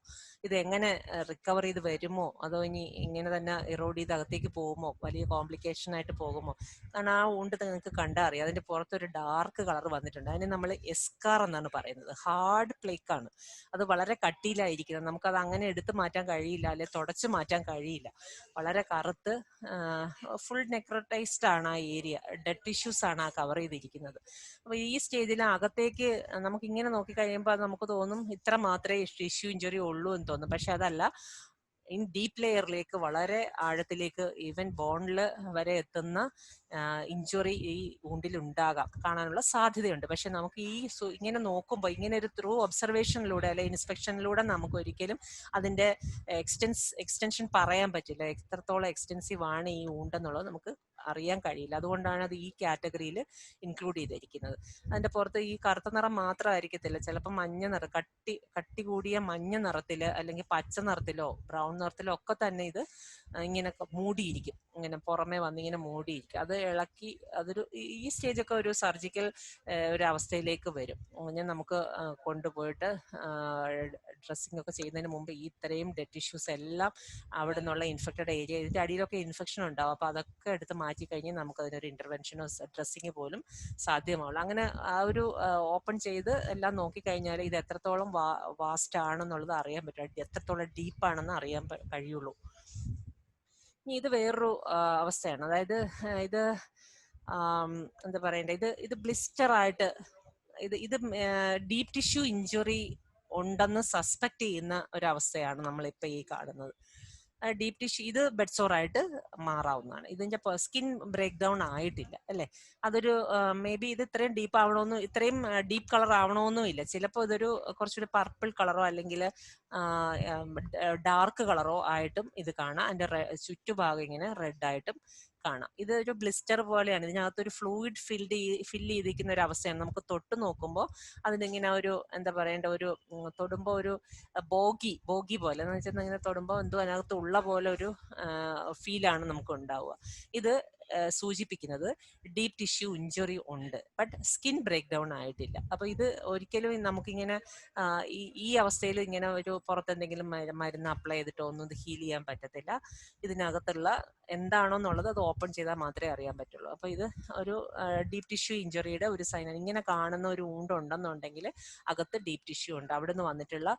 ഇത് എങ്ങനെ റിക്കവർ ചെയ്ത് വരുമോ അതോ ഇനി ഇങ്ങനെ തന്നെ ഇറോഡ് ചെയ്ത് അകത്തേക്ക് പോകുമോ, വലിയ കോംപ്ലിക്കേഷൻ ആയിട്ട് പോകുമോ. കാരണം ആ ഊണ്ട് നിങ്ങൾക്ക് കണ്ടാൽ അറിയാം, അതിന്റെ പുറത്തൊരു ഡാർക്ക് കളർ വന്നിട്ടുണ്ട്. അതിന് നമ്മൾ എസ്കാർ എന്നാണ് പറയുന്നത്. ഹാർഡ് പ്ലേക്ക് ആണ്, അത് വളരെ കട്ടിയിലായിരിക്കുന്നത്. നമുക്കത് അങ്ങനെ എടുത്തു മാറ്റാൻ കഴിയില്ല, അല്ലെ തുടച്ചു മാറ്റാൻ കഴിയില്ല. വളരെ കറുത്ത് ഫുൾ നെക്രോട്ടൈസ്ഡ് ആണ് ആ ഏരിയ. ഡെഡ് ടിഷ്യൂസ് ആണ് ആ കവർ ചെയ്തിരിക്കുന്നത്. അപ്പൊ ഈ സ്റ്റേജിൽ അകത്തേക്ക് നമുക്ക് ഇങ്ങനെ നോക്കി കഴിയുമ്പോൾ നമുക്ക് തോന്നും ഇത്ര മാത്രമേ ടിഷ്യൂ ഇഞ്ചുറി ഉള്ളൂ എന്ന് തോന്നും. പക്ഷെ അതല്ല. ഡീപ്പ് ലെയറിലേക്ക്, വളരെ ആഴത്തിലേക്ക്, ഈവൻ ബോണിൽ വരെ എത്തുന്ന ഇഞ്ചുറി ഈ വുണ്ടിൽ ഉണ്ടാകാം, കാണാനുള്ള സാധ്യതയുണ്ട്. പക്ഷെ നമുക്ക് ഇങ്ങനെ നോക്കുമ്പോൾ, ഇങ്ങനെ ഒരു ത്രൂ ഒബ്സർവേഷനിലൂടെ അല്ലെ ഇൻസ്പെക്ഷനിലൂടെ നമുക്ക് ഒരിക്കലും അതിന്റെ എക്സ്റ്റൻഷൻ പറയാൻ പറ്റില്ല. എത്രത്തോളം എക്സ്റ്റെൻസീവ് ആണ് ഈ വുണ്ടെന്നുള്ളത് നമുക്ക് അറിയാൻ കഴിയില്ല. അതുകൊണ്ടാണ് അത് ഈ കാറ്റഗറിയിൽ ഇൻക്ലൂഡ് ചെയ്തിരിക്കുന്നത്. അതിന്റെ പുറത്ത് ഈ കറുത്ത നിറം മാത്രമായിരിക്കത്തില്ല, ചിലപ്പോൾ മഞ്ഞ നിറം, കട്ടി കൂടിയ മഞ്ഞ നിറത്തില് അല്ലെങ്കിൽ പച്ച നിറത്തിലോ ബ്രൗൺ നിറത്തിലോ ഒക്കെ തന്നെ ഇത് ഇങ്ങനെ മൂടിയിരിക്കും. ഇങ്ങനെ പുറമെ വന്ന് ഇങ്ങനെ മൂടിയിരിക്കും. അത് ഇളക്കി ഈ സ്റ്റേജൊക്കെ ഒരു സർജിക്കൽ ഒരു അവസ്ഥയിലേക്ക് വരും. ഞാൻ നമുക്ക് കൊണ്ടുപോയിട്ട് ഡ്രസ്സിംഗ് ഒക്കെ ചെയ്യുന്നതിന് മുമ്പ് ഈ ഇത്രയും ഡെഡ് ടിഷ്യൂസ് എല്ലാം അവിടെ നിന്നുള്ള ഇൻഫെക്റ്റഡ് ഏരിയ, ഇതിന്റെ അടിയിലൊക്കെ ഇൻഫെക്ഷൻ ഉണ്ടാവും. അപ്പൊ അതൊക്കെ എടുത്ത് മാറ്റി കഴിഞ്ഞ് നമുക്ക് അതിനൊരു ഇന്റർവെൻഷനോ ഡ്രസ്സിങ് പോലും സാധ്യമാവുള്ളൂ. അങ്ങനെ ആ ഒരു ഓപ്പൺ ചെയ്ത് എല്ലാം നോക്കിക്കഴിഞ്ഞാൽ ഇത് എത്രത്തോളം വാസ്റ്റ് ആണെന്നുള്ളത് അറിയാൻ പറ്റും, എത്രത്തോളം ഡീപ്പാണെന്ന് അറിയാൻ കഴിയുള്ളൂ. ഇനി ഇത് വേറൊരു അവസ്ഥയാണ്. അതായത് ഇത് എന്താ പറയണ്ടേ, ഇത് ബ്ലിസ്റ്റർ ആയിട്ട് ഇത് ഡീപ്പ് ടിഷ്യൂ ഇഞ്ചുറി ഉണ്ടെന്ന് സസ്പെക്ട് ചെയ്യുന്ന ഒരു അവസ്ഥയാണ് നമ്മളിപ്പോൾ ഈ കാണുന്നത്. ഡീപ്പ് ടിഷ്യൂ ഇത് ബെഡ് സോർ ആയിട്ട് മാറാവുന്നതാണ്. ഇതിന്റെ സ്കിൻ ബ്രേക്ക് ഡൗൺ ആയിട്ടില്ല അല്ലെ. അതൊരു മേ ബി ഇത് ഇത്രയും ഡീപ്പ് ആവണമെന്നും ഇത്രയും ഡീപ്പ് കളർ ആവണമെന്നും ഇല്ല. ചിലപ്പോൾ ഇതൊരു കുറച്ചൊരു പർപ്പിൾ കളറോ അല്ലെങ്കിൽ ഡാർക്ക് കളറോ ആയിട്ടും ഇത് കാണാം. അതിന്റെ ചുറ്റുഭാഗം ഇങ്ങനെ റെഡ് ആയിട്ടും കാണാം. ഇതൊരു ബ്ലിസ്റ്റർ പോലെയാണ്. ഇതിനകത്തൊരു ഫ്ലൂയിഡ് ഫില്ല് ചെയ്തിരിക്കുന്ന ഒരു അവസ്ഥയാണ്. നമുക്ക് തൊട്ട് നോക്കുമ്പോൾ അതിനിങ്ങനെ ഒരു എന്താ പറയേണ്ട ഒരു തൊടുമ്പോൾ ഒരു ബോഗി പോലെ എന്ന് വെച്ചാൽ ഇങ്ങനെ തൊടുമ്പോൾ എന്തോ അതിനകത്ത് ഉള്ള പോലെ ഒരു ഫീലാണ് നമുക്ക് ഉണ്ടാവുക. ഇത് സൂചിപ്പിക്കുന്നത് ഡീപ്പ് ടിഷ്യൂ ഇഞ്ചുറി ഉണ്ട്, ബട്ട് സ്കിൻ ബ്രേക്ക് ഡൗൺ ആയിട്ടില്ല. അപ്പൊ ഇത് ഒരിക്കലും നമുക്കിങ്ങനെ ഈ അവസ്ഥയിൽ ഇങ്ങനെ ഒരു പുറത്തെന്തെങ്കിലും മരുന്ന് അപ്ലൈ ചെയ്തിട്ടോ ഒന്നും ഇത് ഹീൽ ചെയ്യാൻ പറ്റത്തില്ല. ഇതിനകത്തുള്ള എന്താണോ എന്നുള്ളത് അത് ഓപ്പൺ ചെയ്താൽ മാത്രമേ അറിയാൻ പറ്റുള്ളൂ. അപ്പൊ ഇത് ഒരു ഡീപ്പ് ടിഷ്യൂ ഇഞ്ചുറിയുടെ ഒരു സൈനാണ്. ഇങ്ങനെ കാണുന്ന ഒരു വുണ്ട് ഉണ്ടെന്നുണ്ടെങ്കിൽ അകത്ത് ഡീപ്പ് ടിഷ്യൂ ഉണ്ട്. അവിടെ നിന്ന് വന്നിട്ടുള്ള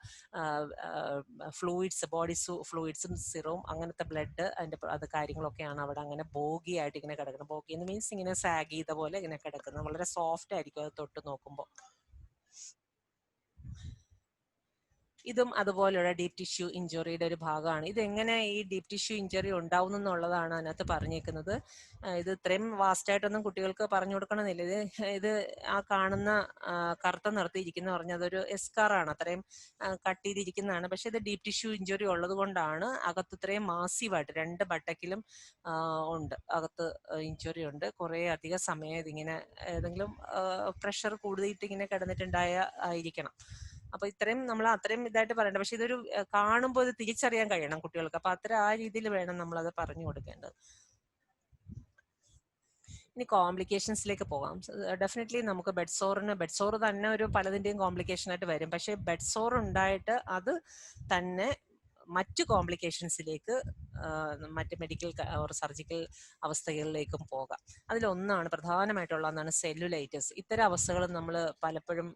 ഫ്ലൂയിഡ്സ്, ബോഡി ഫ്ലൂയിഡ്സും സിറവും അങ്ങനത്തെ ബ്ലഡ് അത് കാര്യങ്ങളൊക്കെയാണ് അവിടെ അങ്ങനെ ബോഗി ആയിട്ട് ഇങ്ങനെ കിടക്കുന്നത്. ബോഗി എന്ന് മീൻസ് ഇങ്ങനെ സാഗ് ചെയ്ത പോലെ ഇങ്ങനെ കിടക്കുന്നത്. വളരെ സോഫ്റ്റ് ആയിരിക്കും അത് തൊട്ട് നോക്കുമ്പോൾ. ഇതും അതുപോലെയുള്ള ഡീപ്പ് ടിഷ്യൂ ഇഞ്ചുറിയുടെ ഒരു ഭാഗമാണ്. ഇതെങ്ങനെ ഈ ഡീപ്പ് ടിഷ്യൂ ഇഞ്ചുറി ഉണ്ടാവുന്നു എന്നുള്ളതാണ് അതിനകത്ത് പറഞ്ഞേക്കുന്നത്. ഇത് ഇത്രയും വാസ്റ്റായിട്ടൊന്നും കുട്ടികൾക്ക് പറഞ്ഞു കൊടുക്കണമെന്നില്ല. ഇത് ആ കാണുന്ന കറുത്ത നിറത്തിയിരിക്കുന്ന പറഞ്ഞാൽ അതൊരു എസ്കാറാണ്, അത്രയും കട്ടിയിരിക്കുന്നതാണ്. പക്ഷെ ഇത് ഡീപ്പ് ടിഷ്യൂ ഇഞ്ചുറി ഉള്ളത് കൊണ്ടാണ് അകത്ത് ഇത്രയും മാസീവായിട്ട് 2 ബട്ടക്കിലും ഉണ്ട്, അകത്ത് ഇഞ്ചുറി ഉണ്ട്. കുറെ അധിക സമയം ഇതിങ്ങനെ ഏതെങ്കിലും പ്രഷർ കൂടുതലിട്ട് ഇങ്ങനെ കിടന്നിട്ടുണ്ടായ ആയിരിക്കണം. അപ്പൊ ഇത്രയും നമ്മൾ അത്രയും ഇതായിട്ട് പറയണ്ട, പക്ഷെ ഇതൊരു കാണുമ്പോൾ ഇത് തിരിച്ചറിയാൻ കഴിയണം കുട്ടികൾക്ക്. അപ്പൊ അത്ര ആ രീതിയിൽ വേണം നമ്മളത് പറഞ്ഞു കൊടുക്കേണ്ടത്. ഇനി കോംപ്ലിക്കേഷൻസിലേക്ക് പോകാം. ഡെഫിനറ്റ്ലി നമുക്ക് ബെഡ് സോർ തന്നെ ഒരു പലതിൻ്റെയും കോംപ്ലിക്കേഷൻ ആയിട്ട് വരും. പക്ഷേ ബെഡ് സോർ ഉണ്ടായിട്ട് അത് തന്നെ മറ്റു കോംപ്ലിക്കേഷൻസിലേക്ക് മറ്റ് മെഡിക്കൽ ഓർ സർജിക്കൽ അവസ്ഥകളിലേക്കും പോകാം. അതിലൊന്നാണ് പ്രധാനമായിട്ടുള്ളതാണ് സെല്ലുലൈറ്റിസ്. ഇത്തരം അവസ്ഥകൾ നമ്മൾ പലപ്പോഴും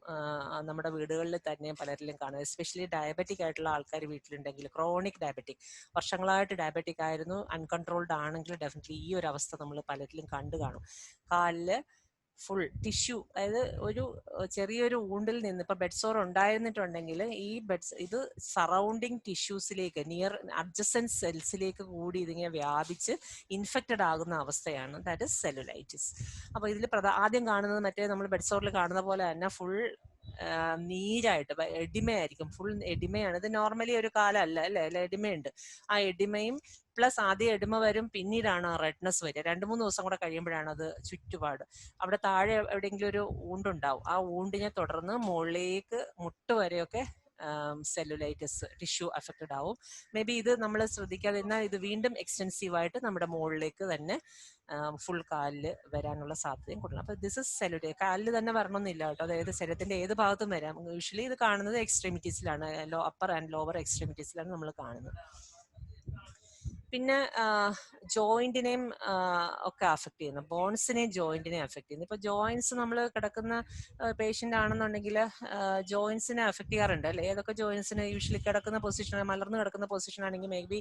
നമ്മുടെ വീടുകളിൽ തന്നെ പലരിലും കാണും. എസ്പെഷ്യലി ഡയബറ്റിക് ആയിട്ടുള്ള ആൾക്കാർ വീട്ടിലുണ്ടെങ്കിൽ, ക്രോണിക് ഡയബറ്റിക്, വർഷങ്ങളായിട്ട് ഡയബറ്റിക് ആയിരുന്നു, അൺകൺട്രോൾഡ് ആണെങ്കിൽ ഡെഫിനറ്റ്ലി ഈ ഒരു അവസ്ഥ നമ്മൾ പലരിലും കണ്ടു കാണും. കാലില് ഫുൾ ടിഷ്യൂ, അതായത് ഒരു ചെറിയൊരു ഊണ്ടിൽ നിന്ന് ഇപ്പൊ ബെഡ് സോർ ഉണ്ടായിരുന്നിട്ടുണ്ടെങ്കിൽ ഈ ഇത് സറൗണ്ടിങ് ടിഷ്യൂസിലേക്ക്, നിയർ അഡ്ജസൻറ്റ് സെൽസിലേക്ക് കൂടി ഇതിങ്ങനെ വ്യാപിച്ച് ഇൻഫെക്റ്റഡ് ആകുന്ന അവസ്ഥയാണ് ദാറ്റ് ഇസ് സെല്ലുലൈറ്റിസ്. അപ്പൊ ഇതിൽ ആദ്യം കാണുന്നത് മറ്റേ നമ്മൾ ബെഡ് സോറിൽ കാണുന്ന പോലെ തന്നെ ഫുൾ നീരായിട്ട് എഡിമയായിരിക്കും, ഫുൾ എഡിമയാണ്. ഇത് നോർമലി ഒരു കാലമല്ല അല്ലേ, എഡിമയുണ്ട്. ആ എഡിമയും പ്ലസ് ആദ്യം എഡിമ വരും, പിന്നീടാണ് റെഡ്നെസ് വരിക. 2-3 ദിവസം കൂടെ കഴിയുമ്പോഴാണ് അത് ചുറ്റുപാട്. അവിടെ താഴെ എവിടെയെങ്കിലും ഒരു ഊണ്ടുണ്ടാവും, ആ ഊണ്ടിനെ തുടർന്ന് മുകളിലേക്ക് മുട്ട് വരെയൊക്കെ സെല്ലുലൈറ്റിസ് ടിഷ്യൂ അഫക്റ്റഡ് ആവും. മേ ബി ഇത് നമ്മൾ ശ്രദ്ധിക്കാതെ എന്നാൽ ഇത് വീണ്ടും എക്സ്റ്റെൻസീവ് ആയിട്ട് നമ്മുടെ മുകളിലേക്ക് തന്നെ ഫുൾ കാലിൽ വരാനുള്ള സാധ്യതയും കൂടുതലാണ്. അപ്പോൾ ദിസ് ഇസ് സെല്ലുലൈറ്റ്. കാലിൽ തന്നെ വരണമെന്നില്ല കേട്ടോ, അതായത് ശരീരത്തിന്റെ ഏത് ഭാഗത്തും വരാം. യൂഷ്വലി ഇത് കാണുന്നത് എക്സ്ട്രീമിറ്റീസിലാണ്, അപ്പർ ആൻഡ് ലോവർ എക്സ്ട്രീമിറ്റീസിലാണ് നമ്മൾ കാണുന്നത്. പിന്നെ ജോയിന്റിനെയും ഒക്കെ അഫക്ട് ചെയ്യുന്നു, ബോൺസിനെയും ജോയിന്റിനെയും അഫക്ട് ചെയ്യുന്നു. ഇപ്പൊ ജോയിന്റ്സ് നമ്മൾ കിടക്കുന്ന പേഷ്യന്റ് ആണെന്നുണ്ടെങ്കിൽ ജോയിന്റ്സിനെ അഫക്ട് ചെയ്യാറുണ്ട് അല്ലെ. ഏതൊക്കെ ജോയിന്റ്സിന്? യൂഷ്വലി കിടക്കുന്ന പൊസിഷൻ, മലർന്ന് കിടക്കുന്ന പൊസിഷൻ ആണെങ്കിൽ മേ ബി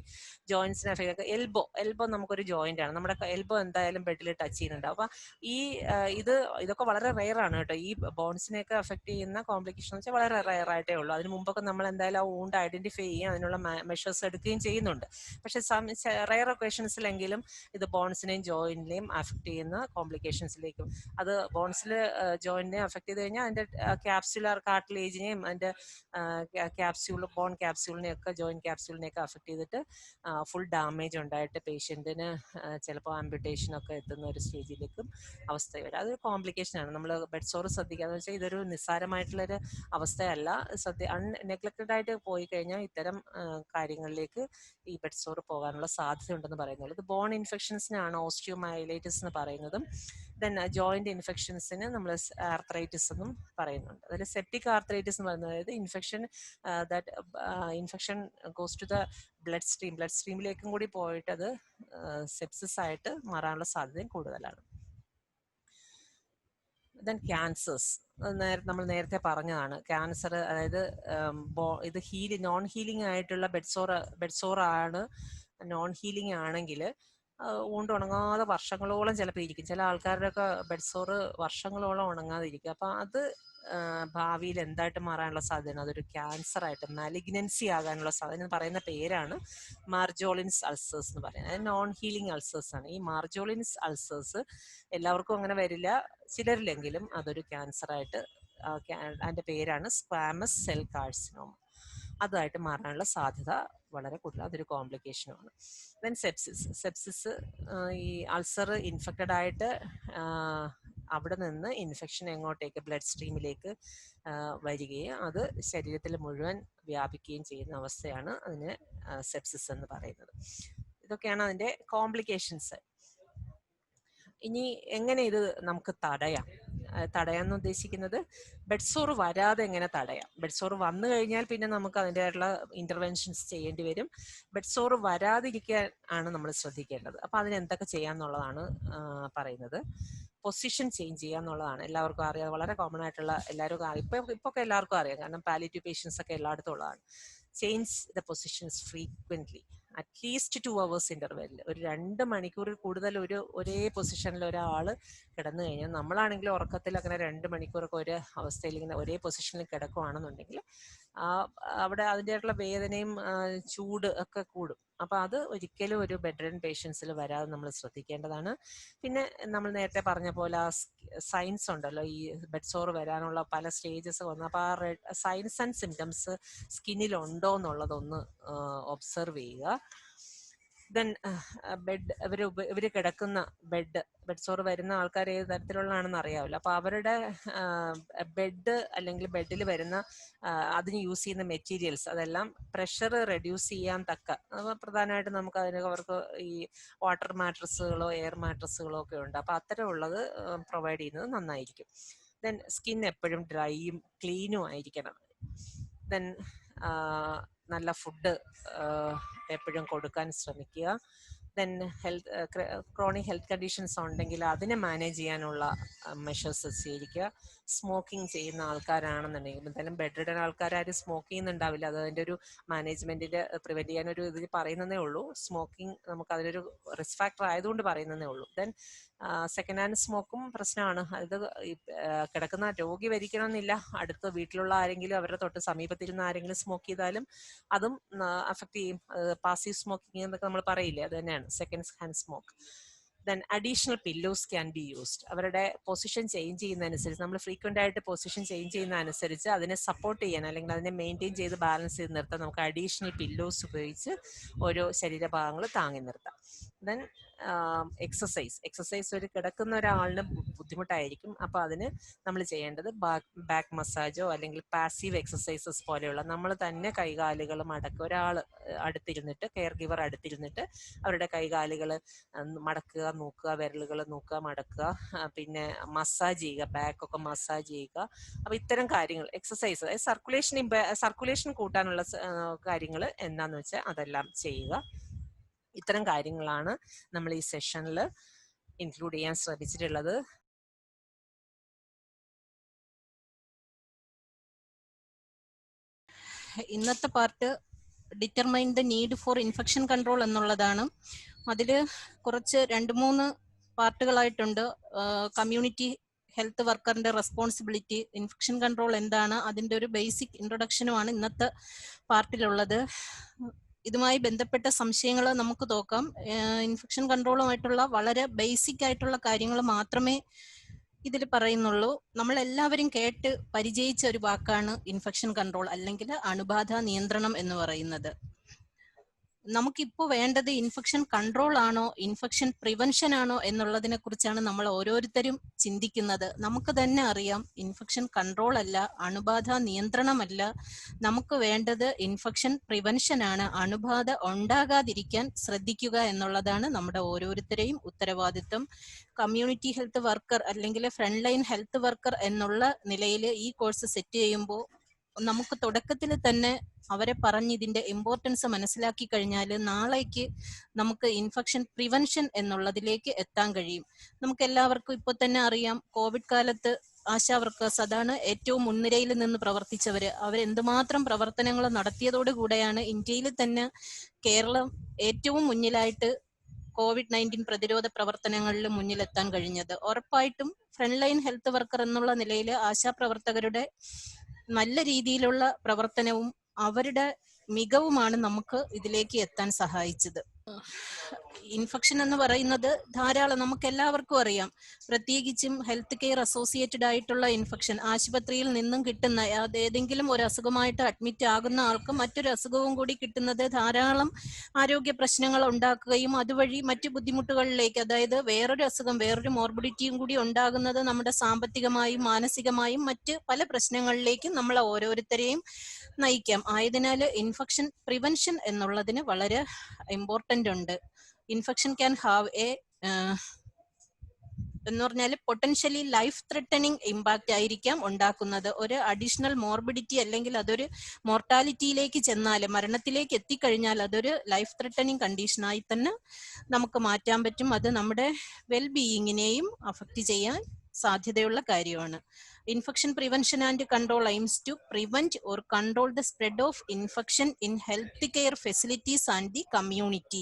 ജോയിന്റ്സിനെ അഫക്ട് ചെയ്യുക. എൽബോ നമുക്കൊരു ജോയിന്റ് ആണ്, നമ്മുടെ എൽബോ എന്തായാലും ബെഡിൽ ടച്ച് ചെയ്യുന്നുണ്ട്. അപ്പൊ ഈ ഇതൊക്കെ വളരെ റെയർ ആണ് കേട്ടോ. ഈ ബോൺസിനെയൊക്കെ അഫക്ട് ചെയ്യുന്ന കോംപ്ലിക്കേഷൻ എന്ന് വെച്ചാൽ വളരെ റെയർ ആയിട്ടേ ഉള്ളൂ. അതിന് മുമ്പൊക്കെ നമ്മൾ എന്തായാലും ആ വൂണ്ട് ഐഡന്റിഫൈ ചെയ്യുകയും അതിനുള്ള മെഷേഴ്സ് എടുക്കുകയും ചെയ്യുന്നുണ്ട്. പക്ഷെ റെയർ ഒക്കേഷൻസിലെങ്കിലും ഇത് ബോൺസിനെയും ജോയിന്റിനെയും അഫക്ട് ചെയ്യുന്ന കോംപ്ലിക്കേഷൻസിലേക്കും, അത് ബോൺസിൽ ജോയിന്റിനെ അഫക്ട് ചെയ്ത് കഴിഞ്ഞാൽ അതിന്റെ ക്യാപ്സ്യുലർ കാർട്ടിലേജിനെയും അതിന്റെ ബോൺ ക്യാപ്സ്യൂളിനെയൊക്കെ, ജോയിന്റ് ക്യാപ്സ്യൂളിനെയൊക്കെ അഫക്ട് ചെയ്തിട്ട് ഫുൾ ഡാമേജ് ഉണ്ടായിട്ട് പേഷ്യന്റിന് ചിലപ്പോൾ ആംപ്യൂട്ടേഷനൊക്കെ എത്തുന്ന ഒരു സ്റ്റേജിലേക്കും അവസ്ഥ വരും. അതൊരു കോംപ്ലിക്കേഷനാണ്. നമ്മൾ ബെഡ് സോർ ശ്രദ്ധിക്കാന്ന് വെച്ചാൽ ഇതൊരു നിസ്സാരമായിട്ടുള്ളൊരു അവസ്ഥയല്ല. നെഗ്ലക്റ്റഡ് ആയിട്ട് പോയി കഴിഞ്ഞാൽ ഇത്തരം കാര്യങ്ങളിലേക്ക് ഈ ബെഡ് സോർ പോകാനുള്ള സാധ്യത ഉണ്ടെന്ന് പറയുന്നത്. ഇത് ബോൺ ഇൻഫെക്ഷൻസിനാണ് ഓസ്റ്റിയോമൈലൈറ്റിസ് എന്ന് പറയുന്നതും. ദെൻ ജോയിന്റ് ഇൻഫെക്ഷൻസിന് നമ്മൾ ആർത്രൈറ്റിസ് എന്നും പറയുന്നുണ്ട്. അതിൽ സെപ്റ്റിക് ആർത്രൈറ്റിസ് എന്ന് പറയുന്നത്, അതായത് infection goes to the blood സ്ട്രീമിലേക്കും കൂടി പോയിട്ട് അത് സെപ്സിസ് ആയിട്ട് മാറാനുള്ള സാധ്യതയും കൂടുതലാണ്. ദെൻ ക്യാൻസേഴ്സ്, നമ്മൾ നേരത്തെ പറഞ്ഞതാണ്. ക്യാൻസർ, അതായത് ഇത് നോൺ ഹീലിംഗ് ആയിട്ടുള്ള ബെഡ് സോർ ആണ്. നോൺ ഹീലിംഗ് ആണെങ്കിൽ ഊണ്ട് ഉണങ്ങാതെ വർഷങ്ങളോളം ചിലപ്പോൾ ഇരിക്കും. ചില ആൾക്കാരുടെയൊക്കെ ബെഡ് സോർ വർഷങ്ങളോളം ഉണങ്ങാതെ ഇരിക്കും. അപ്പം അത് ഭാവിയിൽ എന്തായിട്ട് മാറാനുള്ള സാധ്യതയാണ്? അതൊരു ക്യാൻസർ ആയിട്ട്, മാലിഗ്നൻസി ആകാനുള്ള സാധ്യത. പറയുന്ന പേരാണ് മാർജോളിൻസ് അൾസേഴ്സ് എന്ന് പറയുന്നത്. അത് നോൺ ഹീലിംഗ് അൾസേഴ്സ് ആണ്. ഈ മാർജോളിൻസ് അൾസേഴ്സ് എല്ലാവർക്കും അങ്ങനെ വരില്ല, ചിലരിലെങ്കിലും അതൊരു ക്യാൻസർ ആയിട്ട്, അതിന്റെ പേരാണ് സ്ക്വാമസ് സെൽ കാർസിനോമ. അതായിട്ട് മാറാനുള്ള സാധ്യത വളരെ കൂടുതൽ, അതൊരു കോംപ്ലിക്കേഷനുമാണ്. ദെൻ സെപ്സിസ് ഈ അൾസർ ഇൻഫെക്റ്റഡ് ആയിട്ട് അവിടെ നിന്ന് ഇൻഫെക്ഷൻ എങ്ങോട്ടേക്ക്, ബ്ലഡ് സ്ട്രീമിലേക്ക് വരികയും അത് ശരീരത്തിൽ മുഴുവൻ വ്യാപിക്കുകയും ചെയ്യുന്ന അവസ്ഥയാണ് അതിന് സെപ്സിസ് എന്ന് പറയുന്നത്. ഇതൊക്കെയാണ് അതിന്റെ കോംപ്ലിക്കേഷൻസ്. ഇനി എങ്ങനെ ഇത് നമുക്ക് തടയാന്ന് ഉദ്ദേശിക്കുന്നത്, ബെഡ് സോർ വരാതെ എങ്ങനെ തടയാം? ബെഡ് സോർ വന്നു കഴിഞ്ഞാൽ പിന്നെ നമുക്ക് അതിൻ്റെതായിട്ടുള്ള ഇന്റർവെൻഷൻസ് ചെയ്യേണ്ടി വരും. ബെഡ് സോർ വരാതിരിക്കാൻ ആണ് നമ്മൾ ശ്രദ്ധിക്കേണ്ടത്. അപ്പൊ അതിന് എന്തൊക്കെ ചെയ്യാന്നുള്ളതാണ് പറയുന്നത്. പൊസിഷൻ ചേഞ്ച് ചെയ്യുക എന്നുള്ളതാണ്. എല്ലാവർക്കും അറിയാം, വളരെ കോമൺ ആയിട്ടുള്ള, എല്ലാവരും ഇപ്പൊക്കെ എല്ലാവർക്കും അറിയാം, കാരണം പാലിയേറ്റീവ് പേഷ്യൻസ് ഒക്കെ എല്ലായിടത്തും ഉള്ളതാണ്. Change the positions frequently, at least 2 hours ഇന്റർവെല്ലിൽ. ഒരു 2 മണിക്കൂറിൽ കൂടുതൽ ഒരേ പൊസിഷനിൽ ഒരാൾ കിടന്നു കഴിഞ്ഞാൽ, നമ്മളാണെങ്കിലും ഉറക്കത്തിൽ അങ്ങനെ 2 മണിക്കൂറൊക്കെ ഒരു അവസ്ഥയിൽ ഇങ്ങനെ ഒരേ പൊസിഷനിൽ കിടക്കുകയാണെന്നുണ്ടെങ്കിൽ അവിടെ അതിൻ്റെതായിട്ടുള്ള വേദനയും ചൂട് ഒക്കെ കൂടും. അപ്പൊ അത് ഒരിക്കലും ഒരു ബെഡ് റിഡൻ പേഷ്യൻസിൽ വരാതെ നമ്മൾ ശ്രദ്ധിക്കേണ്ടതാണ്. പിന്നെ നമ്മൾ നേരത്തെ പറഞ്ഞ പോലെ ആ സൈൻസ് ഉണ്ടല്ലോ, ഈ ബെഡ് സോർ വരാനുള്ള പല സ്റ്റേജസ് വന്നു. അപ്പൊ ആ സൈൻസ് ആൻഡ് സിംറ്റംസ് സ്കിന്നിൽ ഉണ്ടോ എന്നുള്ളതൊന്ന് ഒബ്സർവ് ചെയ്യുക. ദെൻ ബെഡ് ഇവര് കിടക്കുന്ന ബെഡ് സോർ വരുന്ന ആൾക്കാർ ഏത് തരത്തിലുള്ളതാണെന്ന് അറിയാമല്ലോ. അപ്പൊ അവരുടെ ബെഡ് അല്ലെങ്കിൽ ബെഡിൽ വരുന്ന അതിന് യൂസ് ചെയ്യുന്ന മെറ്റീരിയൽസ് അതെല്ലാം പ്രഷർ റെഡ്യൂസ് ചെയ്യാൻ തക്ക, പ്രധാനമായിട്ട് നമുക്ക് അവർക്ക് ഈ വാട്ടർ മാട്രസുകളോ എയർ മാട്രസുകളോ ഒക്കെ ഉണ്ട്. അപ്പൊ അത്തരമുള്ളത് പ്രൊവൈഡ് ചെയ്യുന്നത് നന്നായിരിക്കും. ദെൻ സ്കിൻ എപ്പോഴും ഡ്രൈയും ക്ലീനും ആയിരിക്കണം. ദെൻ നല്ല ഫുഡ് എപ്പോഴും കൊടുക്കാൻ ശ്രമിക്കുക. ദെൻ ക്രോണിക് ഹെൽത്ത് കണ്ടീഷൻസ് ഉണ്ടെങ്കിൽ അതിനെ മാനേജ് ചെയ്യാനുള്ള മെഷേഴ്സ് സ്വീകരിക്കുക. സ്മോക്കിംഗ് ചെയ്യുന്ന ആൾക്കാരാണെന്നുണ്ടെങ്കിൽ, എന്തായാലും ബെഡ് റിഡൻ ആൾക്കാരും സ്മോക്ക് ചെയ്യുന്നുണ്ടാവില്ല, അത് അതിൻ്റെ ഒരു മാനേജ്മെന്റിൽ പ്രിവെന്റ് ചെയ്യാൻ ഒരു ഇതിൽ പറയുന്നതേ ഉള്ളൂ. സ്മോക്കിംഗ് നമുക്ക് അതിലൊരു റിസ്ക് ഫാക്ടർ ആയതുകൊണ്ട് പറയുന്നതേ ഉള്ളൂ. ദെൻ സെക്കൻഡ് ഹാൻഡ് സ്മോക്കും പ്രശ്നമാണ്. അത് കിടക്കുന്ന രോഗി വരിക്കണമെന്നില്ല, അടുത്ത് വീട്ടിലുള്ള ആരെങ്കിലും അവരുടെ തൊട്ട് സമീപത്തിരുന്ന ആരെങ്കിലും സ്മോക്ക് ചെയ്താലും അതും അഫക്ട് ചെയ്യും. പാസീവ് സ്മോക്കിംഗ് എന്നൊക്കെ നമ്മൾ പറയില്ലേ, അത് തന്നെയാണ് second hand smoke. Then additional pillows can be used. അവരുടെ പൊസിഷൻ ചേഞ്ച് ചെയ്യുന്നതനുസരിച്ച്, നമ്മൾ ഫ്രീക്വന്റ് ആയിട്ട് പൊസിഷൻ ചേഞ്ച് ചെയ്യുന്ന അനുസരിച്ച് അതിനെ സപ്പോർട്ട് ചെയ്യാൻ അല്ലെങ്കിൽ അതിനെ മെയിൻറ്റെയിൻ ചെയ്ത് ബാലൻസ് ചെയ്ത് നിർത്താൻ നമുക്ക് അഡീഷണൽ പില്ലോസ് ഉപയോഗിച്ച് ഓരോ ശരീരഭാഗങ്ങൾ താങ്ങി നിർത്താം. ദെൻ എക്സസൈസ് ഒരു കിടക്കുന്ന ഒരാളിന് ബുദ്ധിമുട്ടായിരിക്കും. അപ്പൊ അതിന് നമ്മൾ ചെയ്യേണ്ടത് ബാക്ക് മസാജോ അല്ലെങ്കിൽ പാസീവ് എക്സസൈസസ് പോലെയുള്ള, നമ്മൾ തന്നെ കൈകാലുകൾ മടക്കുക, ഒരാൾ അടുത്തിരുന്നിട്ട്, കെയർ ഗിവർ അടുത്തിരുന്നിട്ട് അവരുടെ കൈകാലുകൾ മടക്കുക, നോക്കുക, വിരലുകൾ നോക്കുക, മടക്കുക, പിന്നെ മസാജ് ചെയ്യുക, ബാക്കൊക്കെ മസാജ് ചെയ്യുക. അപ്പൊ ഇത്തരം കാര്യങ്ങൾ എക്സസൈസ്, സർക്കുലേഷൻ കൂട്ടാനുള്ള കാര്യങ്ങൾ എന്താന്ന് വെച്ചാൽ അതെല്ലാം ചെയ്യുക. ഇത്തരം കാര്യങ്ങളാണ് നമ്മൾ ഈ സെഷനിൽ ഇൻക്ലൂഡ് ചെയ്യാൻ ശ്രമിച്ചിട്ടുള്ളത്. ഇന്നത്തെ part determine the need for infection control എന്നുള്ളതാണ്. അതിൽ കുറച്ച് 2-3 പാർട്ടുകളായിട്ടുണ്ട്. കമ്മ്യൂണിറ്റി ഹെൽത്ത് വർക്കറിന്റെ റെസ്പോൺസിബിലിറ്റി, ഇൻഫെക്ഷൻ കൺട്രോൾ എന്താണ്, അതിന്റെ ഒരു ബേസിക് ഇൻട്രൊഡക്ഷനുമാണ് ഇന്നത്തെ പാർട്ടിലുള്ളത്. ഇതുമായി ബന്ധപ്പെട്ട സംശയങ്ങൾ നമുക്ക് നോക്കാം. ഇൻഫെക്ഷൻ കൺട്രോളുമായിട്ടുള്ള വളരെ ബേസിക് ആയിട്ടുള്ള കാര്യങ്ങൾ മാത്രമേ ഇതിൽ പറയുന്നുള്ളൂ. നമ്മൾ എല്ലാവരും കേട്ട് പരിചയിച്ച ഒരു വാക്കാണ് ഇൻഫെക്ഷൻ കൺട്രോൾ അല്ലെങ്കിൽ അണുബാധ നിയന്ത്രണം എന്ന് പറയുന്നത്. നമുക്കിപ്പോ വേണ്ടത് ഇൻഫെക്ഷൻ കൺട്രോൾ ആണോ ഇൻഫെക്ഷൻ പ്രിവെൻഷൻ ആണോ എന്നുള്ളതിനെ കുറിച്ചാണ് നമ്മൾ ഓരോരുത്തരും ചിന്തിക്കുന്നത്. നമുക്ക് തന്നെ അറിയാം ഇൻഫെക്ഷൻ കൺട്രോൾ അല്ല, അണുബാധ നിയന്ത്രണമല്ല, നമുക്ക് വേണ്ടത് ഇൻഫെക്ഷൻ പ്രിവെൻഷൻ ആണ്. അണുബാധ ഉണ്ടാകാതിരിക്കാൻ ശ്രദ്ധിക്കുക എന്നുള്ളതാണ് നമ്മുടെ ഓരോരുത്തരെയും ഉത്തരവാദിത്വം. കമ്മ്യൂണിറ്റി ഹെൽത്ത് വർക്കർ അല്ലെങ്കിൽ ഫ്രണ്ട് ലൈൻ ഹെൽത്ത് വർക്കർ എന്നുള്ള നിലയിൽ ഈ കോഴ്സ് സെറ്റ് ചെയ്യുമ്പോൾ നമുക്ക് തുടക്കത്തിൽ തന്നെ അവരെ പറഞ്ഞ് ഇതിന്റെ ഇമ്പോർട്ടൻസ് മനസ്സിലാക്കി കഴിഞ്ഞാൽ നാളേക്ക് നമുക്ക് ഇൻഫെക്ഷൻ പ്രിവെൻഷൻ എന്നുള്ളതിലേക്ക് എത്താൻ കഴിയും. നമുക്ക് എല്ലാവർക്കും ഇപ്പൊ തന്നെ അറിയാം, കോവിഡ് കാലത്ത് ആശാ വർക്കേഴ്സ്, അതാണ് ഏറ്റവും മുൻനിരയിൽ നിന്ന് പ്രവർത്തിച്ചവര്, അവരെന്തുമാത്രം പ്രവർത്തനങ്ങൾ നടത്തിയതോടുകൂടെയാണ് ഇന്ത്യയിൽ തന്നെ കേരളം ഏറ്റവും മുന്നിലായിട്ട് COVID-19 പ്രതിരോധ പ്രവർത്തനങ്ങളിൽ മുന്നിലെത്താൻ കഴിഞ്ഞത്. ഉറപ്പായിട്ടും ഫ്രണ്ട് ലൈൻ ഹെൽത്ത് വർക്കർ എന്നുള്ള നിലയിൽ ആശാപ്രവർത്തകരുടെ നല്ല രീതിയിലുള്ള പ്രവർത്തനവും അവരുടെ മികവുമാണ് നമുക്ക് ഇതിലേക്ക് എത്താൻ സഹായിച്ചത്. ഇൻഫെക്ഷൻ എന്ന് പറയുന്നത് ധാരാളം നമുക്ക് എല്ലാവർക്കും അറിയാം. പ്രത്യേകിച്ചും ഹെൽത്ത് കെയർ അസോസിയേറ്റഡ് ആയിട്ടുള്ള ഇൻഫെക്ഷൻ, ആശുപത്രിയിൽ നിന്നും കിട്ടുന്ന ഏതെങ്കിലും ഒരു അസുഖമായിട്ട് അഡ്മിറ്റ് ആകുന്ന ആൾക്ക് മറ്റൊരു അസുഖവും കൂടി കിട്ടുന്നത് ധാരാളം ആരോഗ്യ പ്രശ്നങ്ങൾ ഉണ്ടാക്കുകയും അതുവഴി മറ്റു ബുദ്ധിമുട്ടുകളിലേക്ക്, അതായത് വേറൊരു അസുഖം, വേറൊരു മോർബിഡിറ്റിയും കൂടി ഉണ്ടാകുന്നത് നമ്മുടെ സാമ്പത്തികമായും മാനസികമായും മറ്റ് പല പ്രശ്നങ്ങളിലേക്കും നമ്മളെ ഓരോരുത്തരെയും നയിക്കാം. ആയതിനാൽ ഇൻഫെക്ഷൻ പ്രിവെൻഷൻ എന്നുള്ളതിന് വളരെ ഇമ്പോർട്ടന്റ് ഉണ്ട്. ഇൻഫെക്ഷൻ ക്യാൻ ഹാവ് എന്ന് പറഞ്ഞാൽ പൊട്ടൻഷ്യലി ലൈഫ് ത്രെട്ടനിങ് ഇമ്പാക്റ്റ് ആയിരിക്കാം ഉണ്ടാക്കുന്നത്. ഒരു അഡീഷണൽ മോർബിഡിറ്റി അല്ലെങ്കിൽ അതൊരു മോർട്ടാലിറ്റിയിലേക്ക് ചെന്നാൽ, മരണത്തിലേക്ക് എത്തിക്കഴിഞ്ഞാൽ അതൊരു ലൈഫ് ത്രെട്ടനിങ് കണ്ടീഷനായി തന്നെ നമുക്ക് മാറ്റാൻ പറ്റും. അത് നമ്മുടെ വെൽബീയിങ്ങിനെയും അഫക്റ്റ് ചെയ്യാൻ സാധ്യതയുള്ള കാര്യമാണ്. Infection prevention and control aims to prevent or control the spread of infection in healthcare facilities and the community.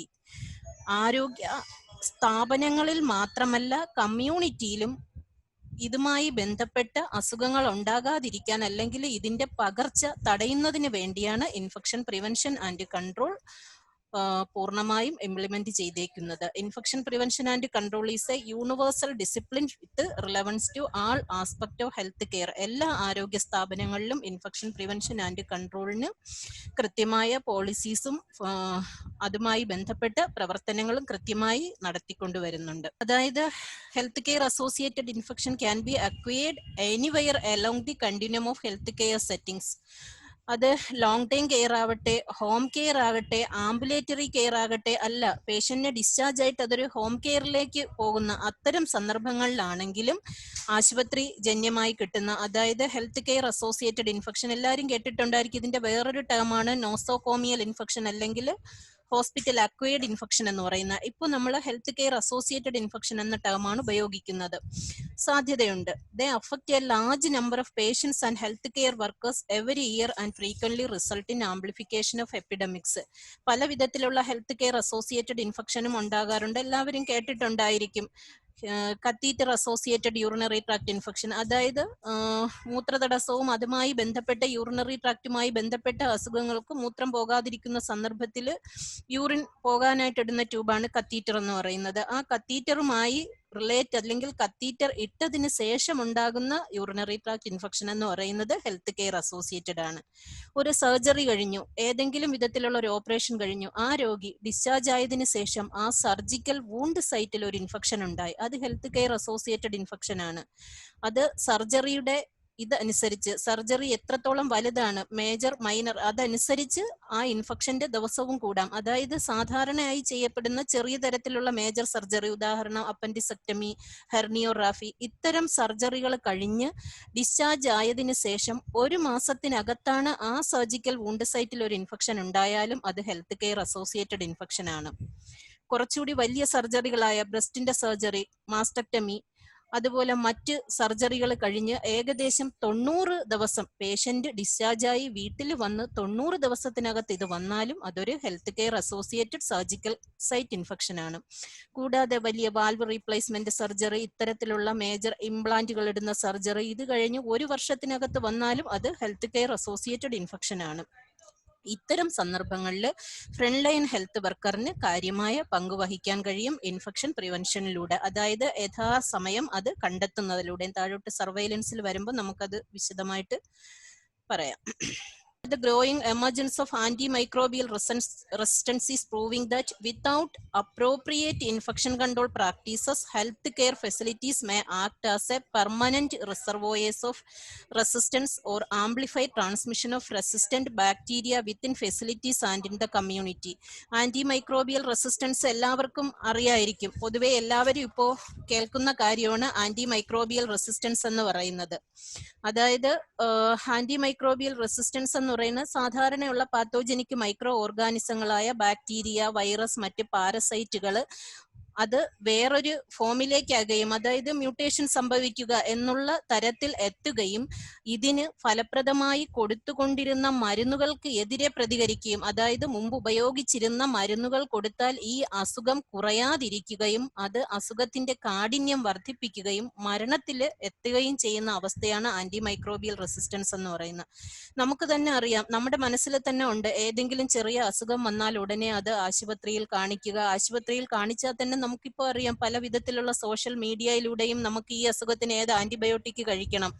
ആരോഗ്യ സ്ഥാപനങ്ങളിൽ മാത്രമല്ല കമ്മ്യൂണിറ്റിയിലും ഇതുമായി ബന്ധപ്പെട്ട അസുഖങ്ങൾ ഉണ്ടാകാതിരിക്കാൻ അല്ലെങ്കിൽ ഇതിന്റെ പകർച്ച തടയുന്നതിന് വേണ്ടിയാണ് ഇൻഫെക്ഷൻ പ്രിവെൻഷൻ ആൻഡ് കൺട്രോൾ പൂർണ്ണമായും ഇംപ്ലിമെന്റ് ചെയ്തേക്കുന്നത്. Infection prevention and control is a universal discipline with relevance to all aspect of health care. എല്ലാ ആരോഗ്യ സ്ഥാപനങ്ങളിലും ഇൻഫെക്ഷൻ പ്രിവെൻഷൻ ആൻഡ് കൺട്രോളിന് കൃത്യമായ പോളിസീസും അതുമായി ബന്ധപ്പെട്ട പ്രവർത്തനങ്ങളും കൃത്യമായി നടത്തിക്കൊണ്ടുവരുന്നുണ്ട്. അതായത് health care associated infection can be acquired anywhere along the continuum of health care settings. അത് ലോങ് ടൈം കെയർ ആവട്ടെ, ഹോം കെയർ ആകട്ടെ, ആംബുലേറ്ററി കെയർ ആകട്ടെ, അല്ല പേഷ്യന്റിനെ ഡിസ്ചാർജ് ആയിട്ട് അതൊരു ഹോം കെയറിലേക്ക് പോകുന്ന അത്തരം സന്ദർഭങ്ങളിലാണെങ്കിലും ആശുപത്രി ജന്യമായി കിട്ടുന്ന, അതായത് ഹെൽത്ത് കെയർ അസോസിയേറ്റഡ് ഇൻഫെക്ഷൻ എല്ലാവരും കേട്ടിട്ടുണ്ടായിരിക്കും. ഇതിന്റെ വേറൊരു ടേമാണ് നോസോകോമിയൽ ഇൻഫെക്ഷൻ അല്ലെങ്കിൽ ഹോസ്പിറ്റൽ അക്വയർഡ് ഇൻഫെക്ഷൻ എന്ന് പറയുന്ന. ഇപ്പോൾ നമ്മൾ ഹെൽത്ത് കെയർ അസോസിയേറ്റഡ് ഇൻഫെക്ഷൻ എന്ന ടേമാണ് ഉപയോഗിക്കുന്നത്. സാധ്യതയുണ്ട്. They affect a large number of patients and health care workers every year and frequently result in amplification of epidemics. പല വിധത്തിലുള്ള ഹെൽത്ത് കെയർ അസോസിയേറ്റഡ് ഇൻഫെക്ഷനും ഉണ്ടാകാറുണ്ട്. എല്ലാവരും കേട്ടിട്ടുണ്ടായിരിക്കും catheter associated urinary tract infection, അതായത് മൂത്രതടസ്സവും അതുമായി ബന്ധപ്പെട്ട യൂറിനറി ട്രാക്റ്റുമായി ബന്ധപ്പെട്ട അസുഖങ്ങൾക്ക് മൂത്രം പോകാതിരിക്കുന്ന സന്ദർഭത്തിൽ യൂറിൻ പോകാനായിട്ട് ഇടുന്ന ട്യൂബാണ് കത്തീറ്റർ എന്ന് പറയുന്നത്. ആ കത്തീറ്ററുമായി റിലേറ്റ് അല്ലെങ്കിൽ കത്തീറ്റർ ഇട്ടതിന് ശേഷം ഉണ്ടാകുന്ന യൂറിനറി ട്രാക്ട് ഇൻഫെക്ഷൻ എന്ന് പറയുന്നത് ഹെൽത്ത് കെയർ അസോസിയേറ്റഡ് ആണ്. ഒരു സർജറി കഴിഞ്ഞു, ഏതെങ്കിലും വിധത്തിലുള്ള ഒരു ഓപ്പറേഷൻ കഴിഞ്ഞു, ആ രോഗി ഡിസ്ചാർജ് ആയതിനു ശേഷം ആ സർജിക്കൽ വൂണ്ട് സൈറ്റിൽ ഒരു ഇൻഫെക്ഷൻ ഉണ്ടായി, അത് ഹെൽത്ത് കെയർ അസോസിയേറ്റഡ് ഇൻഫെക്ഷൻ ആണ്. അത് സർജറിയുടെ ഇതനുസരിച്ച്, സർജറി എത്രത്തോളം വലുതാണ്, മേജർ മൈനർ, അതനുസരിച്ച് ആ ഇൻഫെക്ഷന്റെ ദിവസവും കൂടാം. അതായത് സാധാരണയായി ചെയ്യപ്പെടുന്ന ചെറിയ തരത്തിലുള്ള മേജർ സർജറി, ഉദാഹരണം അപ്പൻഡിസെക്ടമി, ഹെർണിയോറാഫി, ഇത്തരം സർജറികൾ കഴിഞ്ഞ് ഡിസ്ചാർജ് ആയതിനു ശേഷം 1 മാസത്തിനകത്താണ് ആ സർജിക്കൽ വൂണ്ട് സൈറ്റിൽ ഒരു ഇൻഫെക്ഷൻ ഉണ്ടായാലും അത് ഹെൽത്ത് കെയർ അസോസിയേറ്റഡ് ഇൻഫെക്ഷൻ ആണ്. കുറച്ചുകൂടി വലിയ സർജറികളായ ബ്രസ്റ്റിന്റെ സർജറി, മാസ്റ്റക്ടമി, അതുപോലെ മറ്റ് സർജറികൾ കഴിഞ്ഞ് ഏകദേശം 90 ദിവസം പേഷ്യന്റ് ഡിസ്ചാർജായി വീട്ടിൽ വന്ന് 90 ദിവസത്തിനകത്ത് ഇത് വന്നാലും അതൊരു health care associated surgical site infection ആണ്. കൂടാതെ വലിയ വാൽവ് റീപ്ലേസ്മെന്റ് സർജറി, ഇത്തരത്തിലുള്ള മേജർ ഇംപ്ലാന്റുകൾ ഇടുന്ന സർജറി, ഇത് കഴിഞ്ഞ് 1 വർഷത്തിനകത്ത് വന്നാലും അത് ഹെൽത്ത് കെയർ അസോസിയേറ്റഡ് ഇൻഫെക്ഷൻ ആണ്. ഇത്തരം സന്ദർഭങ്ങളിൽ ഫ്രണ്ട് ലൈൻ ഹെൽത്ത് വർക്കറിന് കാര്യമായ പങ്ക് വഹിക്കാൻ കഴിയും ഇൻഫെക്ഷൻ പ്രിവെൻഷനിലൂടെ, അതായത് യഥാസമയം അത് കണ്ടെത്തുന്നതിലൂടെ. താഴോട്ട് സർവൈലൻസിൽ വരുമ്പോൾ നമുക്കത് വിശദമായിട്ട് പറയാം. The growing emergence of antimicrobial resistance is proving that without appropriate infection control practices, healthcare facilities may act as a permanent reservoirs of resistance or amplify transmission of resistant bacteria within facilities and in the community. Antimicrobial resistance എല്ലാവർക്കും അറിയായിരിക്കും. പൊതുവെ എല്ലാവരും ഇപ്പോൾ കേൾക്കുന്ന കാര്യമാണ് antimicrobial resistance എന്ന് പറയുന്നത്. അതായത് ആന്റിമൈക്രോബിയൽ റെസിസ്റ്റൻസ് എന്ന് പറയുന്നത് സാധാരണയുള്ള പാത്തോജനിക് മൈക്രോ ഓർഗാനിസങ്ങളായ ബാക്ടീരിയ, വൈറസ്, മറ്റ് പാരസൈറ്റുകൾ അത് വേറൊരു ഫോമിലേക്കാകുകയും, അതായത് മ്യൂട്ടേഷൻ സംഭവിക്കുക എന്നുള്ള തരത്തിൽ എത്തുകയും ഇതിന് ഫലപ്രദമായി കൊടുത്തുകൊണ്ടിരുന്ന മരുന്നുകൾക്ക് എതിരെ പ്രതികരിക്കുകയും, അതായത് മുമ്പ് ഉപയോഗിച്ചിരുന്ന മരുന്നുകൾ കൊടുത്താൽ ഈ അസുഖം കുറയാതിരിക്കുകയും അത് അസുഖത്തിന്റെ കാഠിന്യം വർദ്ധിപ്പിക്കുകയും മരണത്തിൽ എത്തുകയും ചെയ്യുന്ന അവസ്ഥയാണ് ആന്റിമൈക്രോബിയൽ റെസിസ്റ്റൻസ് എന്ന് പറയുന്നത്. നമുക്ക് തന്നെ അറിയാം, നമ്മുടെ മനസ്സിൽ തന്നെ ഉണ്ട്, ഏതെങ്കിലും ചെറിയ അസുഖം വന്നാൽ ഉടനെ അത് ആശുപത്രിയിൽ കാണിക്കുക. ആശുപത്രിയിൽ കാണിച്ചാൽ തന്നെ നമുക്കിപ്പോ അറിയാം, പല വിധത്തിലുള്ള സോഷ്യൽ മീഡിയയിലൂടെയും നമുക്ക് ഈ അസുഖത്തിന് ഏത് ആന്റിബയോട്ടിക് കഴിക്കണം,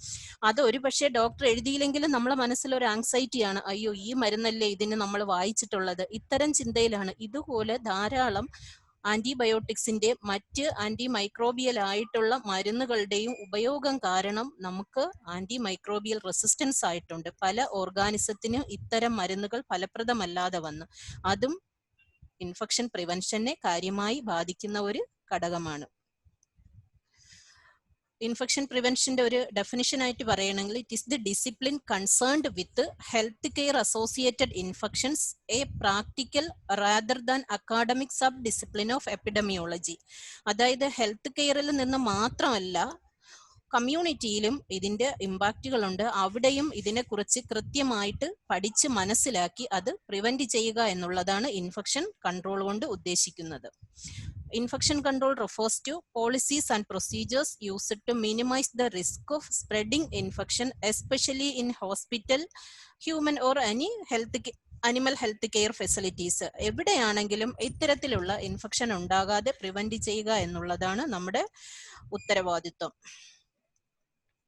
അത് ഒരു പക്ഷേ ഡോക്ടർ എഴുതിയില്ലെങ്കിലും നമ്മളെ മനസ്സിലൊരു ആങ്സൈറ്റിയാണ്, അയ്യോ ഈ മരുന്നല്ലേ ഇതിന് നമ്മൾ വായിച്ചിട്ടുള്ളത്, ഇത്തരം ചിന്തയിലാണ്. ഇതുപോലെ ധാരാളം ആന്റിബയോട്ടിക്സിന്റെ മറ്റ് ആന്റിമൈക്രോബിയൽ ആയിട്ടുള്ള മരുന്നുകളുടെയും ഉപയോഗം കാരണം നമുക്ക് ആന്റിമൈക്രോബിയൽ റെസിസ്റ്റൻസ് ആയിട്ടുണ്ട്. പല ഓർഗാനിസത്തിനും ഇത്തരം മരുന്നുകൾ ഫലപ്രദമല്ലാതെ വന്നു. അതും ഇൻഫെക്ഷൻ പ്രിവെൻഷനെ കാര്യമായി ബാധിക്കുന്ന ഒരു ഘടകമാണ്. ഇൻഫെക്ഷൻ പ്രിവെൻഷന്റെ ഒരു ഡെഫിനിഷൻ ആയിട്ട് പറയണമെങ്കിൽ it is the discipline concerned with health care associated infections, A practical rather than academic sub discipline of epidemiology. അതായത് ഹെൽത്ത് കെയറിൽ നിന്ന് മാത്രമല്ല കമ്മ്യൂണിറ്റിയിലും ഇതിന്റെ ഇമ്പാക്റ്റുകളുണ്ട്. അവിടെയും ഇതിനെക്കുറിച്ച് കൃത്യമായിട്ട് പഠിച്ച് മനസ്സിലാക്കി അത് പ്രിവെന്റ് ചെയ്യുക എന്നുള്ളതാണ് ഇൻഫെക്ഷൻ കൺട്രോൾ കൊണ്ട് ഉദ്ദേശിക്കുന്നത്. Infection control refers to policies and procedures used to minimize the risk of spreading infection, especially in hospital, human or any animal health care facilities, എവിടെയാണെങ്കിലും ഇത്തരത്തിലുള്ള ഇൻഫെക്ഷൻ ഉണ്ടാകാതെ പ്രിവെന്റ് ചെയ്യുക എന്നുള്ളതാണ് നമ്മുടെ ഉത്തരവാദിത്വം.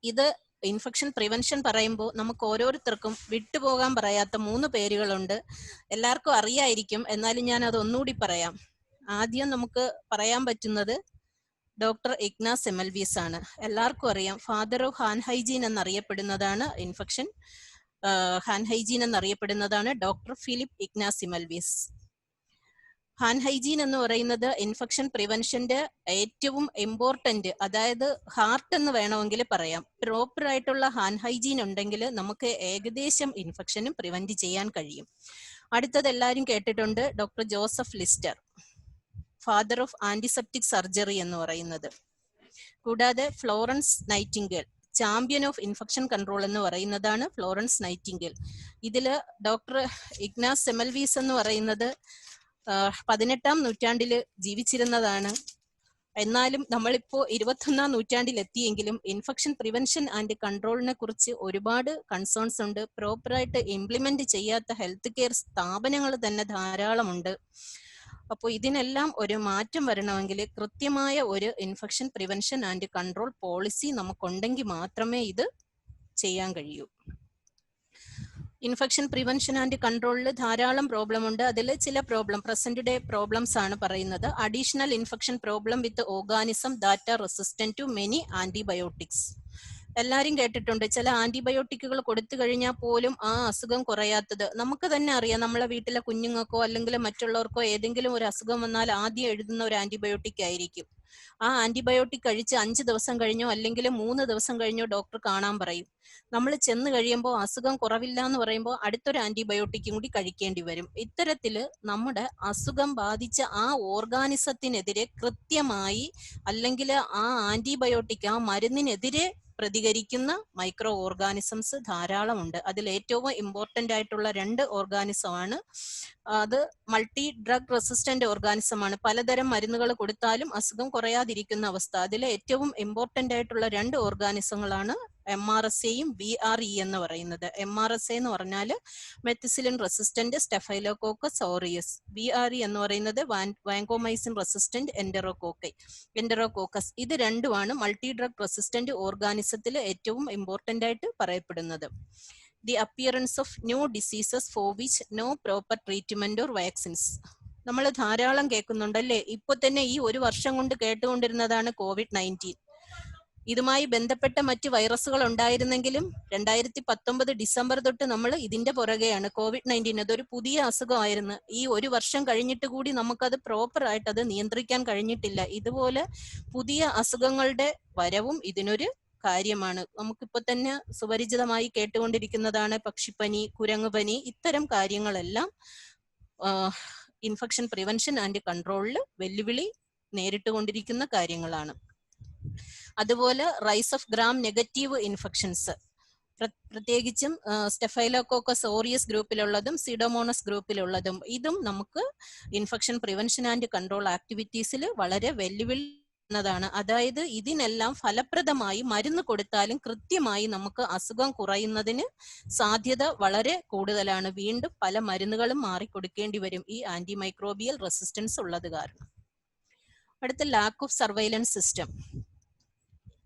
ഇത് ഇൻഫെക്ഷൻ പ്രിവെൻഷൻ പറയുമ്പോൾ നമുക്ക് ഓരോരുത്തർക്കും വിട്ടുപോകാൻ പറയാത്ത 3 പേരുകളുണ്ട്. എല്ലാവർക്കും അറിയായിരിക്കും, എന്നാലും ഞാൻ അത് ഒന്നുകൂടി പറയാം. ആദ്യം നമുക്ക് പറയാൻ പറ്റുന്നത് ഡോക്ടർ ഇഗ്നാസ് സെമൽവീസ് ആണ്. എല്ലാവർക്കും അറിയാം, ഫാദർ ഓഫ് ഹാൻഡ് ഹൈജീൻ എന്നറിയപ്പെടുന്നതാണ് ഹാൻഡ് ഹൈജീൻ എന്നറിയപ്പെടുന്നതാണ് doctor Philip Ignaz Semmelweis. Hand hygiene എന്ന് പറയുന്നത് ഇൻഫെക്ഷൻ പ്രിവെൻഷന്റെ ഏറ്റവും ഇമ്പോർട്ടന്റ്, അതായത് ഹാർട്ട് എന്ന് വേണമെങ്കിൽ പറയാം. പ്രോപ്പർ ആയിട്ടുള്ള ഹാൻഡ് ഹൈജീൻ ഉണ്ടെങ്കിൽ നമുക്ക് ഏകദേശം ഇൻഫെക്ഷനും പ്രിവെന്റ് ചെയ്യാൻ കഴിയും. അടുത്തത് എല്ലാവരും കേട്ടിട്ടുണ്ട്, doctor Joseph ലിസ്റ്റർ, father of antiseptic surgery എന്ന് പറയുന്നത്. കൂടാതെ Florence Nightingale, champion of infection control എന്ന് പറയുന്നതാണ് ഫ്ലോറൻസ് നൈറ്റിംഗേൽ. ഇതില് ഡോക്ടർ ഇഗ്നാസ് സെമൽവീസ് എന്ന് പറയുന്നത് 18ാം നൂറ്റാണ്ടില് ജീവിച്ചിരുന്നതാണ്. എന്നാലും നമ്മളിപ്പോ 21ാം നൂറ്റാണ്ടിൽ എത്തിയെങ്കിലും ഇൻഫെക്ഷൻ പ്രിവെൻഷൻ ആൻഡ് കൺട്രോളിനെ കുറിച്ച് ഒരുപാട് കൺസേൺസ് ഉണ്ട്. പ്രോപ്പറായിട്ട് ഇംപ്ലിമെന്റ് ചെയ്യാത്ത ഹെൽത്ത് കെയർ സ്ഥാപനങ്ങൾ തന്നെ ധാരാളമുണ്ട്. അപ്പോൾ ഇതിനെല്ലാം ഒരു മാറ്റം വരണമെങ്കിൽ കൃത്യമായ ഒരു infection prevention and control policy നമുക്കുണ്ടെങ്കിൽ മാത്രമേ ഇത് ചെയ്യാൻ കഴിയൂ. ഇൻഫെക്ഷൻ പ്രിവെൻഷൻ ആൻഡ് കൺട്രോളിൽ ധാരാളം പ്രോബ്ലം ഉണ്ട്. അതിൽ ചില പ്രസന്റ് ഡേ പ്രോബ്ലംസ് ആണ് പറയുന്നത്. Additional infection problem with organism that are resistant to many antibiotics. എല്ലാരും കേട്ടിട്ടുണ്ട്, ചില ആന്റിബയോട്ടിക്കുകൾ കൊടുത്തു കഴിഞ്ഞാൽ പോലും ആ അസുഖം കുറയാത്തത്. നമുക്ക് തന്നെ അറിയാം, നമ്മളെ വീട്ടിലെ കുഞ്ഞുങ്ങൾക്കോ അല്ലെങ്കിൽ മറ്റുള്ളവർക്കോ ഏതെങ്കിലും ഒരു അസുഖം വന്നാൽ ആദ്യം എഴുതുന്ന ഒരു ആന്റിബയോട്ടിക് ആയിരിക്കും. ആ ആന്റിബയോട്ടിക് കഴിച്ച് 5 ദിവസം കഴിഞ്ഞോ അല്ലെങ്കിൽ 3 ദിവസം കഴിഞ്ഞോ ഡോക്ടർ കാണാൻ പറയും. നമ്മൾ ചെന്ന് കഴിയുമ്പോൾ അസുഖം കുറവില്ല എന്ന് പറയുമ്പോൾ അടുത്തൊരു ആന്റിബയോട്ടിക്കും കൂടി കഴിക്കേണ്ടി വരും. ഇത്തരത്തില് നമ്മുടെ അസുഖം ബാധിച്ച ആ ഓർഗാനിസത്തിനെതിരെ കൃത്യമായി അല്ലെങ്കിൽ ആ ആന്റിബയോട്ടിക്, ആ മരുന്നിനെതിരെ പ്രതികരിക്കുന്ന മൈക്രോ ഓർഗാനിസംസ് ധാരാളമുണ്ട്. അതിൽ ഏറ്റവും ഇമ്പോർട്ടന്റ് ആയിട്ടുള്ള 2 ഓർഗാനിസമാണ്. അത് മൾട്ടി ഡ്രഗ് റെസിസ്റ്റന്റ് ഓർഗാനിസം ആണ്. പലതരം മരുന്നുകൾ കൊടുത്താലും അസുഖം കുറയാതിരിക്കുന്ന അവസ്ഥ. അതിൽ ഏറ്റവും ഇമ്പോർട്ടന്റ് ആയിട്ടുള്ള 2 ഓർഗാനിസങ്ങളാണ് MRSAയും VRE എന്ന് പറയുന്നത്. MRSA എന്ന് പറഞ്ഞാൽ മെത്തിസിലിൻ റെസിസ്റ്റന്റ് സ്റ്റെഫൈലോകോക്കസ് ഓറിയസ്, VRE എന്ന് പറയുന്നത് വാങ്കോമൈസിൻ റെസിസ്റ്റന്റ് എന്ററോകോക്കസ്. ഇത് രണ്ടുമാണ് മൾട്ടി ഡ്രഗ് റെസിസ്റ്റന്റ് ഓർഗാനിസത്തിൽ ഏറ്റവും ഇമ്പോർട്ടന്റ് ആയിട്ട് പറയപ്പെടുന്നത്. The appearance of new diseases for which no proper treatment or vaccines. നമ്മൾ ധാരാളം കേൾക്കുന്നുണ്ടല്ലേ. ഇപ്പൊ തന്നെ ഈ 1 വർഷം കൊണ്ട് കേട്ടുകൊണ്ടിരുന്നതാണ് COVID-19. ഇതുമായി ബന്ധപ്പെട്ട മറ്റ് വൈറസുകൾ ഉണ്ടായിരുന്നെങ്കിലും 2019 ഡിസംബർ തൊട്ട് നമ്മൾ ഇതിന്റെ പുറകെയാണ്. COVID-19 അതൊരു പുതിയ അസുഖമായിരുന്നു. ഈ 1 വർഷം കഴിഞ്ഞിട്ട് കൂടി നമുക്കത് പ്രോപ്പർ ആയിട്ട് അത് നിയന്ത്രിക്കാൻ കഴിഞ്ഞിട്ടില്ല. ഇതുപോലെ പുതിയ അസുഖങ്ങളുടെ വരവും ഇതിനൊരു കാര്യമാണ്. നമുക്കിപ്പോ തന്നെ സുപരിചിതമായി കേട്ടുകൊണ്ടിരിക്കുന്നതാണ് പക്ഷിപ്പനി, കുരങ്ങുപനി. ഇത്തരം കാര്യങ്ങളെല്ലാം ഇൻഫെക്ഷൻ പ്രിവെൻഷൻ ആൻഡ് കൺട്രോളിൽ വെല്ലുവിളി നേരിട്ടുകൊണ്ടിരിക്കുന്ന കാര്യങ്ങളാണ്. അതുപോലെ rise of gram negative infections, പ്രത്യേകിച്ചും സ്റ്റെഫൈലോകോക്കസ് ഓറിയസ് ഗ്രൂപ്പിലുള്ളതും സിഡോമോണസ് ഗ്രൂപ്പിലുള്ളതും, ഇതും നമുക്ക് ഇൻഫെക്ഷൻ പ്രിവെൻഷൻ ആൻഡ് കൺട്രോൾ ആക്ടിവിറ്റീസിൽ വളരെ വെല്ലുവിളിക്കുന്നതാണ്. അതായത് ഇതിനെല്ലാം ഫലപ്രദമായി മരുന്ന് കൊടുത്താലും കൃത്യമായി നമുക്ക് അസുഖം കുറയുന്നതിന് സാധ്യത വളരെ കൂടുതലാണ്. വീണ്ടും പല മരുന്നുകളും മാറിക്കൊടുക്കേണ്ടി വരും ഈ ആന്റിമൈക്രോബിയൽ റെസിസ്റ്റൻസ് ഉള്ളത് കാരണം. അടുത്ത lack of surveillance system.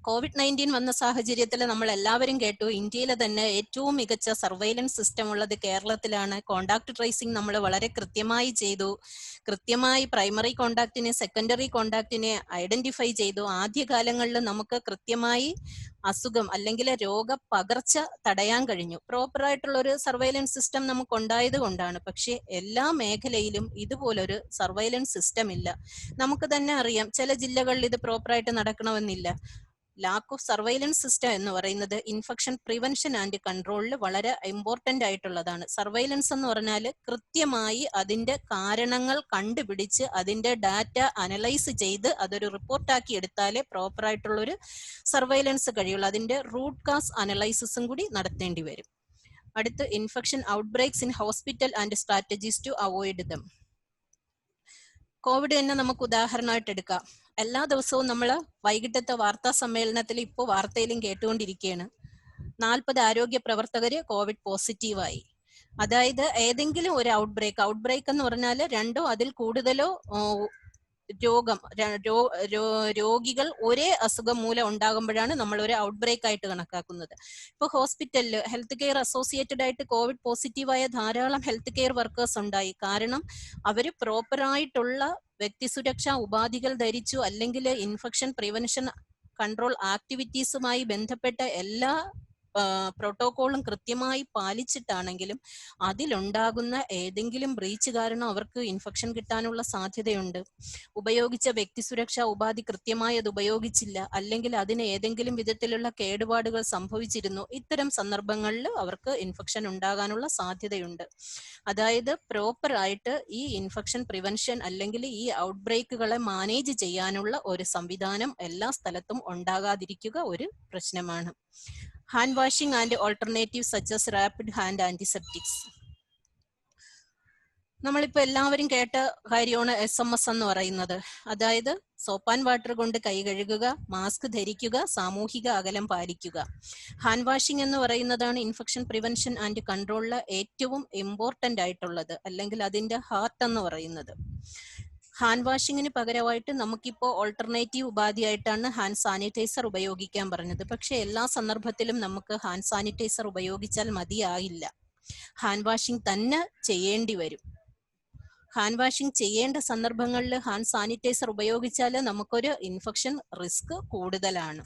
COVID-19 വന്ന സാഹചര്യത്തിൽ നമ്മൾ എല്ലാവരും കേട്ടു, ഇന്ത്യയിലെ തന്നെ ഏറ്റവും മികച്ച സർവൈലൻസ് സിസ്റ്റം ഉള്ളത് കേരളത്തിലാണ്. കോണ്ടാക്ട് ട്രേസിംഗ് നമ്മൾ വളരെ കൃത്യമായി ചെയ്തു. കൃത്യമായി പ്രൈമറി കോണ്ടാക്റ്റിനെ, സെക്കൻഡറി കോണ്ടാക്റ്റിനെ ഐഡന്റിഫൈ ചെയ്തു. ആദ്യകാലങ്ങളിൽ നമുക്ക് കൃത്യമായി അസുഖം അല്ലെങ്കിൽ രോഗപകർച്ച തടയാൻ കഴിഞ്ഞു. പ്രോപ്പർ ആയിട്ടുള്ള ഒരു സർവൈലൻസ് സിസ്റ്റം നമുക്ക് ഉണ്ടായത് കൊണ്ടാണ്. പക്ഷെ എല്ലാ മേഖലയിലും ഇതുപോലൊരു സർവൈലൻസ് സിസ്റ്റം ഇല്ല. നമുക്ക് തന്നെ അറിയാം, ചില ജില്ലകളിൽ ഇത് പ്രോപ്പറായിട്ട് നടക്കണമെന്നില്ല. ലാക്ക് ഓഫ് സർവൈലൻസ് സിസ്റ്റം എന്ന് പറയുന്നത് ഇൻഫെക്ഷൻ പ്രിവെൻഷൻ ആൻഡ് കൺട്രോളിൽ വളരെ ഇമ്പോർട്ടന്റ് ആയിട്ടുള്ളതാണ്. സർവൈലൻസ് എന്ന് പറഞ്ഞാൽ കൃത്യമായി അതിന്റെ കാരണങ്ങൾ കണ്ടുപിടിച്ച് അതിന്റെ ഡാറ്റ അനലൈസ് ചെയ്ത് അതൊരു റിപ്പോർട്ടാക്കി എടുത്താലേ പ്രോപ്പർ ആയിട്ടുള്ള ഒരു സർവൈലൻസ് കഴിയുള്ളൂ. അതിന്റെ റൂട്ട് കാസ് അനലൈസിസും കൂടി നടത്തേണ്ടി വരും. അടുത്ത് infection outbreaks in hospital and strategies to avoid them. Covid തന്നെ നമുക്ക് ഉദാഹരണമായിട്ട് എടുക്കാം. എല്ലാ ദിവസവും നമ്മൾ വൈകിട്ടത്തെ വാർത്താ സമ്മേളനത്തിൽ ഇപ്പോൾ വാർത്തയിലും കേട്ടുകൊണ്ടിരിക്കുകയാണ്, 40 ആരോഗ്യ പ്രവർത്തകര് കോവിഡ് പോസിറ്റീവായി. അതായത് ഏതെങ്കിലും ഒരു ഔട്ട്ബ്രേക്ക് എന്ന് പറഞ്ഞാൽ രണ്ടോ അതിൽ കൂടുതലോ രോഗികൾ ഒരേ അസുഖം മൂലം ഉണ്ടാകുമ്പോഴാണ് നമ്മൾ ഒരു ഔട്ട്ബ്രേക്ക് ആയിട്ട് കണക്കാക്കുന്നത്. ഇപ്പൊ ഹോസ്പിറ്റലിൽ ഹെൽത്ത് കെയർ അസോസിയേറ്റഡ് ആയിട്ട് കോവിഡ് പോസിറ്റീവായ ധാരാളം ഹെൽത്ത് കെയർ വർക്കേഴ്സ് ഉണ്ടായി. കാരണം അവര് പ്രോപ്പറായിട്ടുള്ള വ്യക്തി സുരക്ഷാ ഉപാധികൾ ധരിച്ചു, അല്ലെങ്കിൽ ഇൻഫെക്ഷൻ പ്രിവെൻഷൻ കൺട്രോൾ ആക്ടിവിറ്റീസുമായി ബന്ധപ്പെട്ട എല്ലാ പ്രോട്ടോകോളും കൃത്യമായി പാലിച്ചിട്ടാണെങ്കിലും അതിലുണ്ടാകുന്ന ഏതെങ്കിലും ബ്രീച്ച് കാരണം അവർക്ക് ഇൻഫെക്ഷൻ കിട്ടാനുള്ള സാധ്യതയുണ്ട്. ഉപയോഗിച്ച വ്യക്തി സുരക്ഷാ ഉപാധി കൃത്യമായി അത് ഉപയോഗിച്ചില്ല, അല്ലെങ്കിൽ അതിന് ഏതെങ്കിലും വിധത്തിലുള്ള കേടുപാടുകൾ സംഭവിച്ചിരുന്നു. ഇത്തരം സന്ദർഭങ്ങളിൽ അവർക്ക് ഇൻഫെക്ഷൻ ഉണ്ടാകാനുള്ള സാധ്യതയുണ്ട്. അതായത് പ്രോപ്പർ ആയിട്ട് ഈ ഇൻഫെക്ഷൻ പ്രിവെൻഷൻ അല്ലെങ്കിൽ ഈ ഔട്ട്ബ്രേക്കുകളെ മാനേജ് ചെയ്യാനുള്ള ഒരു സംവിധാനം എല്ലാ സ്ഥലത്തും ഉണ്ടാകാതിരിക്കുക ഒരു പ്രശ്നമാണ്. Hand washing and alternative such as rapid hand antiseptics. നമ്മളിപ്പോ എല്ലാവരും കേട്ട കാര്യമാണ് SMS എന്ന് പറയുന്നത്. അതായത് സോപ്പ് ആൻഡ് വാട്ടർ കൊണ്ട് കൈ കഴുകുക, മാസ്ക് ധരിക്കുക, സാമൂഹിക അകലം പാലിക്കുക. ഹാൻഡ് വാഷിംഗ് എന്ന് പറയുന്നതാണ് ഇൻഫെക്ഷൻ പ്രിവെൻഷൻ ആൻഡ് കൺട്രോളിലെ ഏറ്റവും ഇമ്പോർട്ടന്റ് ആയിട്ടുള്ളത്, അല്ലെങ്കിൽ അതിന്റെ ഹാർട്ട് എന്ന് പറയുന്നത്. ഹാൻഡ് വാഷിങ്ങിന് പകരമായിട്ട് നമുക്കിപ്പോ ഓൾട്ടർനേറ്റീവ് ഉപാധിയായിട്ടാണ് ഹാൻഡ് സാനിറ്റൈസർ ഉപയോഗിക്കാൻ പറഞ്ഞത്. പക്ഷെ എല്ലാ സന്ദർഭത്തിലും നമുക്ക് ഹാൻഡ് സാനിറ്റൈസർ ഉപയോഗിച്ചാൽ മതിയാകില്ല, ഹാൻഡ് വാഷിംഗ് തന്നെ ചെയ്യേണ്ടി വരും. ഹാൻഡ് വാഷിംഗ് ചെയ്യേണ്ട സന്ദർഭങ്ങളിൽ ഹാൻഡ് സാനിറ്റൈസർ ഉപയോഗിച്ചാൽ നമുക്കൊരു ഇൻഫെക്ഷൻ റിസ്ക് കൂടുതലാണ്.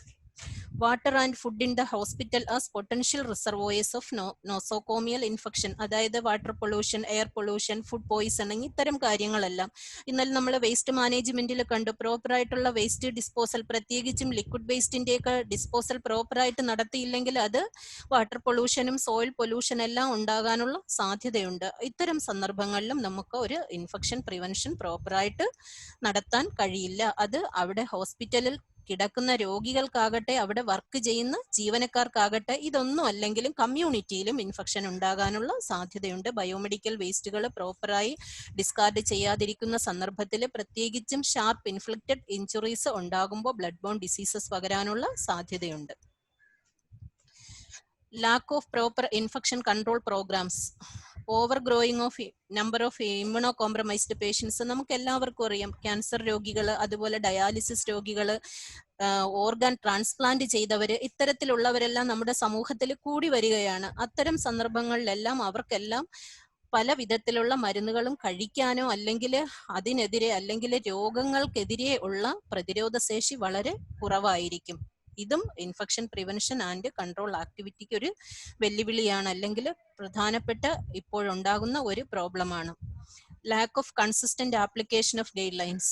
Water and food in the hospital as potential reservoirs of nosocomial infection. അതായത് water pollution, air pollution, food poisoning, ഇത്തരം കാര്യങ്ങളെല്ലാം ഇന്നലെ നമ്മൾ വേസ്റ്റ് മാനേജ്മെന്റിൽ കണ്ടു. പ്രോപ്പറായിട്ടുള്ള വേസ്റ്റ് ഡിസ്പോസൽ, പ്രത്യേകിച്ചും ലിക്വിഡ് വേസ്റ്റിന്റെയൊക്കെ ഡിസ്പോസൽ പ്രോപ്പറായിട്ട് നടത്തിയില്ലെങ്കിൽ അത് വാട്ടർ പൊള്യൂഷനും സോയിൽ പൊല്യൂഷൻ എല്ലാം ഉണ്ടാകാനുള്ള സാധ്യതയുണ്ട്. ഇത്തരം സന്ദർഭങ്ങളിലും നമുക്ക് ഒരു ഇൻഫെക്ഷൻ പ്രിവെൻഷൻ പ്രോപ്പറായിട്ട് നടത്താൻ കഴിയില്ല. അത് അവിടെ ഹോസ്പിറ്റലിൽ കിടക്കുന്ന രോഗികൾക്കാകട്ടെ, അവിടെ വർക്ക് ചെയ്യുന്ന ജീവനക്കാർക്കാകട്ടെ, ഇതൊന്നും അല്ലെങ്കിലും കമ്മ്യൂണിറ്റിയിലും ഇൻഫെക്ഷൻ ഉണ്ടാകാനുള്ള സാധ്യതയുണ്ട്. ബയോമെഡിക്കൽ വേസ്റ്റുകൾ പ്രോപ്പറായി ഡിസ്കാർഡ് ചെയ്യാതിരിക്കുന്ന സന്ദർഭത്തിൽ, പ്രത്യേകിച്ചും ഷാർപ്പ് ഇൻഫ്ലിക്റ്റഡ് ഇഞ്ചുറീസ് ഉണ്ടാകുമ്പോൾ ബ്ലഡ് ബോൺ ഡിസീസസ് പകരാനുള്ള സാധ്യതയുണ്ട്. lack of proper infection control programs, overgrowing of number of immunocompromised patients. നമുക്ക് എല്ലാവർക്കും അറിയാം, ക്യാൻസർ രോഗികൾ, അതുപോലെ ഡയാലിസിസ് രോഗികൾ, ഓർഗൻ ട്രാൻസ്പ്ലാന്റ് ചെയ്തവര്, ഇത്തരത്തിലുള്ളവരെല്ലാം നമ്മുടെ സമൂഹത്തിൽ കൂടി വരികയാണ്. അത്തരം സന്ദർഭങ്ങളിലെല്ലാം അവർക്കെല്ലാം പല വിധത്തിലുള്ള മരുന്നുകളും കഴിക്കാനോ അല്ലെങ്കിൽ അതിനെതിരെ അല്ലെങ്കിൽ രോഗങ്ങൾക്കെതിരെ ഉള്ള പ്രതിരോധ ശേഷി വളരെ കുറവായിരിക്കും. ഇതും ഇൻഫെക്ഷൻ പ്രിവെൻഷൻ ആൻഡ് കൺട്രോൾ ആക്ടിവിറ്റിക്ക് ഒരു വെല്ലുവിളിയാണ്, അല്ലെങ്കിൽ പ്രധാനപ്പെട്ട ഇപ്പോഴുണ്ടാകുന്ന ഒരു പ്രോബ്ലമാണ്. Lack of consistent application of guidelines.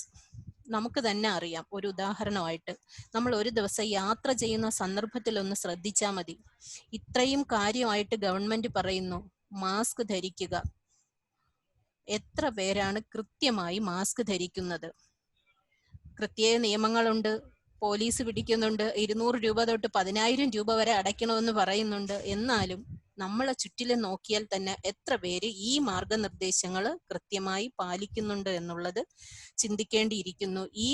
നമുക്ക് തന്നെ അറിയാം, ഒരു ഉദാഹരണമായിട്ട് നമ്മൾ ഒരു ദിവസം യാത്ര ചെയ്യുന്ന സന്ദർഭത്തിൽ ഒന്ന് ശ്രദ്ധിച്ചാൽ മതി. ഇത്രയും കാര്യമായിട്ട് ഗവൺമെന്റ് പറയുന്നു മാസ്ക് ധരിക്കുക. എത്ര പേരാണ് കൃത്യമായി മാസ്ക് ധരിക്കുന്നത്? പ്രത്യേക നിയമങ്ങളുണ്ട്, പോലീസ് പിടിക്കുന്നുണ്ട്, 200 രൂപ തൊട്ട് 10,000 രൂപ വരെ അടയ്ക്കണമെന്ന് പറയുന്നുണ്ട്. എന്നാലും നമ്മളെ ചുറ്റിലും നോക്കിയാൽ തന്നെ എത്ര പേര് ഈ മാർഗനിർദ്ദേശങ്ങൾ കൃത്യമായി പാലിക്കുന്നുണ്ട് എന്നുള്ളത് ചിന്തിക്കേണ്ടിയിരിക്കുന്നു. ഈ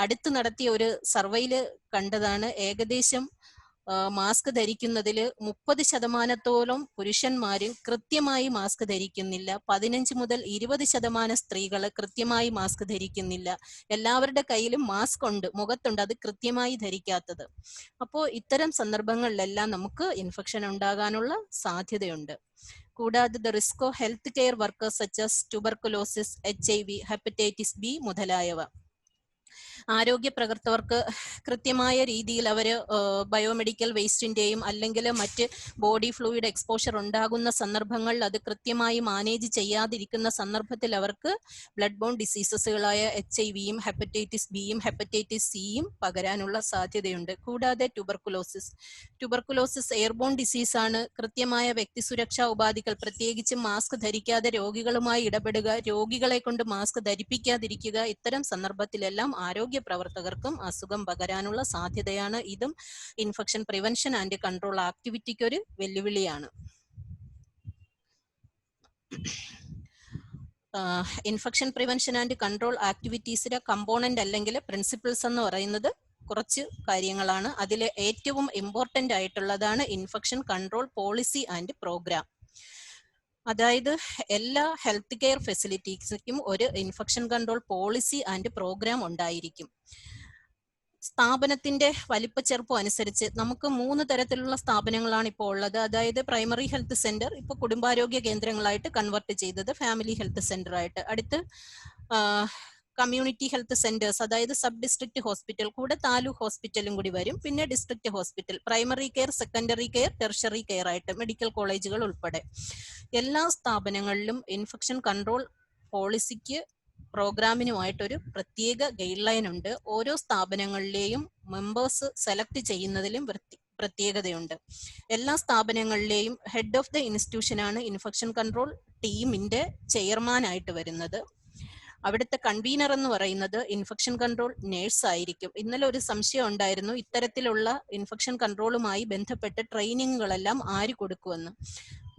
അടുത്ത് നടത്തിയ ഒരു സർവേയില് കണ്ടതാണ്, ഏകദേശം മാസ്ക് ധരിക്കുന്നതിൽ 30% പുരുഷന്മാരും കൃത്യമായി മാസ്ക് ധരിക്കുന്നില്ല. 15 മുതൽ 20% സ്ത്രീകൾ കൃത്യമായി മാസ്ക് ധരിക്കുന്നില്ല. എല്ലാവരുടെ കയ്യിലും മാസ്ക് ഉണ്ട്, മുഖത്തുണ്ട്, അത് കൃത്യമായി ധരിക്കാത്തത്. അപ്പോൾ ഇത്തരം സന്ദർഭങ്ങളിലെല്ലാം നമുക്ക് ഇൻഫെക്ഷൻ ഉണ്ടാകാനുള്ള സാധ്യതയുണ്ട്. കൂടാതെ the risk of health care workers such tuberculosis, HIV, hepatitis B മുതലായവ. ആരോഗ്യ പ്രവർത്തകർക്ക് കൃത്യമായ രീതിയിൽ അവര് ബയോമെഡിക്കൽ വേസ്റ്റിന്റെയും അല്ലെങ്കിൽ മറ്റ് ബോഡി ഫ്ലൂയിഡ് എക്സ്പോഷർ ഉണ്ടാകുന്ന സന്ദർഭങ്ങളിൽ അത് കൃത്യമായി മാനേജ് ചെയ്യാതിരിക്കുന്ന സന്ദർഭത്തിൽ അവർക്ക് ബ്ലഡ് ബോൺ ഡിസീസസുകളായ HIV-യും ഹെപ്പറ്റൈറ്റിസ് B-യും ഹെപ്പറ്റൈറ്റിസ് C-യും പകരാനുള്ള സാധ്യതയുണ്ട്. കൂടാതെ ട്യൂബർകുലോസിസ് എയർബോൺ ഡിസീസാണ്. കൃത്യമായ വ്യക്തി സുരക്ഷാ ഉപാധികൾ, പ്രത്യേകിച്ച് മാസ്ക് ധരിക്കാതെ രോഗികളുമായി ഇടപെടുക, രോഗികളെ കൊണ്ട് മാസ്ക് ധരിപ്പിക്കാതിരിക്കുക, ഇത്തരം സന്ദർഭത്തിലെല്ലാം ആരോഗ്യ പ്രവർത്തകർക്കും അസുഖം പകരാനുള്ള സാധ്യതയാണ്. ഇതും ഇൻഫെക്ഷൻ പ്രിവെൻഷൻ ആൻഡ് കൺട്രോൾ ആക്ടിവിറ്റിക്ക് ഒരു വെല്ലുവിളിയാണ്. ഇൻഫെക്ഷൻ പ്രിവെൻഷൻ ആൻഡ് കൺട്രോൾ ആക്ടിവിറ്റീസിന്റെ കമ്പോണന്റ് അല്ലെങ്കിൽ പ്രിൻസിപ്പിൾസ് എന്ന് പറയുന്നത് കുറച്ച് കാര്യങ്ങളാണ്. അതിൽ ഏറ്റവും ഇമ്പോർട്ടന്റ് ആയിട്ടുള്ളതാണ് infection control policy and programme. അതായത് എല്ലാ ഹെൽത്ത് കെയർ ഫെസിലിറ്റീസിനും ഒരു infection control policy and programme ഉണ്ടായിരിക്കും. സ്ഥാപനത്തിന്റെ വലിപ്പച്ചെറുപ്പം അനുസരിച്ച് നമുക്ക് 3 തരത്തിലുള്ള സ്ഥാപനങ്ങളാണ് ഇപ്പോൾ ഉള്ളത്. അതായത് പ്രൈമറി ഹെൽത്ത് സെന്റർ ഇപ്പൊ കുടുംബാരോഗ്യ കേന്ദ്രങ്ങളായിട്ട് കൺവെർട്ട് ചെയ്തത് ഫാമിലി ഹെൽത്ത് സെന്റർ ആയിട്ട്. അടുത്ത് കമ്മ്യൂണിറ്റി ഹെൽത്ത് സെന്റേഴ്സ്, അതായത് സബ് ഡിസ്ട്രിക്ട് ഹോസ്പിറ്റൽ, കൂടെ താലൂക്ക് ഹോസ്പിറ്റലും കൂടി വരും. പിന്നെ district hospital, primary care, secondary care, tertiary care ആയിട്ട് മെഡിക്കൽ കോളേജുകൾ ഉൾപ്പെടെ എല്ലാ സ്ഥാപനങ്ങളിലും ഇൻഫെക്ഷൻ കൺട്രോൾ പോളിസിക്ക് പ്രോഗ്രാമിനുമായിട്ടൊരു പ്രത്യേക ഗൈഡ് ലൈൻ ഉണ്ട്. ഓരോ സ്ഥാപനങ്ങളിലെയും മെമ്പേഴ്സ് സെലക്ട് ചെയ്യുന്നതിലും പ്രത്യേകതയുണ്ട്. എല്ലാ സ്ഥാപനങ്ങളിലെയും ഹെഡ് ഓഫ് ദ ഇൻസ്റ്റിറ്റ്യൂഷൻ ആണ് ഇൻഫെക്ഷൻ കൺട്രോൾ ടീമിന്റെ ചെയർമാൻ ആയിട്ട് വരുന്നത്. അവിടുത്തെ കൺവീനർ എന്ന് പറയുന്നത് ഇൻഫെക്ഷൻ കൺട്രോൾ നേഴ്സ് ആയിരിക്കും. ഇന്നലെ ഒരു സംശയം ഉണ്ടായിരുന്നു, ഇത്തരത്തിലുള്ള ഇൻഫെക്ഷൻ കൺട്രോളുമായി ബന്ധപ്പെട്ട് ട്രെയിനിങ്ങുകളെല്ലാം ആര് കൊടുക്കുമെന്ന്.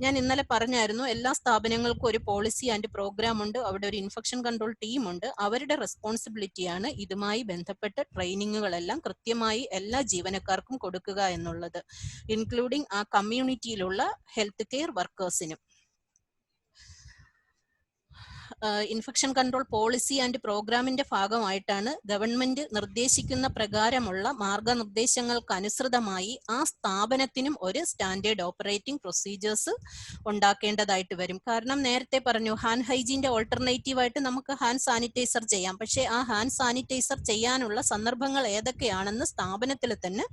ഞാൻ ഇന്നലെ പറഞ്ഞായിരുന്നു, എല്ലാ സ്ഥാപനങ്ങൾക്കും ഒരു പോളിസി ആൻഡ് പ്രോഗ്രാം ഉണ്ട്, അവിടെ ഒരു ഇൻഫെക്ഷൻ കൺട്രോൾ ടീം ഉണ്ട്. അവരുടെ റെസ്പോൺസിബിലിറ്റിയാണ് ഇതുമായി ബന്ധപ്പെട്ട ട്രെയിനിങ്ങുകളെല്ലാം കൃത്യമായി എല്ലാ ജീവനക്കാർക്കും കൊടുക്കുക എന്നുള്ളത്, ഇൻക്ലൂഡിംഗ് ആ കമ്മ്യൂണിറ്റിയിലുള്ള ഹെൽത്ത് കെയർ വർക്കേഴ്സിനും. ഇൻഫെക്ഷൻ കൺട്രോൾ പോളിസി ആൻഡ് പ്രോഗ്രാമിന്റെ ഭാഗമായിട്ടാണ് ഗവൺമെന്റ് നിർദ്ദേശിക്കുന്ന പ്രകാരമുള്ള മാർഗനിർദ്ദേശങ്ങൾക്ക് അനുസൃതമായി ആ സ്ഥാപനത്തിനും ഒരു സ്റ്റാൻഡേർഡ് ഓപ്പറേറ്റിംഗ് പ്രൊസീജിയേഴ്സ് ഉണ്ടാക്കേണ്ടതായിട്ട് വരും. കാരണം നേരത്തെ പറഞ്ഞു, ഹാൻഡ് ഹൈജീന്റെ ഓൾട്ടർനേറ്റീവ് ആയിട്ട് നമുക്ക് ഹാൻഡ് സാനിറ്റൈസർ ചെയ്യാം. പക്ഷേ ആ ഹാൻഡ് സാനിറ്റൈസർ ചെയ്യാനുള്ള സന്ദർഭങ്ങൾ ഏതൊക്കെയാണെന്ന് സ്ഥാപനത്തിൽ തന്നെ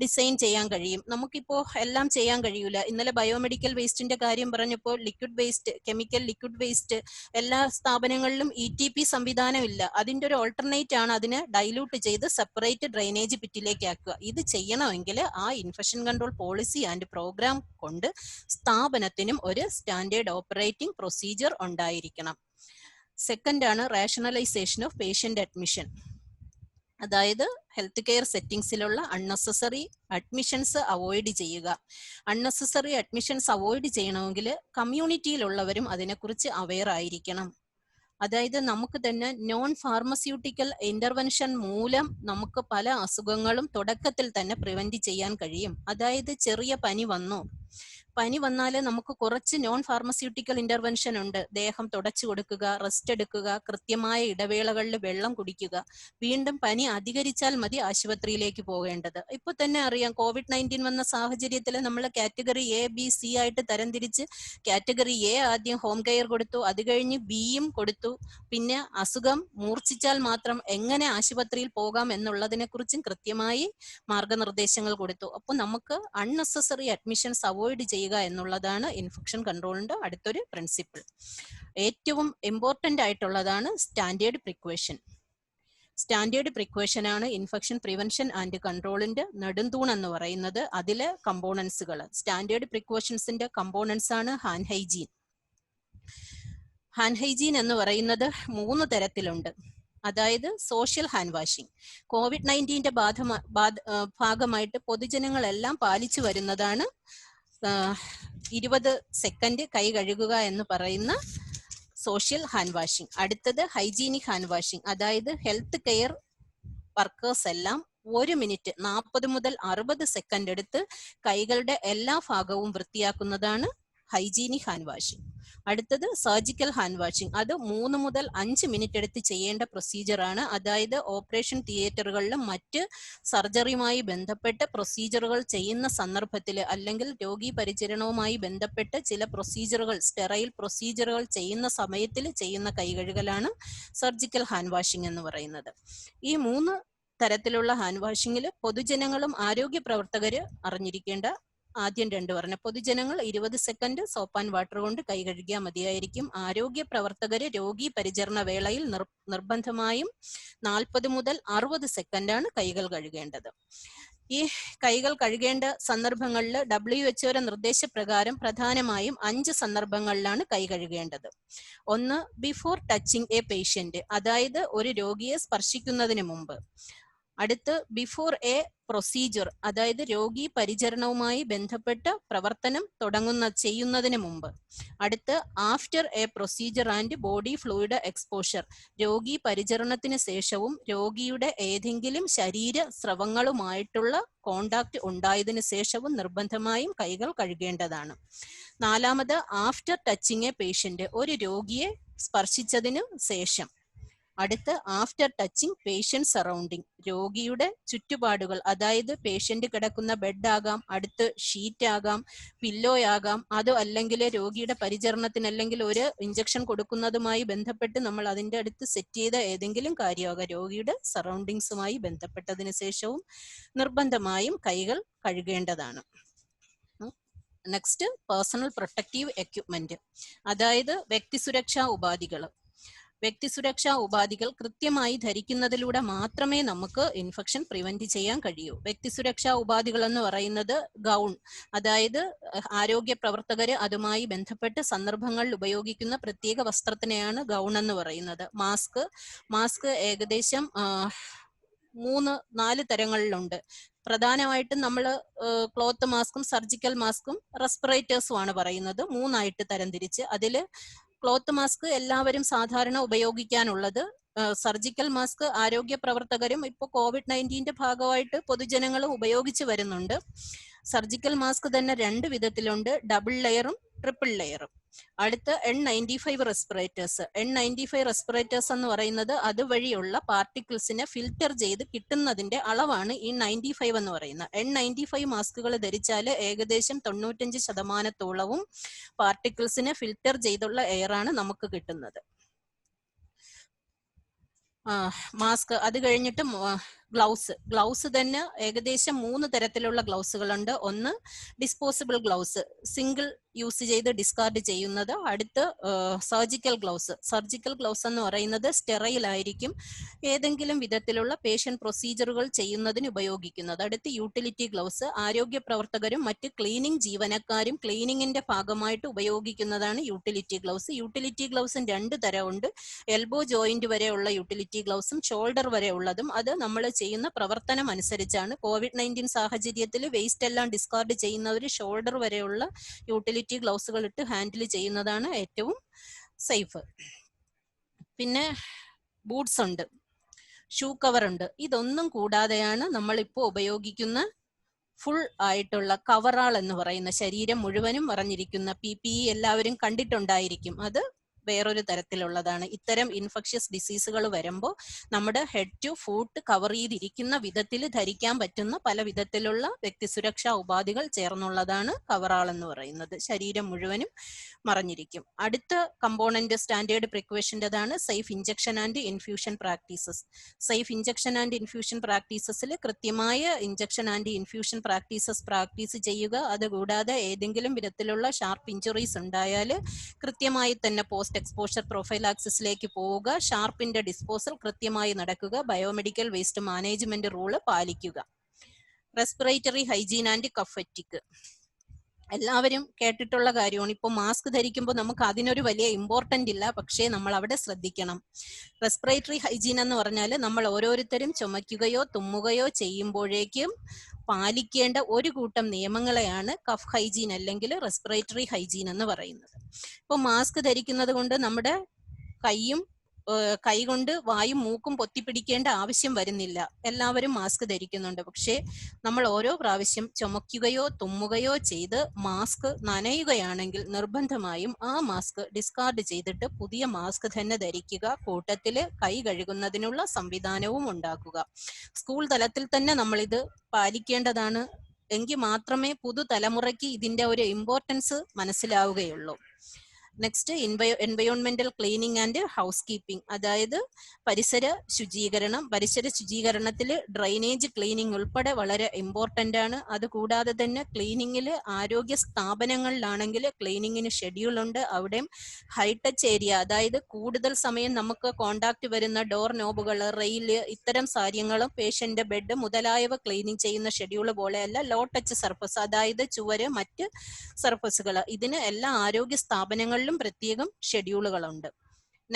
ഡിസൈൻ ചെയ്യാൻ കഴിയും. നമുക്കിപ്പോ എല്ലാം ചെയ്യാൻ കഴിയൂല. ഇന്നലെ ബയോമെഡിക്കൽ വേസ്റ്റിന്റെ കാര്യം പറഞ്ഞപ്പോൾ liquid waste, chemical liquid waste എല്ലാ സ്ഥാപനങ്ങളിലും ETP സംവിധാനമില്ല. അതിന്റെ ഒരു ഓൾട്ടർനേറ്റ് ആണ് അതിനെ ഡൈലൂട്ട് ചെയ്ത് സെപ്പറേറ്റ് ഡ്രെയിനേജ് പിറ്റിലേക്ക് ആക്കുക. ഇത് ചെയ്യണമെങ്കിൽ ആ infection control policy and programme കൊണ്ട് സ്ഥാപനത്തിനും ഒരു സ്റ്റാൻഡേർഡ് ഓപ്പറേറ്റിംഗ് പ്രൊസീജിയർ ഉണ്ടായിരിക്കണം. സെക്കൻഡ് ആണ് റാഷണലൈസേഷൻ ഓഫ് പേഷ്യന്റ് അഡ്മിഷൻ. അതായത് ഹെൽത്ത് കെയർ സെറ്റിംഗ്സിലുള്ള അൺനെസസറി അഡ്മിഷൻസ് അവോയ്ഡ് ചെയ്യുക. അൺനെസസറി അഡ്മിഷൻസ് അവോയ്ഡ് ചെയ്യണമെങ്കിൽ കമ്മ്യൂണിറ്റിയിലുള്ളവരും അതിനെക്കുറിച്ച് അവെയർ ആയിരിക്കണം. അതായത് നമുക്ക് തന്നെ നോൺ ഫാർമസ്യൂട്ടിക്കൽ ഇന്റർവെൻഷൻ മൂലം നമുക്ക് പല അസുഖങ്ങളും തുടക്കത്തിൽ തന്നെ പ്രിവെന്റ് ചെയ്യാൻ കഴിയും. അതായത് ചെറിയ പനി വന്നാൽ നമുക്ക് കുറച്ച് നോൺ ഫാർമസ്യൂട്ടിക്കൽ ഇന്റർവെൻഷൻ ഉണ്ട്. ദേഹം തുടച്ചു കൊടുക്കുക, റെസ്റ്റ് എടുക്കുക, കൃത്യമായ ഇടവേളകളിൽ വെള്ളം കുടിക്കുക. വീണ്ടും പനി അധികരിച്ചാൽ മതി ആശുപത്രിയിലേക്ക് പോകേണ്ടത്. ഇപ്പൊ തന്നെ അറിയാം, COVID-19 വന്ന സാഹചര്യത്തിൽ നമ്മൾ കാറ്റഗറി A, B, C ആയിട്ട് തരംതിരിച്ച് കാറ്റഗറി A ആദ്യം ഹോം കെയർ കൊടുത്തു, അത് കഴിഞ്ഞ് Bയും കൊടുത്തു. പിന്നെ അസുഖം മൂർച്ഛിച്ചാൽ മാത്രം എങ്ങനെ ആശുപത്രിയിൽ പോകാം എന്നുള്ളതിനെ കുറിച്ചും കൃത്യമായി മാർഗനിർദ്ദേശങ്ങൾ കൊടുത്തു. അപ്പൊ നമുക്ക് അൺനെസസറി അഡ്മിഷൻസ് അവോയ്ഡ് ചെയ്യുക എന്നുള്ളതാണ് ഇൻഫെക്ഷൻ കൺട്രോളിന്റെ അടുത്തൊരു പ്രിൻസിപ്പിൾ. ഏറ്റവും ഇമ്പോർട്ടന്റ് ആയിട്ടുള്ളതാണ് സ്റ്റാൻഡേർഡ് പ്രിക്വേഷൻ. സ്റ്റാൻഡേർഡ് പ്രിക്വേഷൻ ആണ് ഇൻഫെക്ഷൻ പ്രിവെൻഷൻ ആൻഡ് കൺട്രോളിന്റെ നെടുന്തൂൺ എന്ന് പറയുന്നത്. അതിലെ കമ്പോണൻസുകൾ, സ്റ്റാൻഡേർഡ് പ്രിക്വേഷൻസിന്റെ കമ്പോണൻസ് ആണ് ഹാൻഡ് ഹൈജീൻ. ഹാൻഡ് ഹൈജീൻ എന്ന് പറയുന്നത് 3 തരത്തിലുണ്ട്. അതായത് സോഷ്യൽ ഹാൻഡ് വാഷിംഗ്. COVID-19 ഭാഗമായിട്ട് പൊതുജനങ്ങളെല്ലാം പാലിച്ചു വരുന്നതാണ് 20 സെക്കൻഡ് കൈ കഴുകുക എന്ന് പറയുന്ന സോഷ്യൽ ഹാൻഡ് വാഷിംഗ്. അടുത്തത് ഹൈജീനിക് ഹാൻഡ് വാഷിംഗ്. അതായത് ഹെൽത്ത് കെയർ വർക്കേഴ്സ് എല്ലാം 1 മിനിറ്റ് 40 മുതൽ 60 സെക്കൻഡ് എടുത്ത് കൈകളുടെ എല്ലാ ഭാഗവും വൃത്തിയാക്കുന്നതാണ് ഹൈജീനിക് ഹാൻഡ് വാഷിംഗ്. അടുത്തത് സർജിക്കൽ ഹാൻഡ് വാഷിംഗ്. അത് 3 മുതൽ 5 മിനിറ്റ് എടുത്ത് ചെയ്യേണ്ട പ്രൊസീജിയർ ആണ്. അതായത് ഓപ്പറേഷൻ തിയേറ്ററുകളിലും മറ്റ് സർജറിയുമായി ബന്ധപ്പെട്ട് പ്രൊസീജിയറുകൾ ചെയ്യുന്ന സന്ദർഭത്തിൽ, അല്ലെങ്കിൽ രോഗി പരിചരണവുമായി ബന്ധപ്പെട്ട് ചില പ്രൊസീജിയറുകൾ, സ്റ്റെറൈൽ പ്രൊസീജിയറുകൾ ചെയ്യുന്ന സമയത്തിൽ ചെയ്യുന്ന കൈകഴുകലാണ് സർജിക്കൽ ഹാൻഡ് വാഷിംഗ് എന്ന് പറയുന്നത്. ഈ 3 തരത്തിലുള്ള ഹാൻഡ് വാഷിംഗിൽ പൊതുജനങ്ങളും ആരോഗ്യ പ്രവർത്തകര് അറിഞ്ഞിരിക്കേണ്ട ആദ്യം 2 പറഞ്ഞ, പൊതുജനങ്ങൾ 20 സെക്കൻഡ് സോപ്പ് ആൻഡ് വാട്ടർ കൊണ്ട് കൈ കഴുകിയാൽ മതിയായിരിക്കും. ആരോഗ്യ പ്രവർത്തകര് രോഗി പരിചരണ വേളയിൽ നിർബന്ധമായും 40 മുതൽ 60 സെക്കൻഡാണ് കൈകൾ കഴുകേണ്ടത്. ഈ കൈകൾ കഴുകേണ്ട സന്ദർഭങ്ങളിൽ WHO നിർദ്ദേശപ്രകാരം പ്രധാനമായും 5 സന്ദർഭങ്ങളിലാണ് കൈ കഴുകേണ്ടത്. 1, ബിഫോർ ടച്ചിങ് എ പേഷ്യന്റ്, അതായത് ഒരു രോഗിയെ സ്പർശിക്കുന്നതിന് മുമ്പ്. അടുത്ത് ബിഫോർ എ പ്രൊസീജിയർ, അതായത് രോഗി പരിചരണവുമായി ബന്ധപ്പെട്ട പ്രവർത്തനം ചെയ്യുന്നതിന് മുമ്പ്. അടുത്ത് after A procedure and body fluid exposure, രോഗി പരിചരണത്തിന് ശേഷവും രോഗിയുടെ ഏതെങ്കിലും ശരീര സ്രവങ്ങളുമായിട്ടുള്ള കോണ്ടാക്ട് ഉണ്ടായതിനു ശേഷവും നിർബന്ധമായും കൈകൾ കഴുകേണ്ടതാണ്. നാലാമത് ആഫ്റ്റർ ടച്ചിങ് എ പേഷ്യന്റ്, ഒരു രോഗിയെ സ്പർശിച്ചതിനു ശേഷം. അടുത്ത് ആഫ്റ്റർ ടച്ചിങ് പേഷ്യന്റ് സറൗണ്ടിങ്, രോഗിയുടെ ചുറ്റുപാടുകൾ, അതായത് പേഷ്യന്റ് കിടക്കുന്ന ബെഡ് ആകാം, അടുത്ത് ഷീറ്റ് ആകാം, പില്ലോ ആകാം, അതോ അല്ലെങ്കിൽ രോഗിയുടെ പരിചരണത്തിന് അല്ലെങ്കിൽ ഒരു ഇഞ്ചക്ഷൻ കൊടുക്കുന്നതുമായി ബന്ധപ്പെട്ട് നമ്മൾ അതിൻ്റെ അടുത്ത് സെറ്റ് ചെയ്ത ഏതെങ്കിലും കാര്യമാകാം, രോഗിയുടെ സറൗണ്ടിങ്സുമായി ബന്ധപ്പെട്ടതിന് ശേഷവും നിർബന്ധമായും കൈകൾ കഴുകേണ്ടതാണ്. നെക്സ്റ്റ് പേഴ്സണൽ പ്രൊട്ടക്റ്റീവ് എക്യുപ്മെന്റ്, അതായത് വ്യക്തിസുരക്ഷാ ഉപാധികൾ. വ്യക്തിസുരക്ഷാ ഉപാധികൾ കൃത്യമായി ധരിക്കുന്നതിലൂടെ മാത്രമേ നമുക്ക് ഇൻഫെക്ഷൻ പ്രിവെന്റ് ചെയ്യാൻ കഴിയൂ. വ്യക്തിസുരക്ഷാ ഉപാധികൾ എന്ന് പറയുന്നത് ഗൗൺ, അതായത് ആരോഗ്യ പ്രവർത്തകര് അതുമായി ബന്ധപ്പെട്ട് സന്ദർഭങ്ങളിൽ ഉപയോഗിക്കുന്ന പ്രത്യേക വസ്ത്രത്തിനെയാണ് ഗൗൺ എന്ന് പറയുന്നത്. മാസ്ക് ഏകദേശം 3-4 തരങ്ങളിലുണ്ട്. പ്രധാനമായിട്ടും നമ്മൾ ക്ലോത്ത് മാസ്കും സർജിക്കൽ മാസ്കും റെസ്പിറേറ്റേഴ്സും ആണ് പറയുന്നത്, 3ആയിട്ട് തരംതിരിച്ച്. അതിൽ ക്ലോത്ത് മാസ്ക് എല്ലാവരും സാധാരണ ഉപയോഗിക്കാനുള്ളത്. സർജിക്കൽ മാസ്ക് ആരോഗ്യ പ്രവർത്തകരും ഇപ്പോൾ COVID-19 ഭാഗമായിട്ട് പൊതുജനങ്ങളും ഉപയോഗിച്ച് വരുന്നുണ്ട്. സർജിക്കൽ മാസ്ക് തന്നെ 2 വിധത്തിലുണ്ട്, ഡബിൾ ലെയറും ട്രിപ്പിൾ ലെയറും. അടുത്ത് N95 റെസ്പിറേറ്റേഴ്സ്. N95 റെസ്പിറേറ്റേഴ്സ് എന്ന് പറയുന്നത് അതുവഴിയുള്ള പാർട്ടിക്കിൾസിനെ ഫിൽറ്റർ ചെയ്ത് കിട്ടുന്നതിന്റെ അളവാണ് ഈ 95 എന്ന് പറയുന്നത്. N95 മാസ്കുകൾ ധരിച്ചാൽ ഏകദേശം 95% പാർട്ടിക്കിൾസിനെ ഫിൽറ്റർ ചെയ്തുള്ള എയർ ആണ് നമുക്ക് കിട്ടുന്നത്. മാസ്ക്. അത് കഴിഞ്ഞിട്ട് ഗ്ലൗസ് തന്നെ ഏകദേശം 3 തരത്തിലുള്ള ഗ്ലൗസുകളുണ്ട്. ഒന്ന് ഡിസ്പോസിബിൾ ഗ്ലൗസ്, സിംഗിൾ യൂസ് ചെയ്ത് ഡിസ്കാർഡ് ചെയ്യുന്നത്. അടുത്ത് സർജിക്കൽ ഗ്ലൗസ് എന്ന് പറയുന്നത് സ്റ്റെറൈൽ ആയിരിക്കും, ഏതെങ്കിലും വിധത്തിലുള്ള പേഷ്യന്റ് പ്രൊസീജിയറുകൾ ചെയ്യുന്നതിന് ഉപയോഗിക്കുന്നത്. അടുത്ത് യൂട്ടിലിറ്റി ഗ്ലൗസ്, ആരോഗ്യ പ്രവർത്തകരും മറ്റ് ക്ലീനിങ് ജീവനക്കാരും ക്ലീനിങ്ങിന്റെ ഭാഗമായിട്ട് ഉപയോഗിക്കുന്നതാണ് യൂട്ടിലിറ്റി ഗ്ലൗസ്. യൂട്ടിലിറ്റി ഗ്ലൗസും 2 തരമുണ്ട്, എൽബോ ജോയിന്റ് വരെയുള്ള യൂട്ടിലിറ്റി ഗ്ലൗസും ഷോൾഡർ വരെ ഉള്ളതും. അത് നമ്മൾ ചെയ്യുന്ന പ്രവർത്തനം അനുസരിച്ചാണ്. COVID-19 സാഹചര്യത്തിൽ വേസ്റ്റ് എല്ലാം ഡിസ്കാർഡ് ചെയ്യുന്നവർ ഷോൾഡർ വരെയുള്ള യൂട്ടിലിറ്റി ഗ്ലൗസുകൾ ഇട്ട് ഹാൻഡിൽ ചെയ്യുന്നതാണ് ഏറ്റവും സേഫ്. പിന്നെ ബൂട്ട്സ് ഉണ്ട്, ഷൂ കവർ ഉണ്ട്. ഇതൊന്നും കൂടാതെയാണ് നമ്മളിപ്പോൾ ഉപയോഗിക്കുന്ന ഫുൾ ആയിട്ടുള്ള കവറാൾ എന്ന് പറയുന്ന, ശരീരം മുഴുവനും മറഞ്ഞിരിക്കുന്ന PPE എല്ലാവരും കണ്ടിട്ടുണ്ടായിരിക്കും. അത് വേറൊരു തരത്തിലുള്ളതാണ്. ഇത്തരം ഇൻഫെക്ഷ്യസ് ഡിസീസുകൾ വരുമ്പോൾ നമ്മുടെ ഹെഡ് ടു ഫൂട്ട് കവർ ചെയ്തിരിക്കുന്ന വിധത്തിൽ ധരിക്കാൻ പറ്റുന്ന പല വിധത്തിലുള്ള വ്യക്തിസുരക്ഷാ ഉപാധികൾ ചേർന്നുള്ളതാണ് കവറാൾ എന്ന് പറയുന്നത്. ശരീരം മുഴുവനും മറഞ്ഞിരിക്കും. അടുത്ത കമ്പോണന്റ് സ്റ്റാൻഡേർഡ് പ്രിക്കോഷൻ്റെതാണ് safe injection and infusion practices. Safe injection and infusion പ്രാക്ടീസസിൽ കൃത്യമായ ഇഞ്ചക്ഷൻ ആൻഡ് ഇൻഫ്യൂഷൻ പ്രാക്ടീസ് ചെയ്യുക. അതുകൂടാതെ ഏതെങ്കിലും വിധത്തിലുള്ള ഷാർപ്പ് ഇഞ്ചുറീസ് ഉണ്ടായാൽ കൃത്യമായി തന്നെ പോസ്റ്റ് എക്സ്പോഷർ പ്രൊഫൈലാക്സിസിലേക്ക് പോവുക. ഷാർപ്പിന്റെ ഡിസ്പോസൽ കൃത്യമായി നടക്കുക. ബയോമെഡിക്കൽ വേസ്റ്റ് മാനേജ്മെന്റ് റൂള് പാലിക്കുക. റെസ്പിറേറ്ററി ഹൈജീൻ ആൻഡ് കഫ് ഫറ്റിഗ് എല്ലാവരും കേട്ടിട്ടുള്ള കാര്യമാണ്. ഇപ്പോൾ മാസ്ക് ധരിക്കുമ്പോൾ നമുക്ക് അതിനൊരു വലിയ ഇമ്പോർട്ടൻ്റ് ഇല്ല, പക്ഷേ നമ്മൾ അവിടെ ശ്രദ്ധിക്കണം. റെസ്പിറേറ്ററി ഹൈജീൻ എന്ന് പറഞ്ഞാൽ നമ്മൾ ഓരോരുത്തരും ചുമയ്ക്കുകയോ തുമ്മുകയോ ചെയ്യുമ്പോഴേക്കും പാലിക്കേണ്ട ഒരു കൂട്ടം നിയമങ്ങളെയാണ് കഫ് ഹൈജീൻ അല്ലെങ്കിൽ റെസ്പിറേറ്ററി ഹൈജീൻ എന്ന് പറയുന്നത്. ഇപ്പോൾ മാസ്ക് ധരിക്കുന്നത് കൊണ്ട് നമ്മുടെ കൈ കൊണ്ട് വായും മൂക്കും പൊത്തിപ്പിടിക്കേണ്ട ആവശ്യം വരുന്നില്ല, എല്ലാവരും മാസ്ക് ധരിക്കുന്നുണ്ട്. പക്ഷേ നമ്മൾ ഓരോ പ്രാവശ്യം ചുമയ്ക്കുകയോ തുമ്മുകയോ ചെയ്ത് മാസ്ക് നനയുകയാണെങ്കിൽ നിർബന്ധമായും ആ മാസ്ക് ഡിസ്കാർഡ് ചെയ്തിട്ട് പുതിയ മാസ്ക് തന്നെ ധരിക്കുക. കൂട്ടത്തിൽ കൈ കഴുകുന്നതിനുള്ള സംവിധാനവും ഉണ്ടാക്കുക. സ്കൂൾ തലത്തിൽ തന്നെ നമ്മളിത് പാലിക്കേണ്ടതാണ്. എങ്കിൽ മാത്രമേ പുതുതലമുറയ്ക്ക് ഇതിന്റെ ഒരു ഇമ്പോർട്ടൻസ് മനസ്സിലാവുകയുള്ളൂ. നെക്സ്റ്റ് എൻവയോൺമെന്റൽ ക്ലീനിങ് ആൻഡ് ഹൗസ് കീപ്പിംഗ്, അതായത് പരിസര ശുചീകരണത്തിൽ ഡ്രൈനേജ് ക്ലീനിങ് ഉൾപ്പെടെ വളരെ ഇമ്പോർട്ടൻ്റ് ആണ്. അതുകൂടാതെ തന്നെ ക്ലീനിങ്ങിൽ ആരോഗ്യ സ്ഥാപനങ്ങളിലാണെങ്കിൽ ക്ലീനിങ്ങിന് ഷെഡ്യൂൾ ഉണ്ട്. അവിടെയും ഹൈ ടച്ച് ഏരിയ, അതായത് കൂടുതൽ സമയം നമുക്ക് കോണ്ടാക്ട് വരുന്ന ഡോർ നോബുകൾ, റെയില്, ഇത്തരം കാര്യങ്ങളും പേഷ്യന്റ് ബെഡ് മുതലായവ ക്ലീനിങ് ചെയ്യുന്ന ഷെഡ്യൂൾ പോലെയല്ല ലോ ടച്ച് സർഫസ്, അതായത് ചുവര്, മറ്റ് സർഫസുകൾ, ഇതിന് എല്ലാ ആരോഗ്യ സ്ഥാപനങ്ങളിലും പ്രത്യേകം ഷെഡ്യൂളുകളുണ്ട്.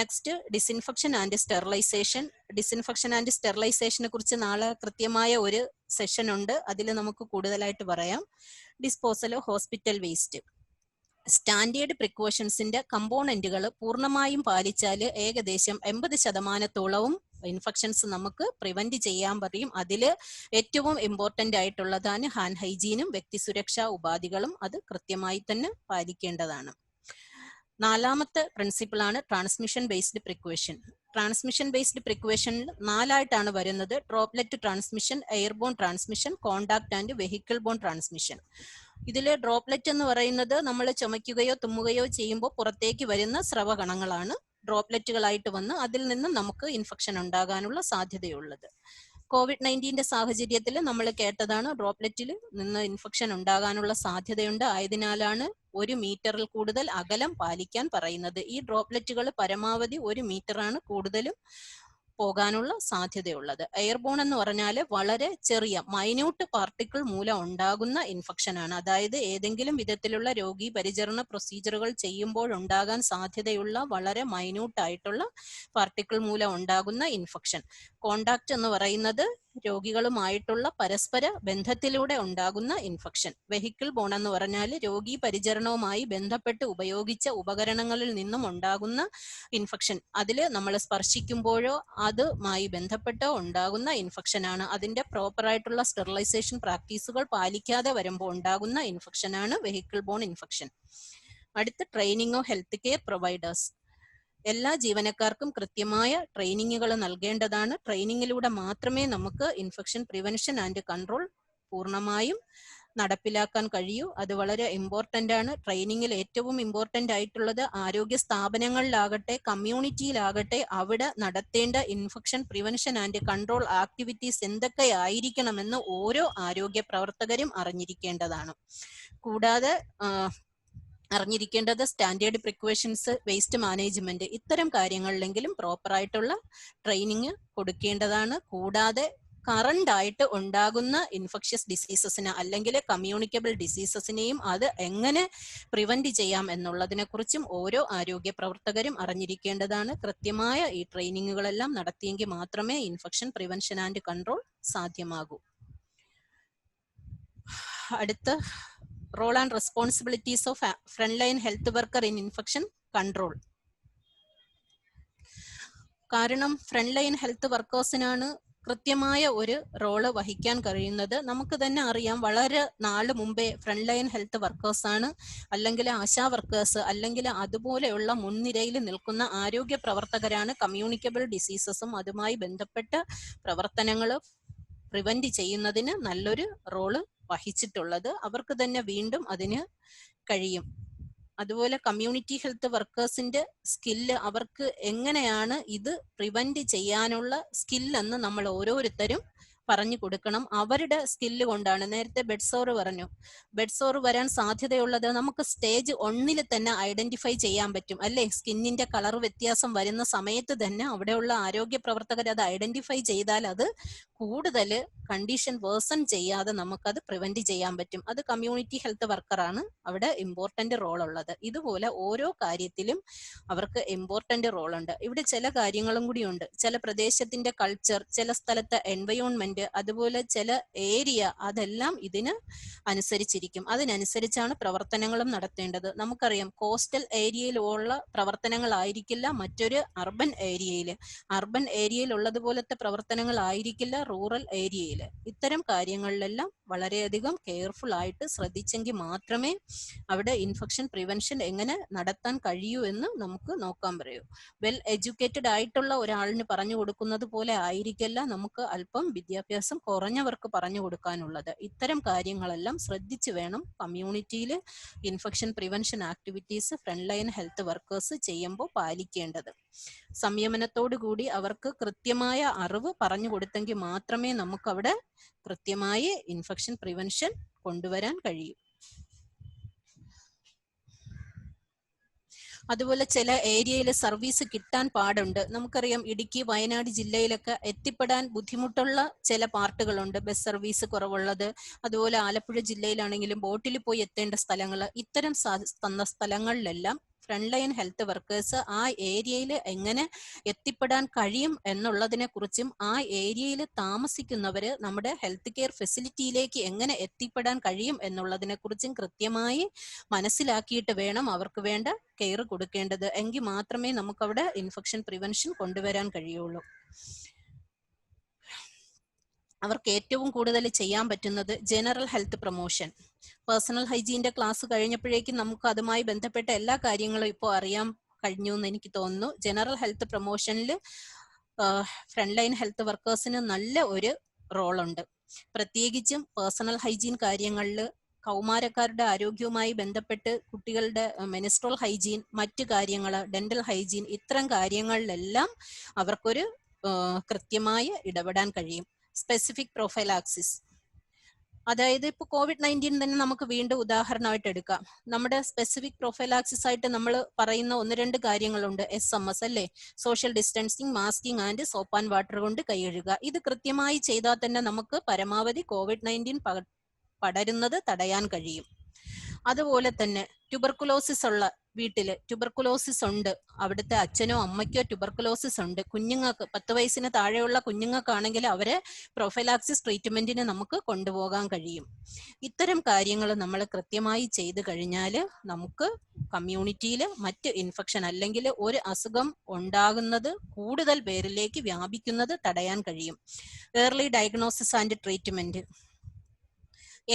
Next disinfection and sterilisation. Disinfection and സ്റ്റെറിലൈസേഷനെ കുറിച്ച് നാളെ കൃത്യമായ ഒരു സെഷൻ ഉണ്ട്, അതിൽ നമുക്ക് കൂടുതലായിട്ട് പറയാം. Disposal of hospital waste. Standard പ്രിക്കോഷൻസിന്റെ കമ്പോണന്റുകൾ പൂർണ്ണമായും പാലിച്ചാൽ ഏകദേശം 80%-ഓളവും ഇൻഫെക്ഷൻസ് നമുക്ക് പ്രിവെന്റ് ചെയ്യാൻ പറയും. അതിൽ ഏറ്റവും ഇമ്പോർട്ടന്റ് ആയിട്ടുള്ളതാണ് ഹാൻഡ് ഹൈജീനും വ്യക്തി സുരക്ഷാ ഉപാധികളും. അത് കൃത്യമായി തന്നെ പാലിക്കേണ്ടതാണ്. 4ാമത്തെ പ്രിൻസിപ്പിൾ ആണ് transmission based precaution. Transmission based പ്രിക്വേഷനിൽ 4ആയിട്ടാണ് വരുന്നത്: droplet transmission, airborne transmission, contact and vehicle borne transmission. ഇതിൽ ഡ്രോപ്ലെറ്റ് എന്ന് പറയുന്നത് നമ്മൾ ചുമയ്ക്കുകയോ തുമ്മുകയോ ചെയ്യുമ്പോൾ പുറത്തേക്ക് വരുന്ന സ്രവകണങ്ങളാണ് ഡ്രോപ്ലെറ്റുകളായിട്ട് വന്ന് അതിൽ നിന്നും നമുക്ക് ഇൻഫെക്ഷൻ ഉണ്ടാകാനുള്ള സാധ്യതയുള്ളത്. COVID-19 സാഹചര്യത്തിൽ നമ്മൾ കേട്ടതാണ് ഡ്രോപ്ലെറ്റിൽ നിന്ന് ഇൻഫെക്ഷൻ ഉണ്ടാകാനുള്ള സാധ്യതയുണ്ട്. ആയതിനാലാണ് 1 മീറ്ററിൽ കൂടുതൽ അകലം പാലിക്കാൻ പറയുന്നത്. ഈ ഡ്രോപ്ലെറ്റുകൾ പരമാവധി 1 മീറ്ററാണ് കൂടുതലും പോകാനുള്ള സാധ്യതയുള്ളത്. എയർബോൺ എന്ന് പറഞ്ഞാൽ വളരെ ചെറിയ മൈന്യൂട്ട് പാർട്ടിക്കിൾ മൂലം ഉണ്ടാകുന്ന ഇൻഫെക്ഷൻ ആണ്. അതായത് ഏതെങ്കിലും വിധത്തിലുള്ള രോഗി പരിചരണ പ്രൊസീജിയറുകൾ ചെയ്യുമ്പോൾ ഉണ്ടാകാൻ സാധ്യതയുള്ള വളരെ മൈന്യൂട്ട് ആയിട്ടുള്ള പാർട്ടിക്കിൾ മൂലം ഉണ്ടാകുന്ന ഇൻഫെക്ഷൻ. കോണ്ടാക്ട് എന്ന് പറയുന്നത് രോഗികളുമായിട്ടുള്ള പരസ്പര ബന്ധത്തിലൂടെ ഉണ്ടാകുന്ന ഇൻഫെക്ഷൻ. വെഹിക്കിൾ ബോൺ എന്ന് പറഞ്ഞാൽ രോഗി പരിചരണവുമായി ബന്ധപ്പെട്ട് ഉപയോഗിച്ച ഉപകരണങ്ങളിൽ നിന്നും ഉണ്ടാകുന്ന ഇൻഫെക്ഷൻ. അതിൽ നമ്മൾ സ്പർശിക്കുമ്പോഴോ അതുമായി ബന്ധപ്പെട്ടോ ഉണ്ടാകുന്ന ഇൻഫെക്ഷൻ ആണ്. അതിന്റെ പ്രോപ്പർ ആയിട്ടുള്ള സ്റ്റെറിലൈസേഷൻ പ്രാക്ടീസുകൾ പാലിക്കാതെ വരുമ്പോൾ ഉണ്ടാകുന്ന ഇൻഫെക്ഷൻ ആണ് വെഹിക്കിൾ ബോൺ ഇൻഫെക്ഷൻ. അടുത്ത training of health care providers. എല്ലാ ജീവനക്കാർക്കും കൃത്യമായ ട്രെയിനിങ്ങുകൾ നൽകേണ്ടതാണ്. ട്രെയിനിങ്ങിലൂടെ മാത്രമേ നമുക്ക് ഇൻഫെക്ഷൻ പ്രിവെൻഷൻ ആൻഡ് കൺട്രോൾ പൂർണ്ണമായും നടപ്പിലാക്കാൻ കഴിയൂ. അത് വളരെ ഇമ്പോർട്ടന്റ് ആണ്. ട്രെയിനിങ്ങിൽ ഏറ്റവും ഇമ്പോർട്ടന്റ് ആയിട്ടുള്ളത് ആരോഗ്യ സ്ഥാപനങ്ങളിലാകട്ടെ കമ്മ്യൂണിറ്റിയിലാകട്ടെ അവിടെ നടത്തേണ്ട infection prevention and control activities എന്തൊക്കെയായിരിക്കണമെന്ന് ഓരോ ആരോഗ്യ പ്രവർത്തകരും അറിഞ്ഞിരിക്കേണ്ടതാണ്. കൂടാതെ അറിഞ്ഞിരിക്കേണ്ടത് സ്റ്റാൻഡേർഡ് പ്രിക്കോഷൻസ്, വേസ്റ്റ് മാനേജ്മെന്റ്, ഇത്തരം കാര്യങ്ങളിലെങ്കിലും പ്രോപ്പർ ആയിട്ടുള്ള ട്രെയിനിങ് കൊടുക്കേണ്ടതാണ്. കൂടാതെ കറണ്ട് ആയിട്ട് ഉണ്ടാകുന്ന ഇൻഫെക്ഷ്യസ് ഡിസീസസിന് അല്ലെങ്കിൽ കമ്മ്യൂണിക്കബിൾ ഡിസീസസിനെയും അത് എങ്ങനെ പ്രിവെന്റ് ചെയ്യാം എന്നുള്ളതിനെ കുറിച്ചും ഓരോ ആരോഗ്യ പ്രവർത്തകരും അറിഞ്ഞിരിക്കേണ്ടതാണ്. കൃത്യമായ ഈ ട്രെയിനിങ്ങുകളെല്ലാം നടത്തിയെങ്കിൽ മാത്രമേ ഇൻഫെക്ഷൻ പ്രിവെൻഷൻ ആൻഡ് കൺട്രോൾ സാധ്യമാകൂ. അടുത്ത role and responsibilities of front line health worker in infection control. കാരണം ഫ്രണ്ട് ലൈൻ ഹെൽത്ത് വർക്കേഴ്സിനാണ് കൃത്യമായ ഒരു റോള് വഹിക്കാൻ കഴിയുന്നത്. നമുക്ക് തന്നെ അറിയാം, വളരെ നാള് മുമ്പേ ഫ്രണ്ട് ലൈൻ ഹെൽത്ത് വർക്കേഴ്സ് ആണ് അല്ലെങ്കിൽ ആശാ വർക്കേഴ്സ് അല്ലെങ്കിൽ അതുപോലെയുള്ള മുൻനിരയിൽ നിൽക്കുന്ന ആരോഗ്യ പ്രവർത്തകരാണ് കമ്മ്യൂണിക്കബിൾ ഡിസീസസും അതുമായി ബന്ധപ്പെട്ട പ്രവർത്തനങ്ങൾ പ്രിവെന്റ് ചെയ്യുന്നതിന് നല്ലൊരു റോള് വഹിച്ചിട്ടുള്ളത്. അവർക്ക് തന്നെ വീണ്ടും അതിന് കഴിയും. അതുപോലെ കമ്മ്യൂണിറ്റി ഹെൽത്ത് വർക്കേഴ്സിന്റെ സ്കില്ല്, അവർക്ക് എങ്ങനെയാണ് ഇത് പ്രിവെന്റ് ചെയ്യാനുള്ള സ്കില്ലെന്ന് നമ്മൾ ഓരോരുത്തരും പറഞ്ഞു കൊടുക്കണം. അവരുടെ സ്കില്ല് കൊണ്ടാണ്. നേരത്തെ ബെഡ് സോർ പറഞ്ഞു, ബെഡ് സോർ വരാൻ സാധ്യതയുള്ളത് നമുക്ക് സ്റ്റേജ് 1 തന്നെ ഐഡന്റിഫൈ ചെയ്യാൻ പറ്റും അല്ലെ. സ്കിന്നിന്റെ കളർ വ്യത്യാസം വരുന്ന സമയത്ത് തന്നെ അവിടെയുള്ള ആരോഗ്യ പ്രവർത്തകർ അത് ഐഡന്റിഫൈ ചെയ്താൽ അത് കൂടുതൽ കണ്ടീഷൻ വേഴ്സൺ ചെയ്യാതെ നമുക്കത് പ്രിവെന്റ് ചെയ്യാൻ പറ്റും. അത് കമ്മ്യൂണിറ്റി ഹെൽത്ത് വർക്കറാണ് അവിടെ ഇമ്പോർട്ടന്റ് റോൾ ഉള്ളത്. ഇതുപോലെ ഓരോ കാര്യത്തിലും അവർക്ക് ഇമ്പോർട്ടന്റ് റോൾ ഉണ്ട്. ഇവിടെ ചില കാര്യങ്ങളും കൂടി ഉണ്ട്. ചില പ്രദേശത്തിന്റെ കൾച്ചർ, ചില സ്ഥലത്തെ എൻവയോൺമെന്റ്, അതുപോലെ ചില ഏരിയ, അതെല്ലാം ഇതിന് അനുസരിച്ചിരിക്കും. അതിനനുസരിച്ചാണ് പ്രവർത്തനങ്ങളും നടത്തേണ്ടത്. നമുക്കറിയാം, കോസ്റ്റൽ ഏരിയയിലുള്ള പ്രവർത്തനങ്ങളായിരിക്കില്ല മറ്റൊരു അർബൻ ഏരിയയിൽ, അർബൻ ഏരിയയിൽ ഉള്ളതുപോലത്തെ പ്രവർത്തനങ്ങൾ ആയിരിക്കില്ല റൂറൽ ഏരിയയിൽ. ഇത്തരം കാര്യങ്ങളിലെല്ലാം വളരെയധികം കെയർഫുൾ ആയിട്ട് ശ്രദ്ധിച്ചെങ്കിൽ മാത്രമേ അവിടെ ഇൻഫെക്ഷൻ പ്രിവെൻഷൻ എങ്ങനെ നടത്താൻ കഴിയൂ എന്ന് നമുക്ക് നോക്കാൻ പറയൂ. വെൽ എഡ്യൂക്കേറ്റഡ് ആയിട്ടുള്ള ഒരാളിന് പറഞ്ഞു കൊടുക്കുന്നത് പോലെ ആയിരിക്കില്ല നമുക്ക് അല്പം വിദ്യാഭ്യാസം കുറഞ്ഞവർക്ക് പറഞ്ഞു കൊടുക്കാനുള്ളത്. ഇത്തരം കാര്യങ്ങളെല്ലാം ശ്രദ്ധിച്ചു വേണം കമ്മ്യൂണിറ്റിയിൽ infection prevention activities front line health workers ചെയ്യുമ്പോൾ പാലിക്കേണ്ടത്. സംയമനത്തോടു കൂടി അവർക്ക് കൃത്യമായ അറിവ് പറഞ്ഞു കൊടുത്തെങ്കിൽ മാത്രമേ നമുക്ക് അവിടെ കൃത്യമായി ഇൻഫെക്ഷൻ പ്രിവെൻഷൻ കൊണ്ടുവരാൻ കഴിയൂ. അതുപോലെ ചില ഏരിയയിൽ സർവീസ് കിട്ടാൻ പാടുണ്ട്. നമുക്കറിയാം, ഇടുക്കി വയനാട് ജില്ലയിലൊക്കെ എത്തിപ്പെടാൻ ബുദ്ധിമുട്ടുള്ള ചില പാർട്ടുകളുണ്ട്, ബസ് സർവീസ് കുറവുള്ളത്. അതുപോലെ ആലപ്പുഴ ജില്ലയിലാണെങ്കിലും ബോട്ടിൽ പോയി എത്തേണ്ട സ്ഥലങ്ങൾ, ഇത്തരം സ്ഥലങ്ങളിലെല്ലാം ഫ്രണ്ട് ലൈൻ ഹെൽത്ത് വർക്കേഴ്സ് ആ ഏരിയയിൽ എങ്ങനെ എത്തിപ്പെടാൻ കഴിയും എന്നുള്ളതിനെ കുറിച്ചും ആ ഏരിയയിൽ താമസിക്കുന്നവര് നമ്മുടെ ഹെൽത്ത് കെയർ ഫെസിലിറ്റിയിലേക്ക് എങ്ങനെ എത്തിപ്പെടാൻ കഴിയും എന്നുള്ളതിനെ കുറിച്ചും കൃത്യമായി മനസ്സിലാക്കിയിട്ട് വേണം അവർക്ക് വേണ്ട കെയർ കൊടുക്കേണ്ടത്. എങ്കിൽ മാത്രമേ നമുക്കവിടെ ഇൻഫെക്ഷൻ പ്രിവെൻഷൻ കൊണ്ടുവരാൻ കഴിയുള്ളൂ. അവർക്ക് ഏറ്റവും കൂടുതൽ ചെയ്യാൻ പറ്റുന്നത് ജനറൽ ഹെൽത്ത് പ്രൊമോഷൻ. പേഴ്സണൽ ഹൈജീന്റെ ക്ലാസ് കഴിഞ്ഞപ്പോഴേക്കും നമുക്ക് അതുമായി ബന്ധപ്പെട്ട എല്ലാ കാര്യങ്ങളും ഇപ്പോൾ അറിയാൻ കഴിഞ്ഞു എന്ന് എനിക്ക് തോന്നുന്നു. ജനറൽ ഹെൽത്ത് പ്രൊമോഷനിൽ ഫ്രണ്ട് ലൈൻ ഹെൽത്ത് വർക്കേഴ്സിന് നല്ല ഒരു റോളുണ്ട്. പ്രത്യേകിച്ചും പേഴ്സണൽ ഹൈജീൻ കാര്യങ്ങളിൽ കൗമാരക്കാരുടെ ആരോഗ്യവുമായി ബന്ധപ്പെട്ട് കുട്ടികളുടെ മെനിസ്ട്രൽ ഹൈജീൻ, മറ്റു കാര്യങ്ങൾ, ഡെന്റൽ ഹൈജീൻ, ഇത്തരം കാര്യങ്ങളിലെല്ലാം അവർക്കൊരു കൃത്യമായി ഇടപെടാൻ കഴിയും. സ്പെസിഫിക് പ്രൊഫൈലാക്സിസ്, അതായത് ഇപ്പൊ COVID-19 തന്നെ നമുക്ക് വീണ്ടും ഉദാഹരണമായിട്ട് എടുക്കാം. നമ്മുടെ സ്പെസിഫിക് പ്രൊഫൈലാക്സിസ് ആയിട്ട് നമ്മൾ പറയുന്ന 1-2 കാര്യങ്ങളുണ്ട്. SMS അല്ലേ, social distancing, masking and soap and water കൊണ്ട് കൈ കഴുകുക. ഇത് കൃത്യമായി ചെയ്താൽ തന്നെ നമുക്ക് പരമാവധി COVID-19 പടരുന്നത് തടയാൻ കഴിയും. അതുപോലെ തന്നെ ട്യൂബർക്കുലോസിസ് ഉള്ള വീട്ടില് ട്യൂബർക്കുലോസിസ് ഉണ്ട്, അവിടുത്തെ അച്ഛനോ അമ്മയ്ക്കോ ട്യൂബർക്കുലോസിസ് ഉണ്ട്, കുഞ്ഞുങ്ങൾക്ക് 10 വയസ്സിന് താഴെയുള്ള കുഞ്ഞുങ്ങൾക്കാണെങ്കിൽ അവരെ പ്രൊഫൈലാക്സിസ് ട്രീറ്റ്മെന്റിന് നമുക്ക് കൊണ്ടുപോകാൻ കഴിയും. ഇത്തരം കാര്യങ്ങൾ നമ്മൾ കൃത്യമായി ചെയ്തു കഴിഞ്ഞാൽ നമുക്ക് കമ്മ്യൂണിറ്റിയിൽ മറ്റ് ഇൻഫെക്ഷൻ അല്ലെങ്കിൽ ഒരു അസുഖം ഉണ്ടാകുന്നത് കൂടുതൽ പേരിലേക്ക് വ്യാപിക്കുന്നത് തടയാൻ കഴിയും. Early diagnosis and treatment.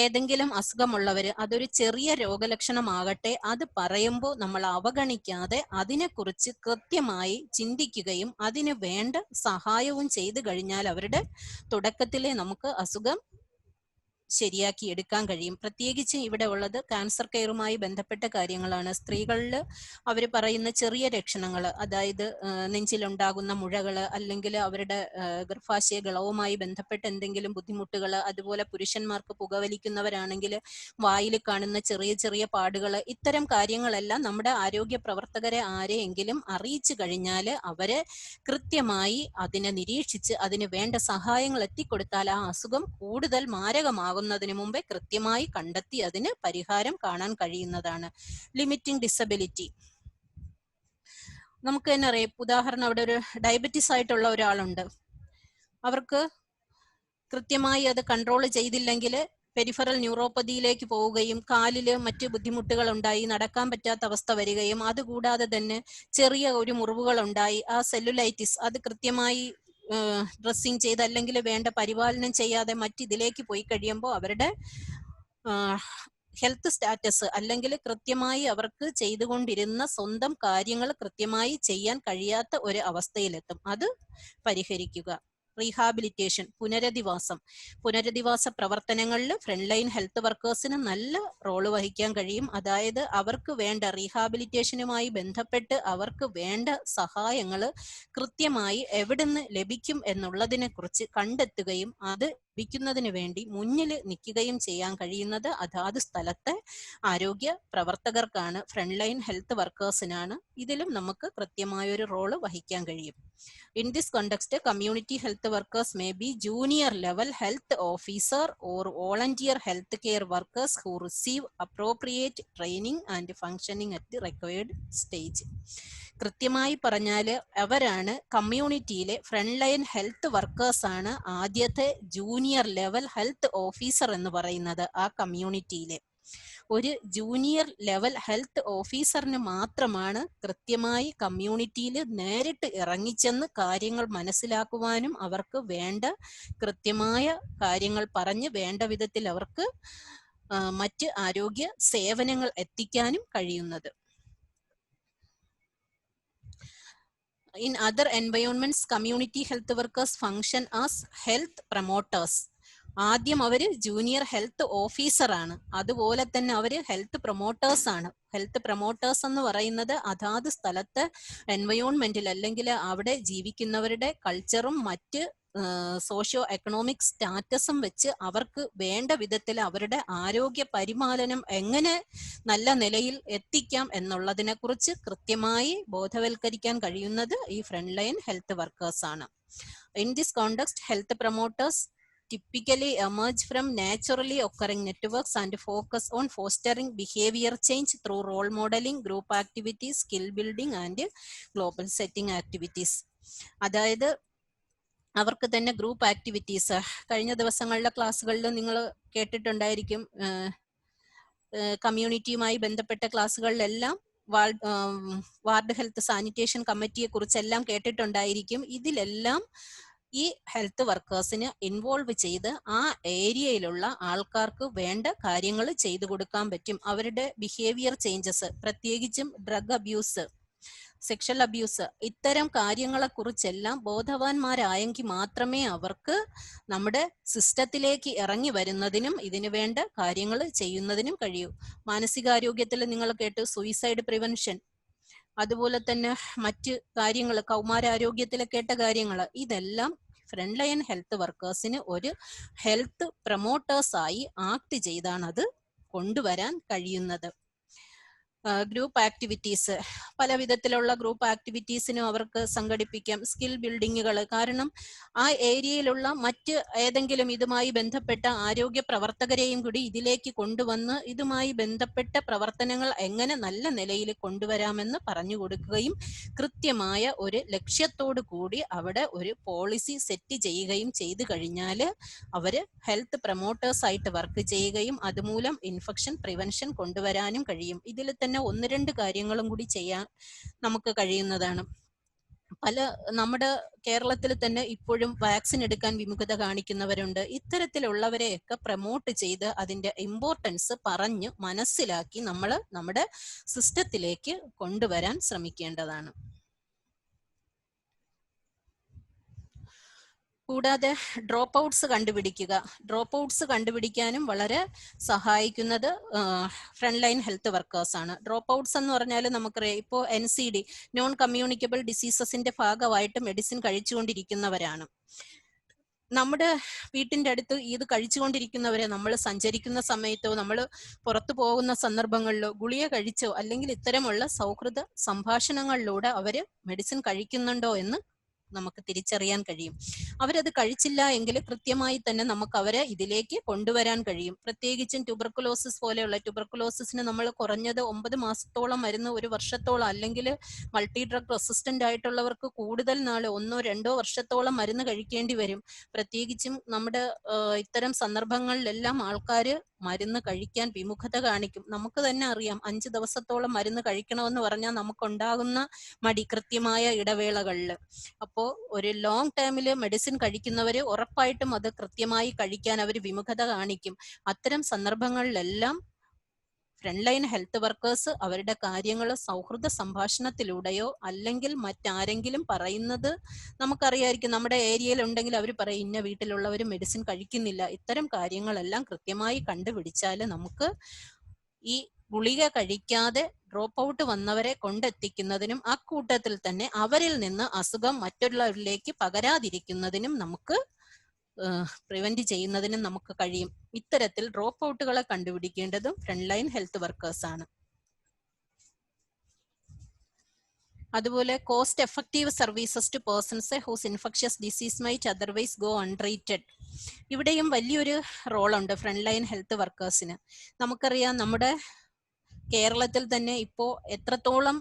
ഏതെങ്കിലും അസുഖമുള്ളവര് അതൊരു ചെറിയ രോഗലക്ഷണമാകട്ടെ, അത് പറയുമ്പോൾ നമ്മൾ അവഗണിക്കാതെ അതിനെക്കുറിച്ച് കൃത്യമായി ചിന്തിക്കുകയും അതിന് വേണ്ട സഹായവും ചെയ്തു കഴിഞ്ഞാൽ അവരുടെ തുടക്കത്തിലെ നമുക്ക് അസുഖം ശരിയാക്കി എടുക്കാൻ കഴിയും. പ്രത്യേകിച്ച് ഇവിടെ ഉള്ളത് ക്യാൻസർ കെയറുമായി ബന്ധപ്പെട്ട കാര്യങ്ങളാണ്. സ്ത്രീകളിൽ അവർ പറയുന്ന ചെറിയ ലക്ഷണങ്ങൾ, അതായത് നെഞ്ചിലുണ്ടാകുന്ന മുഴകൾ, അല്ലെങ്കിൽ അവരുടെ ഗർഭാശയ ഗളവുമായി ബന്ധപ്പെട്ട എന്തെങ്കിലും ബുദ്ധിമുട്ടുകൾ, അതുപോലെ പുരുഷന്മാർക്ക് പുകവലിക്കുന്നവരാണെങ്കിൽ വായിൽ കാണുന്ന ചെറിയ ചെറിയ പാടുകൾ, ഇത്തരം കാര്യങ്ങളെല്ലാം നമ്മുടെ ആരോഗ്യ പ്രവർത്തകരെ ആരെയെങ്കിലും അറിയിച്ചു കഴിഞ്ഞാൽ അവരെ കൃത്യമായി അതിനെ നിരീക്ഷിച്ച് അതിന് വേണ്ട സഹായങ്ങൾ എത്തിക്കൊടുത്താൽ ആ അസുഖം കൂടുതൽ മാരകമാകുന്നതിന് മുമ്പേ കൃത്യമായി കണ്ടെത്തി അതിന് പരിഹാരം കാണാൻ കഴിയുന്നതാണ്. Limiting disability. നമുക്ക് തന്നെ അറിയാം, ഉദാഹരണം അവിടെ ഒരു ഡയബറ്റീസ് ആയിട്ടുള്ള ഒരാളുണ്ട്, അവർക്ക് കൃത്യമായി അത് കൺട്രോൾ ചെയ്തില്ലെങ്കിൽ പെരിഫറൽ ന്യൂറോപ്പതിയിലേക്ക് പോവുകയും കാലില് മറ്റ് ബുദ്ധിമുട്ടുകൾ ഉണ്ടായി നടക്കാൻ പറ്റാത്ത അവസ്ഥ വരികയും, അതുകൂടാതെ തന്നെ ചെറിയ ഒരു മുറിവുകൾ ഉണ്ടായി ആ സെല്ലുലൈറ്റിസ് അത് കൃത്യമായി ഡ്രസ്സിങ് ചെയ്ത് അല്ലെങ്കിൽ വേണ്ട പരിപാലനം ചെയ്യാതെ മറ്റിതിലേക്ക് പോയി കഴിയുമ്പോൾ അവരുടെ ഹെൽത്ത് സ്റ്റാറ്റസ് അല്ലെങ്കിൽ കൃത്യമായി അവർക്ക് ചെയ്തുകൊണ്ടിരുന്ന സ്വന്തം കാര്യങ്ങൾ കൃത്യമായി ചെയ്യാൻ കഴിയാത്ത ഒരു അവസ്ഥയിലെത്തും. അത് പരിഹരിക്കുക. റീഹാബിലിറ്റേഷൻ, പുനരധിവാസ പ്രവർത്തനങ്ങളിൽ ഫ്രണ്ട് ലൈൻ ഹെൽത്ത് വർക്കേഴ്സിന് നല്ല റോള് വഹിക്കാൻ കഴിയും. അതായത് അവർക്ക് വേണ്ട റീഹാബിലിറ്റേഷനുമായി ബന്ധപ്പെട്ട് അവർക്ക് വേണ്ട സഹായങ്ങൾ കൃത്യമായി എവിടുന്ന് ലഭിക്കും എന്നുള്ളതിനെ കുറിച്ച് കണ്ടെത്തുകയും അത് ലഭിക്കുന്നതിന് വേണ്ടി മുന്നിൽ നിൽക്കുകയും ചെയ്യാൻ കഴിയുന്നത് അതാത് സ്ഥലത്തെ ആരോഗ്യ പ്രവർത്തകർക്കാണ്, ഫ്രണ്ട് ലൈൻ ഹെൽത്ത് വർക്കേഴ്സിനാണ്. ഇതിലും നമുക്ക് കൃത്യമായൊരു റോള് വഹിക്കാൻ കഴിയും. In this context, community health workers may be junior level health officer or volunteer healthcare workers who receive appropriate training and functioning at the required stage. കൃത്യമായി പറഞ്ഞാൽ അവരാണ് കമ്മ്യൂണിറ്റിയിലെ ഫ്രണ്ട് ലൈൻ ഹെൽത്ത് വർക്കേഴ്സ് ആണ് ആദ്യത്തെ junior level health officer എന്ന് പറയുന്നത്. ആ കമ്മ്യൂണിറ്റിയിലെ ഒരു junior level health ഓഫീസറിന് മാത്രമാണ് കൃത്യമായി കമ്മ്യൂണിറ്റിയിൽ നേരിട്ട് ഇറങ്ങിച്ചെന്ന് കാര്യങ്ങൾ മനസ്സിലാക്കുവാനും അവർക്ക് വേണ്ട കൃത്യമായ കാര്യങ്ങൾ പറഞ്ഞ് വേണ്ട വിധത്തിൽ അവർക്ക് മറ്റ് ആരോഗ്യ സേവനങ്ങൾ എത്തിക്കാനും കഴിയുന്നത്. In other environments, community health workers function as health promoters. ആദ്യം അവര് ജൂനിയർ ഹെൽത്ത് ഓഫീസർ ആണ്, അതുപോലെ തന്നെ അവര് ഹെൽത്ത് പ്രൊമോട്ടേഴ്സ് ആണ്. ഹെൽത്ത് പ്രൊമോട്ടേഴ്സ് എന്ന് പറയുന്നത് അതാത് സ്ഥലത്ത് എൻവയോൺമെന്റിൽ അല്ലെങ്കിൽ അവിടെ ജീവിക്കുന്നവരുടെ കൾച്ചറും മറ്റ് സോഷ്യോ എക്കണോമിക് സ്റ്റാറ്റസും വെച്ച് അവർക്ക് വേണ്ട വിധത്തിൽ അവരുടെ ആരോഗ്യ പരിപാലനം എങ്ങനെ നല്ല നിലയിൽ എത്തിക്കാം എന്നുള്ളതിനെ കുറിച്ച് കൃത്യമായി ബോധവൽക്കരിക്കാൻ കഴിയുന്നത് ഈ ഫ്രണ്ട് ലൈൻ ഹെൽത്ത് വർക്കേഴ്സ് ആണ്. In this context, health promoters typically emerge from naturally occurring networks and focus on fostering behavior change through role modeling, group activities, skill building and global setting activities. അതായത് അവർക്ക് തന്നെ group activities, കഴിഞ്ഞ ദിവസങ്ങളിലെ ക്ലാസ്സുകളിൽ നിങ്ങൾ കേട്ടിട്ടുണ്ടായിരിക്കും, കമ്മ്യൂണിറ്റിയുമായി ബന്ധപ്പെട്ട ക്ലാസ്സുകളിലെല്ലാം ward health sanitation കമ്മിറ്റിയെ കുറിച്ചെല്ലാം കേട്ടിട്ടുണ്ടായിരിക്കും. ഇതിലെല്ലാം ഈ ഹെൽത്ത് വർക്കേഴ്സിന് ഇൻവോൾവ് ചെയ്ത് ആ ഏരിയയിലുള്ള ആൾക്കാർക്ക് വേണ്ട കാര്യങ്ങൾ ചെയ്തു കൊടുക്കാൻ പറ്റും. അവരുടെ ബിഹേവിയർ ചേഞ്ചസ്, പ്രത്യേകിച്ചും ഡ്രഗ് അബ്യൂസ്, സെക്ഷൽ അബ്യൂസ്, ഇത്തരം കാര്യങ്ങളെ കുറിച്ചെല്ലാം ബോധവാന്മാരായെങ്കിൽ മാത്രമേ അവർക്ക് നമ്മുടെ സിസ്റ്റത്തിലേക്ക് ഇറങ്ങി വരുന്നതിനും ഇതിനു വേണ്ട കാര്യങ്ങൾ ചെയ്യുന്നതിനും കഴിയൂ. മാനസികാരോഗ്യത്തിൽ നിങ്ങൾ കേട്ടു സൂയിസൈഡ് പ്രിവെൻഷൻ, അതുപോലെ തന്നെ മറ്റ് കാര്യങ്ങൾ, കൗമാരാരോഗ്യത്തിൽ കേട്ട കാര്യങ്ങൾ, ഇതെല്ലാം ഫ്രണ്ട് ലൈൻ ഹെൽത്ത് വർക്കേഴ്സിന് ഒരു ഹെൽത്ത് പ്രൊമോട്ടേഴ്സായി ആക്ട് ചെയ്താണ് അത് കൊണ്ടുവരാൻ കഴിയുന്നത്. ഗ്രൂപ്പ് ആക്ടിവിറ്റീസ്, പല വിധത്തിലുള്ള ഗ്രൂപ്പ് ആക്ടിവിറ്റീസിനും അവർക്ക് സംഘടിപ്പിക്കാം. സ്കിൽ ബിൽഡിങ്ങുകൾ, കാരണം ആ ഏരിയയിലുള്ള മറ്റ് ഏതെങ്കിലും ഇതുമായി ബന്ധപ്പെട്ട ആരോഗ്യ പ്രവർത്തകരെയും കൂടി ഇതിലേക്ക് കൊണ്ടുവന്ന് ഇതുമായി ബന്ധപ്പെട്ട പ്രവർത്തനങ്ങൾ എങ്ങനെ നല്ല നിലയിൽ കൊണ്ടുവരാമെന്ന് പറഞ്ഞു കൊടുക്കുകയും കൃത്യമായ ഒരു ലക്ഷ്യത്തോടു കൂടി അവിടെ ഒരു പോളിസി സെറ്റ് ചെയ്യുകയും ചെയ്തു കഴിഞ്ഞാൽ അവർ ഹെൽത്ത് പ്രൊമോട്ടേഴ്സ് ആയിട്ട് വർക്ക് ചെയ്യുകയും അതുമൂലം ഇൻഫെക്ഷൻ പ്രിവെൻഷൻ കൊണ്ടുവരാനും കഴിയും. ഇതിൽ തന്നെ 1-2 കാര്യങ്ങളും കൂടി ചെയ്യാൻ നമുക്ക് കഴിയുന്നതാണ്. നമ്മുടെ കേരളത്തിൽ തന്നെ ഇപ്പോഴും വാക്സിൻ എടുക്കാൻ വിമുഖത കാണിക്കുന്നവരുണ്ട്. ഇത്തരത്തിലുള്ളവരെയൊക്കെ പ്രൊമോട്ട് ചെയ്ത് അതിന്റെ ഇമ്പോർട്ടൻസ് പറഞ്ഞ് മനസ്സിലാക്കി നമ്മൾ നമ്മുടെ സിസ്റ്റത്തിലേക്ക് കൊണ്ടുവരാൻ ശ്രമിക്കേണ്ടതാണ്. കൂടാതെ ഡ്രോപ്പ് ഔട്ട്സ് കണ്ടുപിടിക്കുക. ഡ്രോപ്പ് ഔട്ട്സ് കണ്ടുപിടിക്കാനും വളരെ സഹായിക്കുന്നത് ഫ്രണ്ട് ലൈൻ ഹെൽത്ത് വർക്കേഴ്സ് ആണ്. ഡ്രോപ്പ് ഔട്ട്സ് എന്ന് പറഞ്ഞാൽ നമുക്കറിയാം, ഇപ്പോൾ NCD, നോൺ കമ്മ്യൂണിക്കബിൾ ഡിസീസസിന്റെ ഭാഗമായിട്ട് മെഡിസിൻ കഴിച്ചുകൊണ്ടിരിക്കുന്നവരാണ്. നമ്മുടെ വീട്ടിന്റെ അടുത്ത് ഇത് കഴിച്ചുകൊണ്ടിരിക്കുന്നവരെ നമ്മൾ സഞ്ചരിക്കുന്ന സമയത്തോ നമ്മൾ പുറത്തു പോകുന്ന സന്ദർഭങ്ങളിലോ ഗുളിക കഴിച്ചോ അല്ലെങ്കിൽ ഇത്തരമുള്ള സൗഹൃദ സംഭാഷണങ്ങളിലൂടെ അവര് മെഡിസിൻ കഴിക്കുന്നുണ്ടോ എന്ന് നമുക്ക് തിരിച്ചറിയാൻ കഴിയും. അവരത് കഴിച്ചില്ല എങ്കിൽ കൃത്യമായി തന്നെ നമുക്ക് അവരെ ഇതിലേക്ക് കൊണ്ടുവരാൻ കഴിയും. പ്രത്യേകിച്ചും ട്യൂബർക്കുലോസിസ് പോലെയുള്ള, ട്യൂബർക്കുലോസിന് നമ്മൾ കുറഞ്ഞത് 9 മാസത്തോളം മരുന്ന്, 1 വർഷത്തോളം, അല്ലെങ്കിൽ മൾട്ടി ഡ്രഗ് റെസിസ്റ്റന്റ് ആയിട്ടുള്ളവർക്ക് കൂടുതൽ നാൾ 1-2 വർഷത്തോളം മരുന്ന് കഴിക്കേണ്ടി വരും. പ്രത്യേകിച്ചും നമ്മുടെ ഇത്തരം സന്ദർഭങ്ങളിലെല്ലാം ആൾക്കാർ മരുന്ന് കഴിക്കാൻ വിമുഖത കാണിക്കും. നമുക്ക് തന്നെ അറിയാം, 5 ദിവസത്തോളം മരുന്ന് കഴിക്കണമെന്ന് പറഞ്ഞാൽ നമുക്കുണ്ടാകുന്ന മടി കൃത്യമായ ഇടവേളകളിൽ. അപ്പോൾ ഒരു ലോങ് ടേമില് മെഡിസിൻ കഴിക്കുന്നവര് ഉറപ്പായിട്ടും അത് കൃത്യമായി കഴിക്കാൻ അവർ വിമുഖത കാണിക്കും. അത്തരം സന്ദർഭങ്ങളിലെല്ലാം ഫ്രണ്ട് ലൈൻ ഹെൽത്ത് വർക്കേഴ്സ് അവരുടെ കാര്യങ്ങൾ സൗഹൃദ സംഭാഷണത്തിലൂടെയോ അല്ലെങ്കിൽ മറ്റാരെങ്കിലും പറയുന്നത് നമുക്കറിയായിരിക്കും, നമ്മുടെ ഏരിയയിൽ ഉണ്ടെങ്കിൽ അവർ പറയും ഇന്ന വീട്ടിലുള്ളവർ മെഡിസിൻ കഴിക്കുന്നില്ല. ഇത്തരം കാര്യങ്ങളെല്ലാം കൃത്യമായി കണ്ടുപിടിച്ചാൽ നമുക്ക് ഈ ഗുളിക കഴിക്കാതെ ഡ്രോപ്പ് ഔട്ട് വന്നവരെ കൊണ്ടെത്തിക്കുന്നതിനും അക്കൂട്ടത്തിൽ തന്നെ അവരിൽ നിന്ന് അസുഖം മറ്റുള്ളവരിലേക്ക് പകരാതിരിക്കുന്നതിനും നമുക്ക് പ്രിവെന്റ് ചെയ്യുന്നതിനും നമുക്ക് കഴിയും. ഇത്തരത്തിൽ ഡ്രോപ്പ് ഔട്ടുകളെ കണ്ടുപിടിക്കേണ്ടതും ഫ്രണ്ട് ലൈൻ ഹെൽത്ത് വർക്കേഴ്സ് ആണ്. അതുപോലെ cost effective services to persons whose infectious disease might otherwise go untreated. ഇവിടെയും വലിയൊരു റോളുണ്ട് ഫ്രണ്ട് ലൈൻ ഹെൽത്ത് വർക്കേഴ്സിന്. നമുക്കറിയാം, നമ്മുടെ കേരളത്തിൽ തന്നെ ഇപ്പോൾ എത്രത്തോളം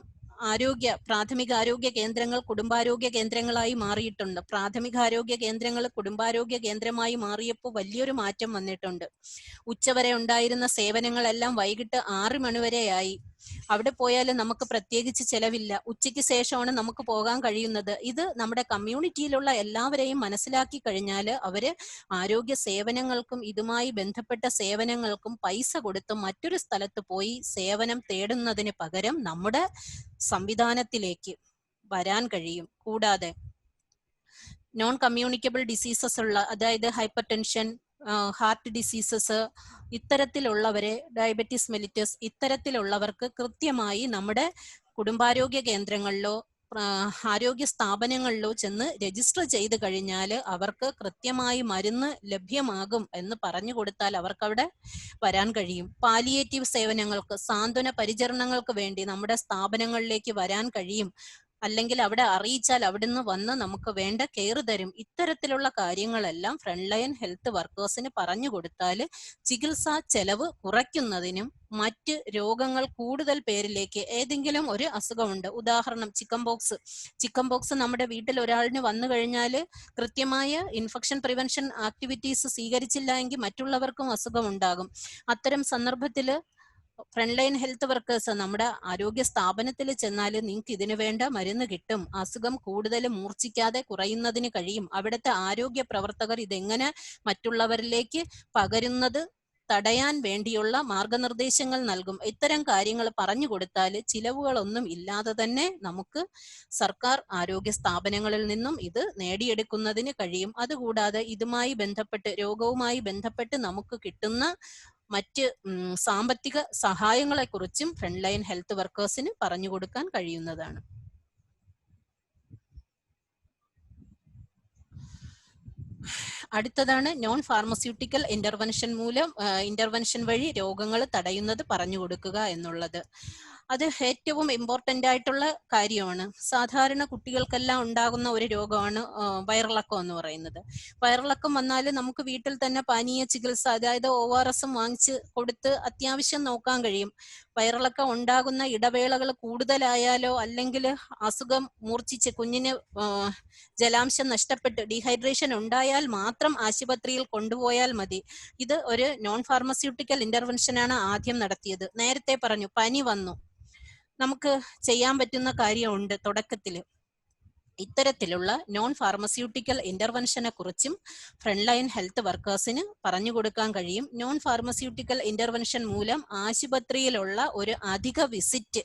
പ്രാഥമിക ആരോഗ്യ കേന്ദ്രങ്ങൾ കുടുംബാരോഗ്യ കേന്ദ്രങ്ങളായി മാറിയിട്ടുണ്ട്. പ്രാഥമിക ആരോഗ്യ കേന്ദ്രങ്ങൾ കുടുംബാരോഗ്യ കേന്ദ്രമായി മാറിയപ്പോൾ വലിയൊരു മാറ്റം വന്നിട്ടുണ്ട്. ഉച്ചവരെ ഉണ്ടായിരുന്ന സേവനങ്ങളെല്ലാം വൈകിട്ട് 6 മണി വരെയായി. അവിടെ പോയാലും നമുക്ക് പ്രത്യേകിച്ച് ചെലവില്ല. ഉച്ചയ്ക്ക് ശേഷമാണ് നമുക്ക് പോകാൻ കഴിയുന്നത്. ഇത് നമ്മുടെ കമ്മ്യൂണിറ്റിയിലുള്ള എല്ലാവരെയും മനസ്സിലാക്കി കഴിഞ്ഞാൽ അവര് ആരോഗ്യ സേവനങ്ങൾക്കും ഇതുമായി ബന്ധപ്പെട്ട സേവനങ്ങൾക്കും പൈസ കൊടുത്ത് മറ്റൊരു സ്ഥലത്ത് പോയി സേവനം തേടുന്നതിന് പകരം നമ്മുടെ സംവിധാനത്തിലേക്ക് വരാൻ കഴിയും. കൂടാതെ നോൺ കമ്മ്യൂണിക്കബിൾ ഡിസീസസ് ഉള്ള, അതായത് ഹൈപ്പർ ടെൻഷൻ, ഹാർട്ട് ഡിസീസസ്, ഇത്തരത്തിലുള്ളവരെ, ഡയബറ്റിസ് മെലിറ്റസ്, ഇത്തരത്തിലുള്ളവർക്ക് കൃത്യമായി നമ്മുടെ കുടുംബാരോഗ്യ കേന്ദ്രങ്ങളിലോ ആരോഗ്യ സ്ഥാപനങ്ങളിലോ ചെന്ന് രജിസ്റ്റർ ചെയ്ത് കഴിഞ്ഞാൽ അവർക്ക് കൃത്യമായി മരുന്ന് ലഭ്യമാകും എന്ന് പറഞ്ഞു കൊടുത്താൽ അവർക്ക് അവിടെ വരാൻ കഴിയും. പാലിയേറ്റീവ് സേവനങ്ങൾക്ക്, സാന്ത്വന പരിചരണങ്ങൾക്ക് വേണ്ടി നമ്മുടെ സ്ഥാപനങ്ങളിലേക്ക് വരാൻ കഴിയും. അല്ലെങ്കിൽ അവിടെ അറിയിച്ചാൽ അവിടുന്ന് വന്ന് നമുക്ക് വേണ്ട കെയർ തരും. ഇത്തരത്തിലുള്ള കാര്യങ്ങളെല്ലാം ഫ്രണ്ട് ലൈൻ ഹെൽത്ത് വർക്കേഴ്സിന് പറഞ്ഞു കൊടുത്താൽ ചികിത്സാ ചെലവ് കുറയ്ക്കുന്നതിനും മറ്റ് രോഗങ്ങൾ കൂടുതൽ പേരിലേക്ക്, ഏതെങ്കിലും ഒരു അസുഖമുണ്ട്, ഉദാഹരണം ചിക്കൻ പോക്സ് നമ്മുടെ വീട്ടിൽ ഒരാളിന് വന്നു കഴിഞ്ഞാൽ കൃത്യമായ ഇൻഫെക്ഷൻ പ്രിവെൻഷൻ ആക്ടിവിറ്റീസ് സ്വീകരിച്ചില്ല എങ്കിൽ മറ്റുള്ളവർക്കും അസുഖം ഉണ്ടാകും. അത്തരം സന്ദർഭത്തിൽ ഫ്രണ്ട് ലൈൻ ഹെൽത്ത് വർക്കേഴ്സ് നമ്മുടെ ആരോഗ്യ സ്ഥാപനത്തിൽ ചെന്നാൽ നിങ്ങൾക്ക് ഇതിനു വേണ്ട മരുന്ന് കിട്ടും, അസുഖം കൂടുതൽ മൂർച്ഛിക്കാതെ കുറയുന്നതിന് കഴിയും. അവിടുത്തെ ആരോഗ്യ പ്രവർത്തകർ ഇതെങ്ങനെ മറ്റുള്ളവരിലേക്ക് പകരുന്നത് തടയാൻ വേണ്ടിയുള്ള മാർഗനിർദ്ദേശങ്ങൾ നൽകും. ഇത്തരം കാര്യങ്ങൾ പറഞ്ഞു കൊടുത്താൽ ചിലവുകളൊന്നും ഇല്ലാതെ തന്നെ നമുക്ക് സർക്കാർ ആരോഗ്യ സ്ഥാപനങ്ങളിൽ നിന്നും ഇത് നേടിയെടുക്കുന്നതിന് കഴിയും. അതുകൂടാതെ ഇതുമായി ബന്ധപ്പെട്ട്, രോഗവുമായി ബന്ധപ്പെട്ട് നമുക്ക് കിട്ടുന്ന മറ്റ് സാമ്പത്തിക സഹായങ്ങളെ കുറിച്ചും ഫ്രണ്ട് ലൈൻ ഹെൽത്ത് വർക്കേഴ്സിന് പറഞ്ഞു കൊടുക്കാൻ കഴിയുന്നതാണ്. അടുത്തതാണ് നോൺ ഫാർമസ്യൂട്ടിക്കൽ ഇന്റർവെൻഷൻ വഴി രോഗങ്ങൾ തടയുന്നത് പറഞ്ഞു കൊടുക്കുക എന്നുള്ളത്. അത് ഏറ്റവും ഇമ്പോർട്ടന്റ് ആയിട്ടുള്ള കാര്യമാണ്. സാധാരണ കുട്ടികൾക്കെല്ലാം ഉണ്ടാകുന്ന ഒരു രോഗമാണ് വയറിളക്കം എന്ന് പറയുന്നത്. വയറിളക്കം വന്നാൽ നമുക്ക് വീട്ടിൽ തന്നെ പാനീയ ചികിത്സ, അതായത് ORS വാങ്ങിച്ച് കൊടുത്ത് അത്യാവശ്യം നോക്കാൻ കഴിയും. വയറിളക്കം ഉണ്ടാകുന്ന ഇടവേളകൾ കൂടുതലായാലോ അല്ലെങ്കിൽ അസുഖം മൂർച്ഛിച്ച് കുഞ്ഞിന് ജലാംശം നഷ്ടപ്പെട്ട് ഡീഹൈഡ്രേഷൻ ഉണ്ടായാൽ മാത്രം ആശുപത്രിയിൽ കൊണ്ടുപോയാൽ മതി. ഇത് ഒരു നോൺ ഫാർമസ്യൂട്ടിക്കൽ ഇന്റർവെൻഷനാണ് ആദ്യം നടത്തിയത്. നേരത്തെ പറഞ്ഞു, പനി വന്നു, നമുക്ക് ചെയ്യാൻ പറ്റുന്ന കാര്യമുണ്ട് തുടക്കത്തില്. ഇത്തരത്തിലുള്ള നോൺ ഫാർമസ്യൂട്ടിക്കൽ ഇന്റർവെൻഷനെ കുറിച്ചും ഫ്രണ്ട് ലൈൻ ഹെൽത്ത് വർക്കേഴ്സിന് പറഞ്ഞു കൊടുക്കാൻ കഴിയും. നോൺ ഫാർമസ്യൂട്ടിക്കൽ ഇന്റർവെൻഷൻ മൂലം ആശുപത്രിയിലുള്ള ഒരു അധിക വിസിറ്റ്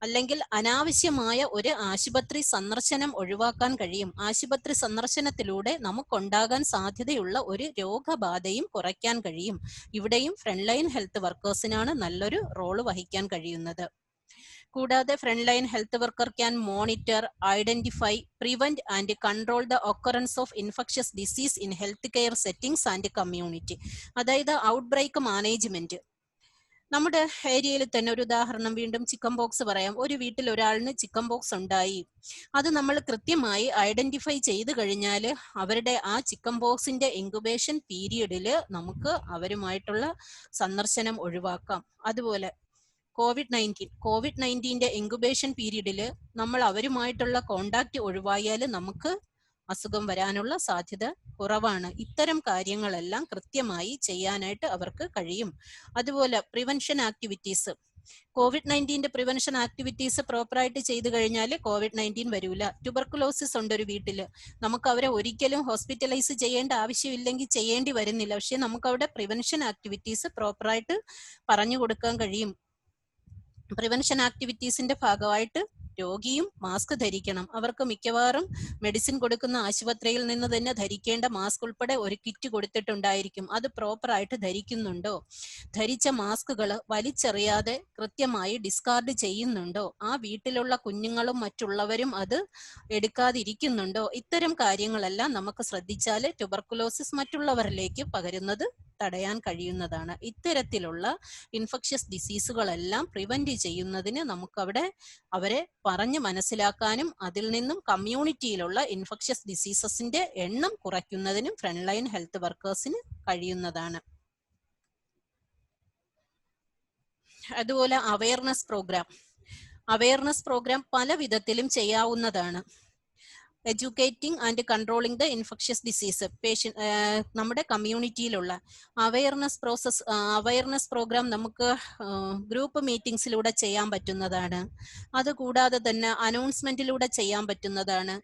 അല്ലെങ്കിൽ അനാവശ്യമായ ഒരു ആശുപത്രി സന്ദർശനം ഒഴിവാക്കാൻ കഴിയും. ആശുപത്രി സന്ദർശനത്തിലൂടെ നമുക്കുണ്ടാകാൻ സാധ്യതയുള്ള ഒരു രോഗബാധയും കുറയ്ക്കാൻ കഴിയും. ഇവിടെയും ഫ്രണ്ട് ലൈൻ ഹെൽത്ത് വർക്കേഴ്സിനാണ് നല്ലൊരു റോള് വഹിക്കാൻ കഴിയുന്നത്. കൂടാതെ front line health worker can monitor, identify, prevent and control the occurrence of infectious disease in health care settings and community. അതായത് ഔട്ട് ബ്രേക്ക് മാനേജ്മെന്റ്. നമ്മുടെ ഏരിയയിൽ തന്നെ ഒരു ഉദാഹരണം, വീണ്ടും ചിക്കൻ പോക്സ് പറയാം. ഒരു വീട്ടിൽ ഒരാളിന് ചിക്കൻ പോക്സ് ഉണ്ടായി. അത് നമ്മൾ കൃത്യമായി ഐഡന്റിഫൈ ചെയ്ത് കഴിഞ്ഞാൽ അവരുടെ ആ ചിക്കൻ പോക്സിന്റെ ഇൻക്യുബേഷൻ പീരീഡിൽ നമുക്ക് അവരുമായിട്ടുള്ള സന്ദർശനം ഒഴിവാക്കാം. അതുപോലെ കോവിഡ്-19 ഇൻക്യുബേഷൻ പീരീഡിൽ നമ്മൾ അവരുമായിട്ടുള്ള കോണ്ടാക്ട് ഒഴിവായാൽ നമുക്ക് അസുഖം വരാനുള്ള സാധ്യത കുറവാണ്. ഇത്തരം കാര്യങ്ങളെല്ലാം കൃത്യമായി ചെയ്യാനായിട്ട് അവർക്ക് കഴിയും. അതുപോലെ prevention activities, COVID-19 prevention activities പ്രോപ്പറായിട്ട് ചെയ്തു കഴിഞ്ഞാൽ കോവിഡ്-19 വരൂല. ട്യൂബർക്കുലോസിസ് ഉണ്ട് ഒരു വീട്ടില്, നമുക്ക് അവരെ ഒരിക്കലും ഹോസ്പിറ്റലൈസ് ചെയ്യേണ്ട ആവശ്യമില്ലെങ്കിൽ ചെയ്യേണ്ടി വരുന്നില്ല. പക്ഷെ നമുക്ക് അവിടെ പ്രിവെൻഷൻ ആക്ടിവിറ്റീസ് പ്രോപ്പറായിട്ട് പറഞ്ഞു കൊടുക്കാൻ കഴിയും. പ്രിവെൻഷൻ ആക്ടിവിറ്റീസിന്റെ ഭാഗമായിട്ട് രോഗിയും മാസ്ക് ധരിക്കണം. അവർക്ക് മിക്കവാറും മെഡിസിൻ കൊടുക്കുന്ന ആശുപത്രിയിൽ നിന്ന് തന്നെ ധരിക്കേണ്ട മാസ്ക് ഉൾപ്പെടെ ഒരു കിറ്റ് കൊടുത്തിട്ടുണ്ടായിരിക്കും. അത് പ്രോപ്പറായിട്ട് ധരിക്കുന്നുണ്ടോ, ധരിച്ച മാസ്കുകൾ വലിച്ചെറിയാതെ കൃത്യമായി ഡിസ്കാർഡ് ചെയ്യുന്നുണ്ടോ, ആ വീട്ടിലുള്ള കുഞ്ഞുങ്ങളും മറ്റുള്ളവരും അത് എടുക്കാതിരിക്കുന്നുണ്ടോ, ഇത്തരം കാര്യങ്ങളെല്ലാം നമുക്ക് ശ്രദ്ധിച്ചാൽ ട്യൂബർക്കുലോസിസ് മറ്റുള്ളവരിലേക്ക് പകരുന്നത് തടയാൻ കഴിയുന്നതാണ്. ഇത്തരത്തിലുള്ള ഇൻഫെക്ഷ്യസ് ഡിസീസുകളെല്ലാം പ്രിവെന്റ് ചെയ്യുന്നതിന് നമുക്കവിടെ അവരെ പറഞ്ഞ് മനസ്സിലാക്കാനും അതിൽ നിന്നും കമ്മ്യൂണിറ്റിയിലുള്ള ഇൻഫെക്ഷ്യസ് ഡിസീസസിന്റെ എണ്ണം കുറയ്ക്കുന്നതിനും ഫ്രണ്ട് ലൈൻ ഹെൽത്ത് വർക്കേഴ്സിന് കഴിയുന്നതാണ്. അതുപോലെ അവയർനെസ് പ്രോഗ്രാം പല വിധത്തിലും ചെയ്യാവുന്നതാണ്. Educating and controlling the infectious disease നമ്മുടെ കമ്മ്യൂണിറ്റിയിലുള്ള അവയർനെസ് പ്രോഗ്രാം നമുക്ക് ഗ്രൂപ്പ് മീറ്റിംഗ്സിലൂടെ ചെയ്യാൻ പറ്റുന്നതാണ്. അതുകൂടാതെ തന്നെ അനൗൺസ്മെന്റിലൂടെ ചെയ്യാൻ പറ്റുന്നതാണ്.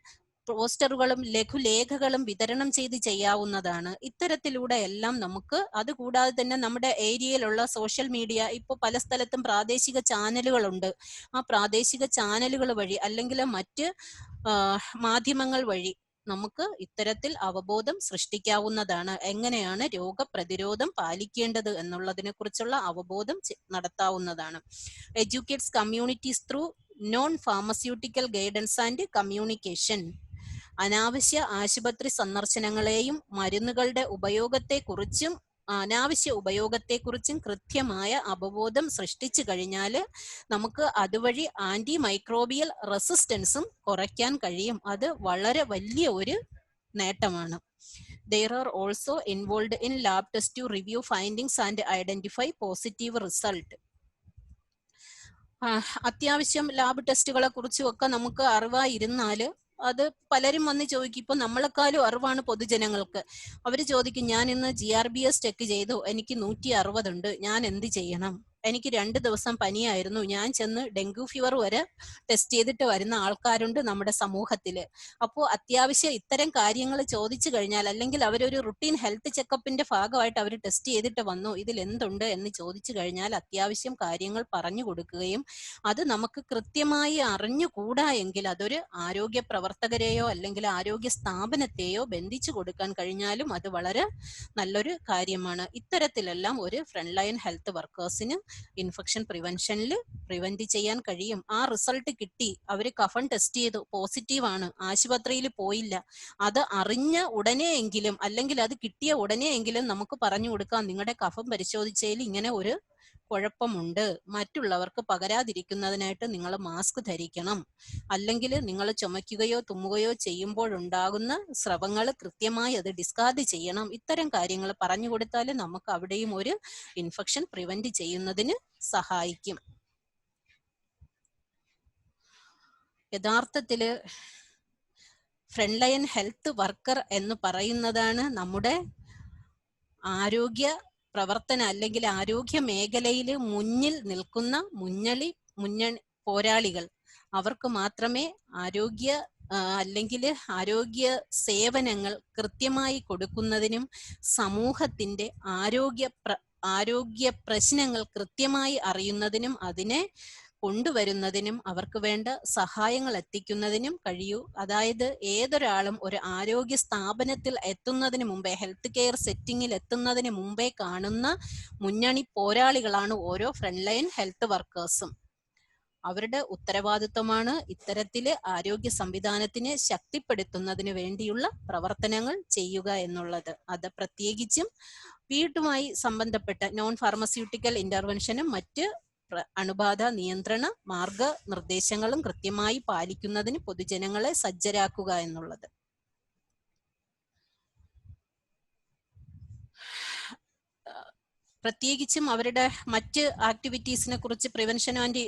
പോസ്റ്ററുകളും ലഘുലേഖകളും വിതരണം ചെയ്ത് ചെയ്യാവുന്നതാണ്. ഇത്തരത്തിലൂടെ എല്ലാം നമുക്ക്, അതുകൂടാതെ തന്നെ നമ്മുടെ ഏരിയയിലുള്ള സോഷ്യൽ മീഡിയ, ഇപ്പോൾ പല സ്ഥലത്തും പ്രാദേശിക ചാനലുകളുണ്ട്. ആ പ്രാദേശിക ചാനലുകൾ വഴി അല്ലെങ്കിൽ മറ്റ് മാധ്യമങ്ങൾ വഴി നമുക്ക് ഇത്തരത്തിൽ അവബോധം സൃഷ്ടിക്കാവുന്നതാണ്. എങ്ങനെയാണ് രോഗപ്രതിരോധം പാലിക്കേണ്ടത് എന്നുള്ളതിനെ കുറിച്ചുള്ള അവബോധം നടത്താവുന്നതാണ്. Educates communities through non pharmaceutical guidance and communication. അനാവശ്യ ആശുപത്രി സന്ദർശനങ്ങളെയും മരുന്നുകളുടെ ഉപയോഗത്തെക്കുറിച്ചും അനാവശ്യ ഉപയോഗത്തെക്കുറിച്ചും കൃത്യമായ അവബോധം സൃഷ്ടിച്ചു കഴിഞ്ഞാൽ നമുക്ക് അതുവഴി ആന്റി മൈക്രോബിയൽ റെസിസ്റ്റൻസും കുറയ്ക്കാൻ കഴിയും. അത് വളരെ വലിയ ഒരു നേട്ടമാണ്. They are also involved in lab tests to review findings and identify positive result. അത്യാവശ്യം ലാബ് ടെസ്റ്റുകളെ കുറിച്ചും ഒക്കെ നമുക്ക് അറിവായിരുന്നാൽ അത് പലരും വന്ന് ചോദിക്കും. ഇപ്പൊ നമ്മളെക്കാളും അറിവാണ് പൊതുജനങ്ങൾക്ക്. അവർ ചോദിക്കും, ഞാൻ ഇന്ന് GRBS ചെക്ക് ചെയ്തു, എനിക്ക് 160 ഉണ്ട്, ഞാൻ എന്ത് ചെയ്യണം? എനിക്ക് 2 ദിവസം പനിയായിരുന്നു, ഞാൻ ചെന്ന് ഡെങ്കു ഫീവർ വരെ ടെസ്റ്റ് ചെയ്തിട്ട് വരുന്ന ആൾക്കാരുണ്ട് നമ്മുടെ സമൂഹത്തില്. അപ്പോൾ അത്യാവശ്യം ഇത്തരം കാര്യങ്ങൾ ചോദിച്ചു കഴിഞ്ഞാൽ, അല്ലെങ്കിൽ അവരൊരു റുട്ടീൻ ഹെൽത്ത് ചെക്കപ്പിന്റെ ഭാഗമായിട്ട് അവർ ടെസ്റ്റ് ചെയ്തിട്ട് വന്നു, ഇതിൽ എന്തുണ്ട് എന്ന് ചോദിച്ചു കഴിഞ്ഞാൽ അത്യാവശ്യം കാര്യങ്ങൾ പറഞ്ഞു കൊടുക്കുകയും അത് നമുക്ക് കൃത്യമായി അറിഞ്ഞുകൂടാ എങ്കിൽ അതൊരു ആരോഗ്യ പ്രവർത്തകരെയോ അല്ലെങ്കിൽ ആരോഗ്യ സ്ഥാപനത്തെയോ ബന്ധിച്ചു കൊടുക്കാൻ കഴിഞ്ഞാലും അത് വളരെ നല്ലൊരു കാര്യമാണ്. ഇത്തരത്തിലെല്ലാം ഒരു ഫ്രണ്ട് ലൈൻ ഹെൽത്ത് വർക്കേഴ്സിന് ഇൻഫെക്ഷൻ പ്രിവെൻഷനിൽ പ്രിവെന്റ് ചെയ്യാൻ കഴിയും. ആ റിസൾട്ട് കിട്ടി, അവര് കഫൺ ടെസ്റ്റ് ചെയ്തു, പോസിറ്റീവാണ്, ആശുപത്രിയിൽ പോയില്ല, അത് അറിഞ്ഞ ഉടനെയെങ്കിലും അല്ലെങ്കിൽ അത് കിട്ടിയ ഉടനെയെങ്കിലും നമുക്ക് പറഞ്ഞു കൊടുക്കാം, നിങ്ങളുടെ കഫം പരിശോധിച്ചതിൽ ഇങ്ങനെ ഒരു കുഴപ്പമുണ്ട്, മറ്റുള്ളവർക്ക് പകരാതിരിക്കുന്നതിനായിട്ട് നിങ്ങൾ മാസ്ക് ധരിക്കണം, അല്ലെങ്കിൽ നിങ്ങൾ ചുമയ്ക്കുകയോ തുമ്മുകയോ ചെയ്യുമ്പോഴുണ്ടാകുന്ന സ്രവങ്ങൾ കൃത്യമായി അത് ഡിസ്കാർഡ് ചെയ്യണം. ഇത്തരം കാര്യങ്ങൾ പറഞ്ഞു കൊടുത്താൽ നമുക്ക് അവിടെയും ഒരു ഇൻഫെക്ഷൻ പ്രിവെന്റ് ചെയ്യുന്നതിന് സഹായിക്കും. യഥാർത്ഥത്തില് ഫ്രണ്ട് ലൈൻ ഹെൽത്ത് വർക്കർ എന്ന് പറയുന്നതാണ് നമ്മുടെ ആരോഗ്യ പ്രവർത്തന അല്ലെങ്കിൽ ആരോഗ്യ മേഖലയിൽ മുന്നിൽ നിൽക്കുന്ന മുന്നണി പോരാളികൾ. അവർക്ക് മാത്രമേ അല്ലെങ്കിൽ ആരോഗ്യ സേവനങ്ങൾ കൃത്യമായി കൊടുക്കുന്നതിനും സമൂഹത്തിന്റെ ആരോഗ്യ പ്രശ്നങ്ങൾ കൃത്യമായി അറിയുന്നതിനും അതിനെ കൊണ്ടുവരുന്നതിനും അവർക്ക് വേണ്ട സഹായങ്ങൾ എത്തിക്കുന്നതിനും കഴിയൂ. അതായത് ഏതൊരാളും ഒരു ആരോഗ്യ സ്ഥാപനത്തിൽ എത്തുന്നതിന് മുമ്പേ, ഹെൽത്ത് കെയർ സെറ്റിങ്ങിൽ എത്തുന്നതിന് മുമ്പേ കാണുന്ന മുന്നണി പോരാളികളാണ് ഓരോ ഫ്രണ്ട് ലൈൻ ഹെൽത്ത് വർക്കേഴ്സും. അവരുടെ ഉത്തരവാദിത്വമാണ് ഇത്തരത്തില് ആരോഗ്യ സംവിധാനത്തിനെ ശക്തിപ്പെടുത്തുന്നതിന് വേണ്ടിയുള്ള പ്രവർത്തനങ്ങൾ ചെയ്യുക എന്നുള്ളത്. അത് പ്രത്യേകിച്ചും വീട്ടുമായി സംബന്ധപ്പെട്ട നോൺ ഫാർമസ്യൂട്ടിക്കൽ ഇന്റർവെൻഷനും മറ്റ് അണുബാധ നിയന്ത്രണ മാർഗനിർദ്ദേശങ്ങളും കൃത്യമായി പാലിക്കുന്നതിന് പൊതുജനങ്ങളെ സജ്ജരാക്കുക എന്നുള്ളത്. പ്രത്യേകിച്ചും അവരുടെ മറ്റ് ആക്ടിവിറ്റീസിനെ കുറിച്ച് പ്രിവെൻഷൻ ആൻഡ്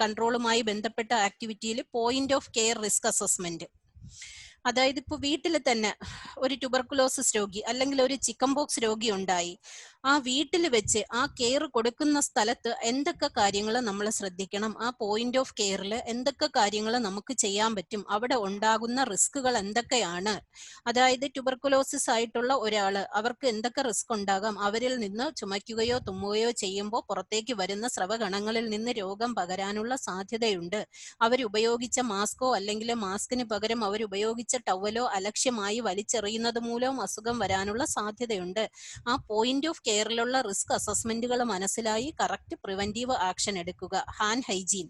കൺട്രോളുമായി ബന്ധപ്പെട്ട ആക്ടിവിറ്റിയിൽ point of care risk assessment, അതായത് ഇപ്പൊ വീട്ടിൽ തന്നെ ഒരു ട്യൂബർകുലോസിസ് രോഗി അല്ലെങ്കിൽ ഒരു ചിക്കൻ പോക്സ് രോഗി ഉണ്ടായി, ആ വീട്ടിൽ വെച്ച് ആ കെയർ കൊടുക്കുന്ന സ്ഥലത്ത് എന്തൊക്കെ കാര്യങ്ങൾ നമ്മൾ ശ്രദ്ധിക്കണം, ആ പോയിന്റ് ഓഫ് കെയറിൽ എന്തൊക്കെ കാര്യങ്ങൾ നമുക്ക് ചെയ്യാൻ പറ്റും, അവിടെ ഉണ്ടാകുന്ന റിസ്കുകൾ എന്തൊക്കെയാണ്, അതായത് ട്യൂബർകുലോസിസ് ആയിട്ടുള്ള ഒരാള് അവർക്ക് എന്തൊക്കെ റിസ്ക് ഉണ്ടാകാം, അവരിൽ നിന്ന് ചുമയ്ക്കുകയോ തുമ്മുകയോ ചെയ്യുമ്പോൾ പുറത്തേക്ക് വരുന്ന സ്രവകണങ്ങളിൽ നിന്ന് രോഗം പകരാനുള്ള സാധ്യതയുണ്ട്, അവരുപയോഗിച്ച മാസ്കോ അല്ലെങ്കിൽ മാസ്കിന് പകരം അവരുപയോഗിച്ച ടവലോ അലക്ഷ്യമായി വലിച്ചെറിയുന്നത് മൂലവും അസുഖം വരാനുള്ള സാധ്യതയുണ്ട്. ആ പോയിന്റ് ഓഫ് കെയറിലുള്ള റിസ്ക് അസസ്മെന്റുകൾ മനസ്സിലായി കറക്റ്റ് പ്രിവെന്റീവ് ആക്ഷൻ എടുക്കുക. ഹാൻഡ് ഹൈജീൻ,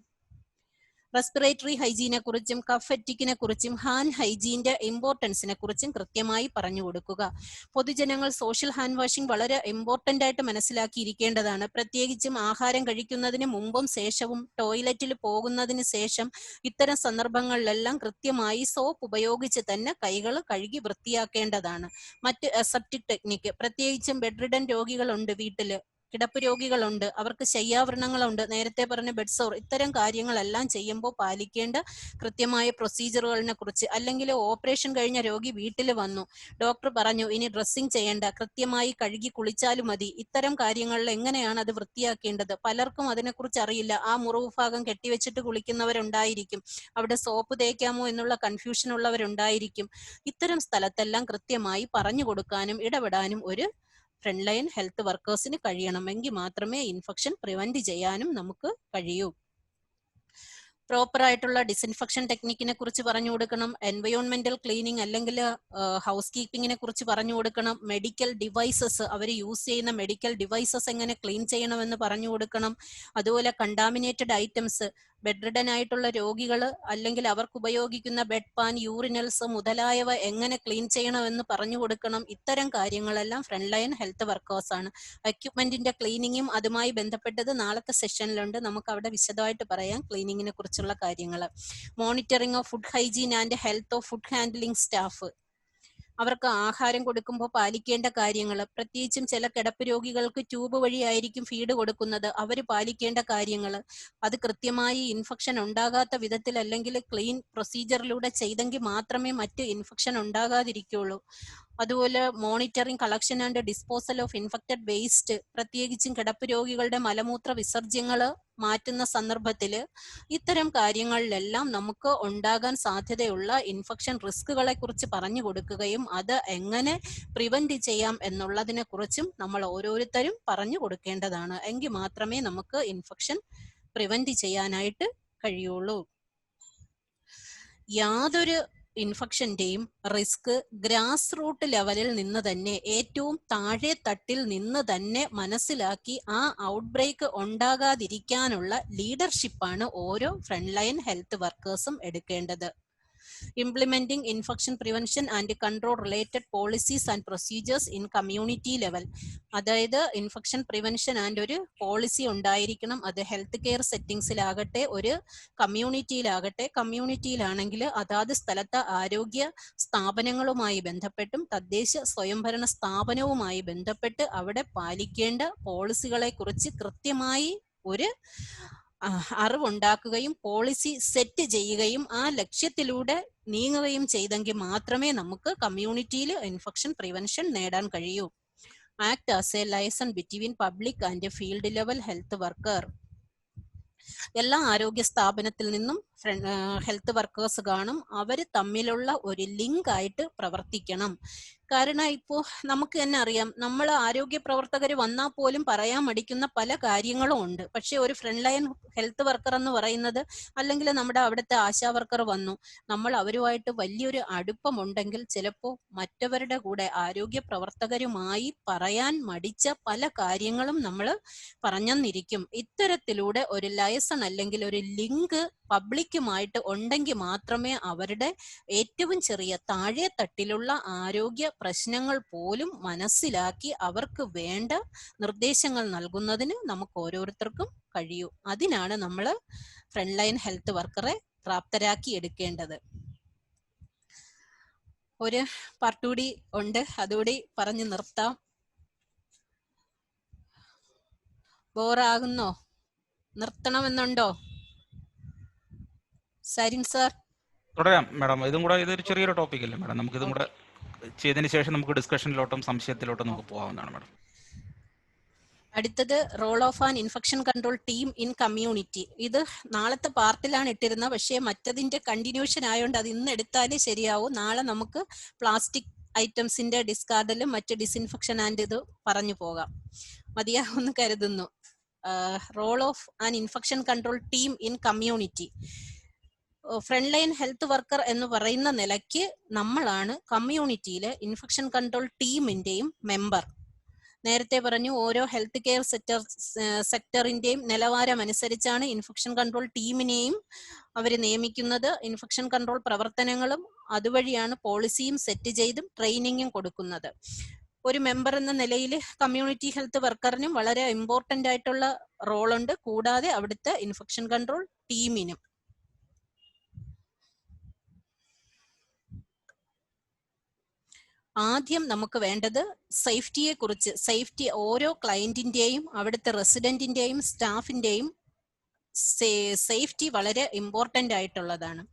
റെസ്പിറേറ്ററി ഹൈജീനെ കുറിച്ചും കഫറ്റിക്കിനെ കുറിച്ചും ഹാൻഡ് ഹൈജീന്റെ ഇമ്പോർട്ടൻസിനെ കുറിച്ചും കൃത്യമായി പറഞ്ഞു കൊടുക്കുക. പൊതുജനങ്ങൾ സോഷ്യൽ ഹാൻഡ് വാഷിംഗ് വളരെ ഇമ്പോർട്ടന്റ് ആയിട്ട് മനസ്സിലാക്കിയിരിക്കേണ്ടതാണ്. പ്രത്യേകിച്ചും ആഹാരം കഴിക്കുന്നതിന് മുമ്പും ശേഷവും ടോയ്ലറ്റിൽ പോകുന്നതിന് ശേഷം ഇത്തരം സന്ദർഭങ്ങളിലെല്ലാം കൃത്യമായി സോപ്പ് ഉപയോഗിച്ച് തന്നെ കൈകൾ കഴുകി വൃത്തിയാക്കേണ്ടതാണ്. മറ്റ് അസെപ്റ്റിക് ടെക്നിക്ക്, പ്രത്യേകിച്ചും ബെഡ് റിഡൻ രോഗികളുണ്ട്, വീട്ടില് കിടപ്പ് രോഗികളുണ്ട്, അവർക്ക് ശയ്യാവരണങ്ങളുണ്ട്, നേരത്തെ പറഞ്ഞ ബെഡ് സോർ, ഇത്തരം കാര്യങ്ങളെല്ലാം ചെയ്യുമ്പോൾ പാലിക്കേണ്ട കൃത്യമായ പ്രൊസീജിയറുകളെ കുറിച്ച്, അല്ലെങ്കിൽ ഓപ്പറേഷൻ കഴിഞ്ഞ രോഗി വീട്ടിൽ വന്നു, ഡോക്ടർ പറഞ്ഞു ഇനി ഡ്രസ്സിങ് ചെയ്യേണ്ട, കൃത്യമായി കഴുകി കുളിച്ചാലും മതി, ഇത്തരം കാര്യങ്ങളിൽ എങ്ങനെയാണ് അത് വൃത്തിയാക്കേണ്ടത് പലർക്കും അതിനെക്കുറിച്ച് അറിയില്ല. ആ മുറിവ് ഭാഗം കെട്ടിവെച്ചിട്ട് കുളിക്കുന്നവരുണ്ടായിരിക്കും, അവിടെ സോപ്പ് തേക്കാമോ എന്നുള്ള കൺഫ്യൂഷൻ ഉള്ളവരുണ്ടായിരിക്കും. ഇത്തരം സ്ഥലത്തെല്ലാം കൃത്യമായി പറഞ്ഞു കൊടുക്കാനും ഇടപെടാനും ഒരു ഫ്രണ്ട് ലൈൻ ഹെൽത്ത് വർക്കേഴ്സിന് കഴിയണമെങ്കിൽ മാത്രമേ ഇൻഫെക്ഷൻ പ്രിവെന്റ് ചെയ്യാനും നമുക്ക് കഴിയൂ. പ്രോപ്പർ ആയിട്ടുള്ള ഡിസിൻഫെക്ഷൻ ടെക്നിക്കിനെ കുറിച്ച് പറഞ്ഞു കൊടുക്കണം, എൻവയോൺമെന്റൽ ക്ലീനിങ് അല്ലെങ്കിൽ ഹൗസ് കീപ്പിങ്ങിനെ കുറിച്ച് പറഞ്ഞു കൊടുക്കണം, മെഡിക്കൽ ഡിവൈസസ് അവർ യൂസ് ചെയ്യുന്ന മെഡിക്കൽ ഡിവൈസസ് എങ്ങനെ ക്ലീൻ ചെയ്യണമെന്ന് പറഞ്ഞു കൊടുക്കണം. അതുപോലെ കണ്ടാമിനേറ്റഡ് ഐറ്റംസ്, ബെഡ് ആയിട്ടുള്ള രോഗികൾ അല്ലെങ്കിൽ അവർക്ക് ഉപയോഗിക്കുന്ന ബെഡ് പാൻ, യൂറിനൽസ് മുതലായവ എങ്ങനെ ക്ലീൻ ചെയ്യണമെന്ന് പറഞ്ഞു കൊടുക്കണം. ഇത്തരം കാര്യങ്ങളെല്ലാം ഫ്രണ്ട് ലൈൻ ഹെൽത്ത് വർക്കേഴ്സ് ആണ്. എക്യുപ്മെന്റിന്റെ ക്ലീനിങ്ങും അതുമായി ബന്ധപ്പെട്ടത് നാളത്തെ സെഷനിലുണ്ട്. നമുക്ക് അവിടെ വിശദമായിട്ട് പറയാം ക്ലീനിങ്ങിനെ കുറിച്ചുള്ള കാര്യങ്ങൾ. Monitoring of food hygiene and health of food handling staff, അവർക്ക് ആഹാരം കൊടുക്കുമ്പോൾ പാലിക്കേണ്ട കാര്യങ്ങൾ, പ്രത്യേകിച്ചും ചില കിടപ്പ് രോഗികൾക്ക് ട്യൂബ് വഴിയായിരിക്കും ഫീഡ് കൊടുക്കുന്നത്, അവർ പാലിക്കേണ്ട കാര്യങ്ങൾ, അത് കൃത്യമായി ഇൻഫെക്ഷൻ ഉണ്ടാകാത്ത വിധത്തിൽ അല്ലെങ്കിൽ ക്ലീൻ പ്രൊസീജിയറിലൂടെ ചെയ്തെങ്കിൽ മാത്രമേ മറ്റ് ഇൻഫെക്ഷൻ ഉണ്ടാകാതിരിക്കുള്ളൂ. അതുപോലെ monitoring collection and disposal of infected waste, പ്രത്യേകിച്ചും കിടപ്പ് രോഗികളുടെ മലമൂത്ര വിസർജ്യങ്ങൾ മാറ്റുന്ന സന്ദർഭത്തിൽ ഇത്തരം കാര്യങ്ങളിലെല്ലാം നമുക്ക് ഉണ്ടാകാൻ സാധ്യതയുള്ള ഇൻഫെക്ഷൻ റിസ്കുകളെ കുറിച്ച് പറഞ്ഞു കൊടുക്കുകയും അത് എങ്ങനെ പ്രിവെന്റ് ചെയ്യാം എന്നുള്ളതിനെ കുറിച്ചും നമ്മൾ ഓരോരുത്തരും പറഞ്ഞു കൊടുക്കേണ്ടതാണ്. എങ്കിൽ മാത്രമേ നമുക്ക് ഇൻഫെക്ഷൻ പ്രിവെന്റ് ചെയ്യാനായിട്ട് കഴിയുള്ളൂ. യാതൊരു ഇൻഫെക്ഷന്റെയും റിസ്ക് ഗ്രാസ് റൂട്ട് ലെവലിൽ നിന്ന് തന്നെ, ഏറ്റവും താഴെ തട്ടിൽ നിന്ന് തന്നെ മനസ്സിലാക്കി ആ ഔട്ട്ബ്രേക്ക് ഉണ്ടാകാതിരിക്കാനുള്ള ലീഡർഷിപ്പാണ് ഓരോ ഫ്രണ്ട് ലൈൻ ഹെൽത്ത് വർക്കേഴ്സും എടുക്കേണ്ടത്. Implementing infection prevention and control related policies and procedures in community level, അതായത് ഇൻഫെക്ഷൻ പ്രിവെൻഷൻ ആൻഡ് ഒരു പോളിസി ഉണ്ടായിരിക്കണം. അത് ഹെൽത്ത് കെയർ സെറ്റിംഗ്സിലാകട്ടെ ഒരു കമ്മ്യൂണിറ്റിയിലാകട്ടെ. കമ്മ്യൂണിറ്റിയിലാണെങ്കിൽ അതാത് സ്ഥലത്തെ ആരോഗ്യ സ്ഥാപനങ്ങളുമായി ബന്ധപ്പെട്ടും തദ്ദേശ സ്വയംഭരണ സ്ഥാപനവുമായി ബന്ധപ്പെട്ട് അവിടെ പാലിക്കേണ്ട പോളിസികളെ കുറിച്ച് കൃത്യമായി ഒരു അറിവുണ്ടാക്കുകയും പോളിസി സെറ്റ് ചെയ്യുകയും ആ ലക്ഷ്യത്തിലൂടെ നീങ്ങുകയും ചെയ്തെങ്കിൽ മാത്രമേ നമുക്ക് കമ്മ്യൂണിറ്റിയിൽ ഇൻഫെക്ഷൻ പ്രിവെൻഷൻ നേടാൻ കഴിയൂ. Act as A liaison between public and field level health worker, എല്ലാ ആരോഗ്യ സ്ഥാപനത്തിൽ നിന്നും ഹെൽത്ത് വർക്കേഴ്സ് കാണും. അവർ തമ്മിലുള്ള ഒരു ലിങ്ക് ആയിട്ട് പ്രവർത്തിക്കണം. കാരണം ഇപ്പോൾ നമുക്ക് തന്നെ അറിയാം, നമ്മൾ ആരോഗ്യ പ്രവർത്തകർ വന്നാൽ പോലും പറയാൻ മടിക്കുന്ന പല കാര്യങ്ങളും ഉണ്ട്. പക്ഷെ ഒരു ഫ്രണ്ട് ലൈൻ ഹെൽത്ത് വർക്കർ എന്ന് പറയുന്നത്, അല്ലെങ്കിൽ നമ്മുടെ അവിടുത്തെ ആശാ വർക്കർ വന്നു, നമ്മൾ അവരുമായിട്ട് വലിയൊരു അടുപ്പമുണ്ടെങ്കിൽ ചിലപ്പോൾ മറ്റവരുടെ കൂടെ ആരോഗ്യ പ്രവർത്തകരുമായി പറയാൻ മടിച്ച പല കാര്യങ്ങളും നമ്മൾ പറഞ്ഞെന്നിരിക്കും. ഇത്തരത്തിലൂടെ ഒരു ലൈസൺ അല്ലെങ്കിൽ ഒരു ലിങ്ക് പബ്ലിക്കുമായിട്ട് ഉണ്ടെങ്കിൽ മാത്രമേ അവരുടെ ഏറ്റവും ചെറിയ താഴെ തട്ടിലുള്ള ആരോഗ്യ പ്രശ്നങ്ങൾ പോലും മനസ്സിലാക്കി അവർക്ക് വേണ്ട നിർദ്ദേശങ്ങൾ നൽകുന്നതിന് നമുക്ക് ഓരോരുത്തർക്കും കഴിയൂ. അതിനാണ് നമ്മൾ ഫ്രണ്ട് ലൈൻ ഹെൽത്ത് വർക്കറെ പ്രാപ്തരാക്കി എടുക്കേണ്ടത്. ഒരു പാർട്ടുകൂടി ഉണ്ട്, അതുകൂടി പറഞ്ഞു നിർത്താം. ബോറാകുന്നോ? നിർത്തണമെന്നുണ്ടോ? സരിൻ സാർ തുടരാം മാഡം. ഇതും കൂടെ ഇതൊരു ചെറിയൊരു ടോപ്പിക് അല്ലേ മാഡം? നമുക്ക് ഇതും കൂടെ ചെയ്തതിന് ശേഷം നമുക്ക് ഡിസ്കഷനിലോട്ടും സംശയത്തിലോട്ടും നമുക്ക് പോകാവുന്നതാണ് മാഡം. അടുത്തത് role of an infection control team in community. ഇത് നാളത്തെ പാർട്ടിലാണ് ഇട്ടിരുന്നത്, പക്ഷേ മറ്റതിന്റെ കണ്ടിന്യൂഷൻ ആയതുകൊണ്ട് അത് ഇന്ന് എടുത്താലേ ശരിയാവും. നാളെ നമുക്ക് പ്ലാസ്റ്റിക് ഐറ്റംസിന്റെ ഡിസ്കാർഡിലും മറ്റ് ഡിസ്ഇൻഫെക്ഷൻ ആൻഡ് ഇത് പറഞ്ഞു പോകാം. മതിയാവുമെന്ന് കരുതുന്നു. Role of an infection control team in community. Front line health worker എന്ന് പറയുന്ന നിലയ്ക്ക് നമ്മളാണ് കമ്മ്യൂണിറ്റിയിലെ ഇൻഫെക്ഷൻ കൺട്രോൾ ടീമിന്റെയും മെമ്പർ. നേരത്തെ പറഞ്ഞു, ഓരോ ഹെൽത്ത് കെയർ സെക്ടറിന്റെയും നിലവാരം അനുസരിച്ചാണ് ഇൻഫെക്ഷൻ കൺട്രോൾ ടീമിനെയും അവർ നിയമിക്കുന്നത്. ഇൻഫെക്ഷൻ കൺട്രോൾ പ്രവർത്തനങ്ങളും അതുവഴിയാണ് പോളിസിയും സെറ്റ് ചെയ്തും ട്രെയിനിങ്ങും കൊടുക്കുന്നത്. ഒരു മെമ്പർ എന്ന നിലയിൽ കമ്മ്യൂണിറ്റി ഹെൽത്ത് വർക്കറിനും വളരെ ഇമ്പോർട്ടന്റ് ആയിട്ടുള്ള റോളുണ്ട്, കൂടാതെ അവിടുത്തെ ഇൻഫെക്ഷൻ കൺട്രോൾ ടീമിനും. ആദ്യം നമുക്ക് വേണ്ടത് സേഫ്റ്റിയെ കുറിച്ച്. സേഫ്റ്റി ഓരോ ക്ലയന്റിന്റെയും അവിടുത്തെ റെസിഡന്റിന്റെയും സ്റ്റാഫിന്റെയും സേഫ്റ്റി വളരെ ഇമ്പോർട്ടന്റ് ആയിട്ടുള്ളതാണ്.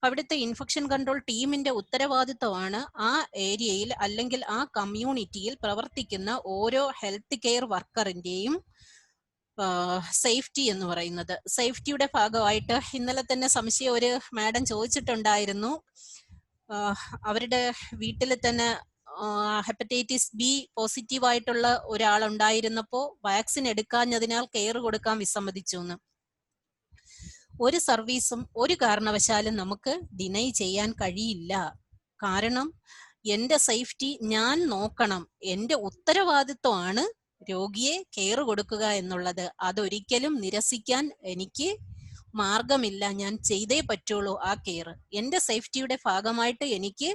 അവിടുത്തെ ഇൻഫെക്ഷൻ കൺട്രോൾ ടീമിന്റെ ഉത്തരവാദിത്വമാണ് ആ ഏരിയയിൽ അല്ലെങ്കിൽ ആ കമ്മ്യൂണിറ്റിയിൽ പ്രവർത്തിക്കുന്ന ഓരോ ഹെൽത്ത് കെയർ വർക്കറിന്റെയും സേഫ്റ്റി എന്ന് പറയുന്നത്. സേഫ്റ്റിയുടെ ഭാഗമായിട്ട് ഇന്നലെ തന്നെ സംശയം ഒരു മാഡം ചോദിച്ചിട്ടുണ്ടായിരുന്നു. അവരുടെ വീട്ടിൽ തന്നെ ഹെപ്പറ്റൈറ്റിസ് ബി പോസിറ്റീവ് ആയിട്ടുള്ള ഒരാളുണ്ടായിരുന്നപ്പോൾ വാക്സിൻ എടുക്കാഞ്ഞതിനാൽ കെയർ കൊടുക്കാൻ വിസമ്മതിച്ചു എന്ന്. ഒരു സർവീസും ഒരു കാരണവശാലും നമുക്ക് ഡിനൈ ചെയ്യാൻ കഴിയില്ല. കാരണം എന്റെ സേഫ്റ്റി ഞാൻ നോക്കണം, എന്റെ ഉത്തരവാദിത്വമാണ് രോഗിയെ കെയർ കൊടുക്കുക എന്നുള്ളത്. അതൊരിക്കലും നിരസിക്കാൻ എനിക്ക് മാർഗമില്ല, ഞാൻ ചെയ്തേ പറ്റുള്ളൂ ആ കെയർ. എന്റെ സേഫ്റ്റിയുടെ ഭാഗമായിട്ട് എനിക്ക്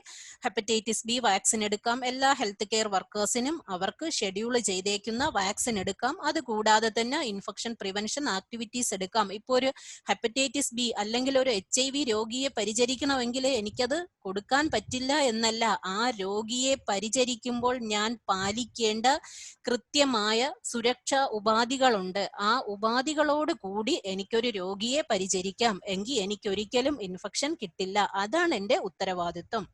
ഹെപ്പറ്റൈറ്റിസ് ബി വാക്സിൻ എടുക്കാം. എല്ലാ ഹെൽത്ത് കെയർ വർക്കേഴ്സിനും അവർക്ക് ഷെഡ്യൂൾ ചെയ്തേക്കുന്ന വാക്സിൻ എടുക്കാം. അതുകൂടാതെ തന്നെ ഇൻഫെക്ഷൻ പ്രിവെൻഷൻ ആക്ടിവിറ്റീസ് എടുക്കാം. ഇപ്പോൾ ഒരു ഹെപ്പറ്റൈറ്റിസ് ബി അല്ലെങ്കിൽ ഒരു HIV രോഗിയെ പരിചരിക്കണമെങ്കിൽ എനിക്കത് കൊടുക്കാൻ പറ്റില്ല എന്നല്ല, ആ രോഗിയെ പരിചരിക്കുമ്പോൾ ഞാൻ പാലിക്കേണ്ട കൃത്യമായ സുരക്ഷാ ഉപാധികളുണ്ട്. ആ ഉപാധികളോട് കൂടി എനിക്കൊരു രോഗിയെ പരിചരിക്കാം, എങ്കിൽ എനിക്കൊരിക്കലും ഇൻഫെക്ഷൻ കിട്ടില്ല. അതാണ് എൻ്റെ ഉത്തരവാദിത്വം.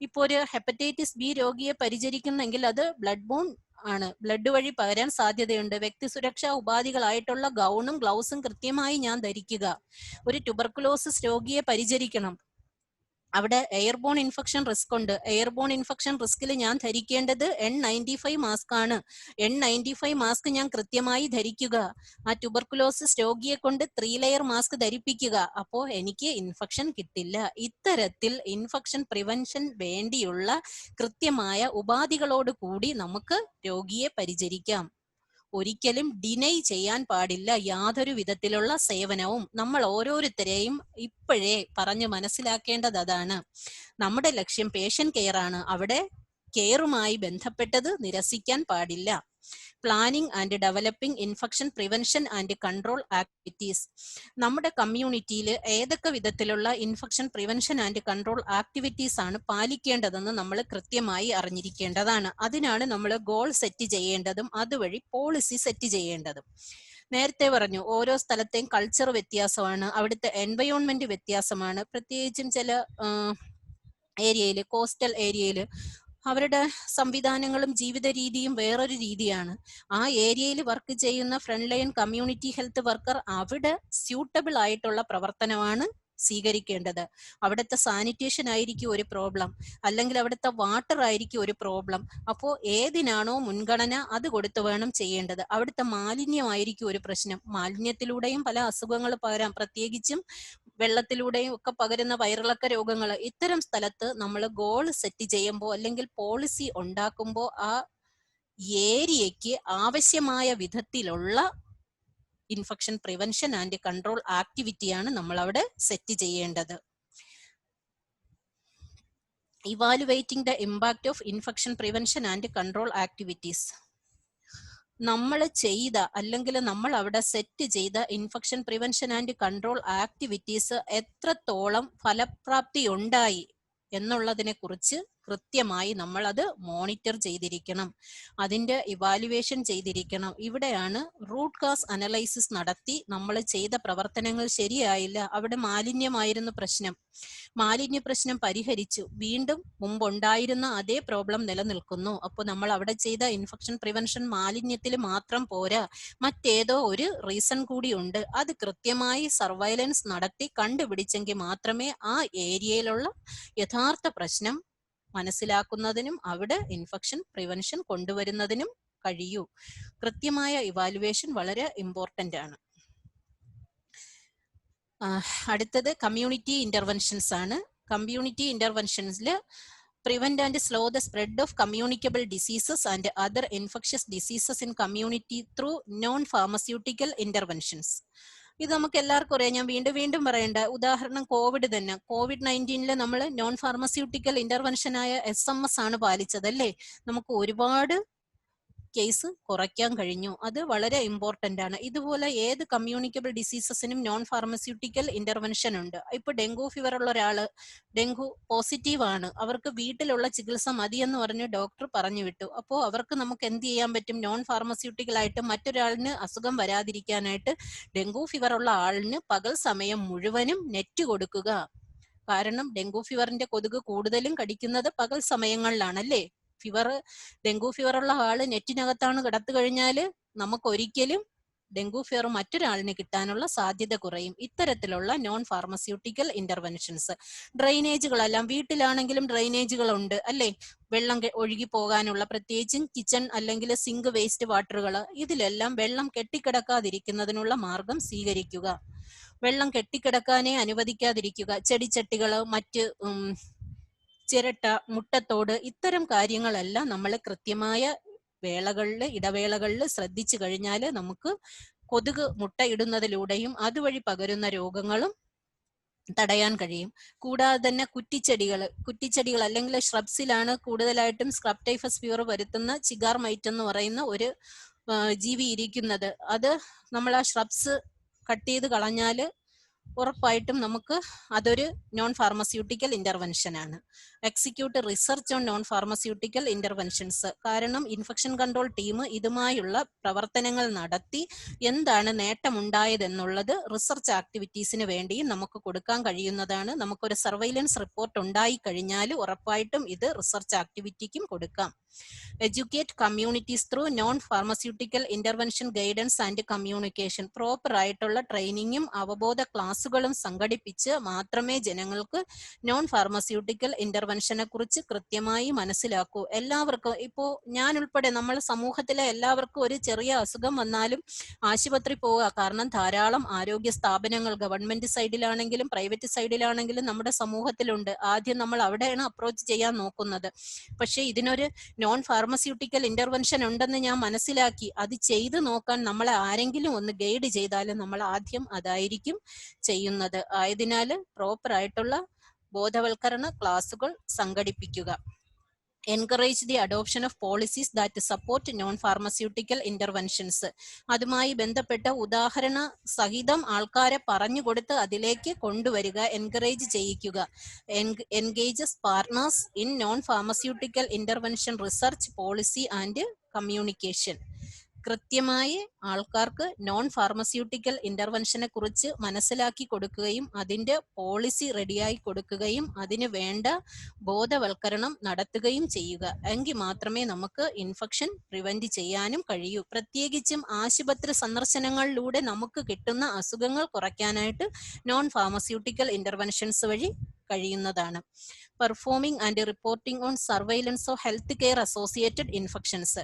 ഇപ്പോൾ ഒരു ഹെപ്പറ്റൈറ്റിസ് ബി രോഗിയെ പരിചരിക്കുന്നെങ്കിൽ അത് ബ്ലഡ് ബോൺ ആണ്, ബ്ലഡ് വഴി പകരാൻ സാധ്യതയുണ്ട്. വ്യക്തി സുരക്ഷാ ഉപാധികളായിട്ടുള്ള ഗൗണും ഗ്ലൗസും കൃത്യമായി ഞാൻ ധരിക്കുക. ഒരു ട്യൂബർകുലോസിസ് രോഗിയെ പരിചരിക്കണം, അവിടെ എയർബോൺ ഇൻഫെക്ഷൻ റിസ്ക് ഉണ്ട്. എയർബോൺ ഇൻഫെക്ഷൻ റിസ്കിൽ ഞാൻ ധരിക്കേണ്ടത് N95 മാസ്ക് ആണ്. N95 മാസ്ക് ഞാൻ കൃത്യമായി ധരിക്കുക. ആ ട്യൂബർകുലോസിസ് രോഗിയെ കൊണ്ട് 3 ലെയർ മാസ്ക് ധരിപ്പിക്കുക. അപ്പോൾ എനിക്ക് ഇൻഫെക്ഷൻ കിട്ടില്ല. ഇത്തരത്തിൽ ഇൻഫെക്ഷൻ പ്രിവെൻഷൻ വേണ്ടിയുള്ള കൃത്യമായ ഉപാധികളോട് കൂടി നമുക്ക് രോഗിയെ പരിചരിക്കാം. ഒരിക്കലും ഡിനൈ ചെയ്യാൻ പാടില്ല യാതൊരു വിധത്തിലുള്ള സേവനവും. നമ്മൾ ഓരോരുത്തരെയും ഇപ്പോഴേ പറഞ്ഞു മനസ്സിലാക്കേണ്ടത് അതാണ്. നമ്മുടെ ലക്ഷ്യം പേഷ്യന്റ് കെയർ ആണ്. അവിടെ കെയറുമായി ബന്ധപ്പെട്ടത് നിരസിക്കാൻ പാടില്ല. Planning and developing infection prevention and control activities. നമ്മുടെ കമ്മ്യൂണിറ്റിയിൽ ഏതൊക്കെ വിധത്തിലുള്ള infection prevention and control activities ആണ് പാലിക്കേണ്ടതെന്ന് നമ്മൾ കൃത്യമായി അറിഞ്ഞിരിക്കേണ്ടതാണ്. അതിനാണ് നമ്മൾ ഗോൾ സെറ്റ് ചെയ്യേണ്ടതും അതുവഴി പോളിസി സെറ്റ് ചെയ്യേണ്ടതും. നേരത്തെ പറഞ്ഞു, ഓരോ സ്ഥലത്തെയും കൾച്ചർ വ്യത്യാസമാണ്, അവിടുത്തെ എൻവയോൺമെന്റ് വ്യത്യാസമാണ്. പ്രത്യേകിച്ചും ചില ഏരിയയിൽ, കോസ്റ്റൽ ഏരിയയിൽ അവരുടെ സംവിധാനങ്ങളും ജീവിത രീതിയും വേറൊരു രീതിയാണ്. ആ ഏരിയയിൽ വർക്ക് ചെയ്യുന്ന front line community health worker അവിടെ സ്യൂട്ടബിൾ ആയിട്ടുള്ള പ്രവർത്തനമാണ് സ്വീകരിക്കേണ്ടത്. അവിടുത്തെ സാനിറ്റേഷൻ ആയിരിക്കും ഒരു പ്രോബ്ലം, അല്ലെങ്കിൽ അവിടുത്തെ വാട്ടർ ആയിരിക്കും ഒരു പ്രോബ്ലം. അപ്പോൾ ഏതിനാണോ മുൻഗണന അത് കൊടുത്ത് വേണം ചെയ്യേണ്ടത്. അവിടുത്തെ മാലിന്യമായിരിക്കും ഒരു പ്രശ്നം. മാലിന്യത്തിലൂടെയും പല അസുഖങ്ങൾ പകരാം, പ്രത്യേകിച്ചും വെള്ളത്തിലൂടെയും ഒക്കെ പകരുന്ന വയറിളക്ക രോഗങ്ങൾ. ഇത്തരം സ്ഥലത്ത് നമ്മൾ ഗോൾ സെറ്റ് ചെയ്യുമ്പോൾ അല്ലെങ്കിൽ പോളിസി ഉണ്ടാക്കുമ്പോൾ ആ ഏരിയയ്ക്ക് ആവശ്യമായ വിധത്തിലുള്ള ഇൻഫെക്ഷൻ പ്രിവെൻഷൻ ആൻഡ് കൺട്രോൾ ആക്ടിവിറ്റിയാണ് നമ്മൾ അവിടെ സെറ്റ് ചെയ്യേണ്ടത്. Evaluating the impact of infection prevention and control activities. നമ്മൾ ചെയ്ത അല്ലെങ്കിൽ നമ്മൾ അവിടെ സെറ്റ് ചെയ്ത infection prevention and control activities എത്രത്തോളം ഫലപ്രാപ്തി ഉണ്ടായി എന്നുള്ളതിനെ കുറിച്ച് കൃത്യമായി നമ്മൾ അത് മോണിറ്റർ ചെയ്തിരിക്കണം, അതിന്റെ ഇവാലുവേഷൻ ചെയ്തിരിക്കണം. ഇവിടെയാണ് റൂട്ട് കാസ് അനലൈസിസ് നടത്തി നമ്മൾ ചെയ്ത പ്രവർത്തനങ്ങൾ ശരിയായില്ല, അവിടെ മാലിന്യമായിരുന്നു പ്രശ്നം, മാലിന്യ പ്രശ്നം പരിഹരിച്ചു, വീണ്ടും മുമ്പുണ്ടായിരുന്ന അതേ പ്രോബ്ലം നിലനിൽക്കുന്നു. അപ്പോൾ നമ്മൾ അവിടെ ചെയ്ത ഇൻഫെക്ഷൻ പ്രിവെൻഷൻ മാലിന്യത്തിൽ മാത്രം പോരാ, മറ്റേതോ ഒരു റീസൺ കൂടി ഉണ്ട്. അത് കൃത്യമായി സർവൈലൻസ് നടത്തി കണ്ടുപിടിച്ചെങ്കിൽ മാത്രമേ ആ ഏരിയയിലുള്ള യഥാർത്ഥ പ്രശ്നം മനസ്സിലാക്കുന്നതിനും അവിടെ ഇൻഫെക്ഷൻ പ്രിവെൻഷൻ കൊണ്ടുവരുന്നതിനും കഴിയൂ. കൃത്യമായ ഇവാലുവേഷൻ വളരെ ഇമ്പോർട്ടന്റ് ആണ്. അടുത്തത് കമ്മ്യൂണിറ്റി ഇന്റർവെൻഷൻസ് ആണ്. കമ്മ്യൂണിറ്റി ഇന്റർവെൻഷൻസിൽ prevent and slow the spread of communicable diseases and other infectious diseases in community through non-pharmaceutical interventions. ഇത് നമുക്ക് എല്ലാവർക്കും അറിയാം, ഞാൻ വീണ്ടും വീണ്ടും പറയേണ്ട ഉദാഹരണം കോവിഡ് തന്നെ. COVID-19 നമ്മൾ നോൺ ഫാർമസ്യൂട്ടിക്കൽ ഇന്റർവെൻഷനായ SMS ആണ് പാലിച്ചത് അല്ലേ. നമുക്ക് ഒരുപാട് കേസ് കുറയ്ക്കാൻ കഴിഞ്ഞു. അത് വളരെ ഇമ്പോർട്ടന്റ് ആണ്. ഇതുപോലെ ഏത് കമ്മ്യൂണിക്കബിൾ ഡിസീസസിനും നോൺ ഫാർമസ്യൂട്ടിക്കൽ ഇന്റർവെൻഷൻ ഉണ്ട്. ഇപ്പൊ ഡെങ്കു ഫീവർ ഉള്ള ഒരാള് ഡെങ്കു പോസിറ്റീവ് ആണ്, അവർക്ക് വീട്ടിലുള്ള ചികിത്സ മതിയെന്ന് പറഞ്ഞ് ഡോക്ടർ പറഞ്ഞു വിട്ടു. അപ്പോൾ അവർക്ക് നമുക്ക് എന്ത് ചെയ്യാൻ പറ്റും? നോൺ ഫാർമസ്യൂട്ടിക്കൽ ആയിട്ട് മറ്റൊരാളിന് അസുഖം വരാതിരിക്കാനായിട്ട് ഡെങ്കു ഫീവർ ഉള്ള ആളിന് പകൽ സമയം മുഴുവനും നെറ്റ് കൊടുക്കുക. കാരണം ഡെങ്കു ഫീവറിന്റെ കൊതുക് കൂടുതലും കടിക്കുന്നത് പകൽ സമയങ്ങളിലാണല്ലേ. ഡെങ്കു ഫീവർ ഉള്ള ആള് നെറ്റിനകത്താണ് കിടത്തു കഴിഞ്ഞാല് നമുക്ക് ഒരിക്കലും ഡെങ്കു ഫീവർ മറ്റൊരാളിന് കിട്ടാനുള്ള സാധ്യത കുറയും. ഇത്തരത്തിലുള്ള നോൺ ഫാർമസ്യൂട്ടിക്കൽ ഇന്റർവെൻഷൻസ്. ഡ്രെയിനേജുകളെല്ലാം വീട്ടിലാണെങ്കിലും ഡ്രെയിനേജുകളുണ്ട് അല്ലേ, വെള്ളം ഒഴുകി പോകാനുള്ള, പ്രത്യേകിച്ചും കിച്ചൺ അല്ലെങ്കിൽ സിങ്ക് വേസ്റ്റ് വാട്ടറുകൾ, ഇതിലെല്ലാം വെള്ളം കെട്ടിക്കിടക്കാതിരിക്കുന്നതിനുള്ള മാർഗം സ്വീകരിക്കുക. വെള്ളം കെട്ടിക്കിടക്കാനേ അനുവദിക്കാതിരിക്കുക. ചെടിച്ചട്ടികള്, മറ്റ് ചിരട്ട, മുട്ടത്തോട്, ഇത്തരം കാര്യങ്ങളെല്ലാം നമ്മൾ കൃത്യമായ ഇടവേളകളിൽ ശ്രദ്ധിച്ചു കഴിഞ്ഞാൽ നമുക്ക് കൊതുക് മുട്ടയിടുന്നതിലൂടെയും അതുവഴി പകരുന്ന രോഗങ്ങളും തടയാൻ കഴിയും. കൂടാതെ തന്നെ കുറ്റിച്ചെടികൾ അല്ലെങ്കിൽ ഷ്രബ്സിലാണ് കൂടുതലായിട്ടും സ്ക്രബ് ടൈഫസ് ഫീവർ വരുത്തുന്ന ചിഗാർ മൈറ്റ് എന്ന് പറയുന്ന ഒരു ജീവി ഇരിക്കുന്നത്. അത് നമ്മൾ ആ ഷ്രബ്സ് കട്ട് ചെയ്ത് കളഞ്ഞാല് ഉറപ്പായിട്ടും നമുക്ക് അതൊരു നോൺ ഫാർമസ്യൂട്ടിക്കൽ ഇന്റർവെൻഷൻ ആണ്. Execute research on non pharmaceutical interventions. കാരണം ഇൻഫെക്ഷൻ കൺട്രോൾ ടീം ഇതുമായുള്ള പ്രവർത്തനങ്ങൾ നടത്തി എന്താണ് നേട്ടമുണ്ടായതെന്നുള്ളത് റിസർച്ച് ആക്ടിവിറ്റീസിന് വേണ്ടിയും നമുക്ക് കൊടുക്കാൻ കഴിയുന്നതാണ്. നമുക്കൊരു സർവൈലൻസ് റിപ്പോർട്ട് ഉണ്ടായി കഴിഞ്ഞാൽ ഉറപ്പായിട്ടും ഇത് റിസർച്ച് ആക്ടിവിറ്റിക്കും കൊടുക്കാം. Educate communities through non pharmaceutical intervention guidance and communication. Proper ആയിട്ടുള്ള ട്രെയിനിങ്ങും അവബോധ ക്ലാസുകളും സംഘടിപ്പിച്ച് മാത്രമേ ജനങ്ങൾക്ക് നോൺ ഫാർമസ്യൂട്ടിക്കൽ ഇന്റർവെൻഷനെ കുറിച്ച് കൃത്യമായി മനസ്സിലാക്കൂ. എല്ലാവർക്കും, ഇപ്പോ ഞാൻ ഉൾപ്പെടെ നമ്മൾ സമൂഹത്തിലെ എല്ലാവർക്കും ഒരു ചെറിയ അസുഖം വന്നാലും ആശുപത്രി പോവുക. കാരണം ധാരാളം ആരോഗ്യ സ്ഥാപനങ്ങൾ ഗവൺമെന്റ് സൈഡിലാണെങ്കിലും പ്രൈവറ്റ് സൈഡിലാണെങ്കിലും നമ്മുടെ സമൂഹത്തിലുണ്ട്. ആദ്യം നമ്മൾ അവിടെയാണ് അപ്രോച്ച് ചെയ്യാൻ നോക്കുന്നത്. പക്ഷെ ഇതിനൊരു നോൺ ഫാർമസ്യൂട്ടിക്കൽ ഇന്റർവെൻഷൻ ഉണ്ടെന്ന് ഞാൻ മനസ്സിലാക്കി അത് ചെയ്തു നോക്കാൻ നമ്മളെ ആരെങ്കിലും ഒന്ന് ഗൈഡ് ചെയ്താലും നമ്മൾ ആദ്യം അതായിരിക്കും ചെയ്യുന്നത്. ആയതിനാൽ പ്രോപ്പർ ആയിട്ടുള്ള ബോധവൽക്കരണ ക്ലാസുകൾ സംഘടിപ്പിക്കുക. Encourage the adoption of policies that support non pharmaceutical interventions. അതുമായി ബന്ധപ്പെട്ട ഉദാഹരണ സഹിതം ആൾക്കാരെ പറഞ്ഞുകൊടുത്ത് അതിലേക്ക് കൊണ്ടുവരിക, എൻകറേജ് ചെയ്യിക്കുക. Engages partners in non pharmaceutical intervention research policy and communication. കൃത്യമായി ആൾക്കാർക്ക് നോൺ ഫാർമസ്യൂട്ടിക്കൽ ഇന്റർവെൻഷനെ കുറിച്ച് മനസ്സിലാക്കി കൊടുക്കുകയും അതിന്റെ പോളിസി റെഡിയായി കൊടുക്കുകയും അതിന് വേണ്ട ബോധവൽക്കരണം നടത്തുകയും ചെയ്യുക. എങ്കിൽ മാത്രമേ നമുക്ക് ഇൻഫെക്ഷൻ പ്രിവെന്റ് ചെയ്യാനും കഴിയൂ. പ്രത്യേകിച്ചും ആശുപത്രി സന്ദർശനങ്ങളിലൂടെ നമുക്ക് കിട്ടുന്ന അസുഖങ്ങൾ കുറയ്ക്കാനായിട്ട് നോൺ ഫാർമസ്യൂട്ടിക്കൽ ഇന്റർവെൻഷൻസ് വഴി കഴിയുന്നതാണ്. Performing and reporting on surveillance of health care associated infections.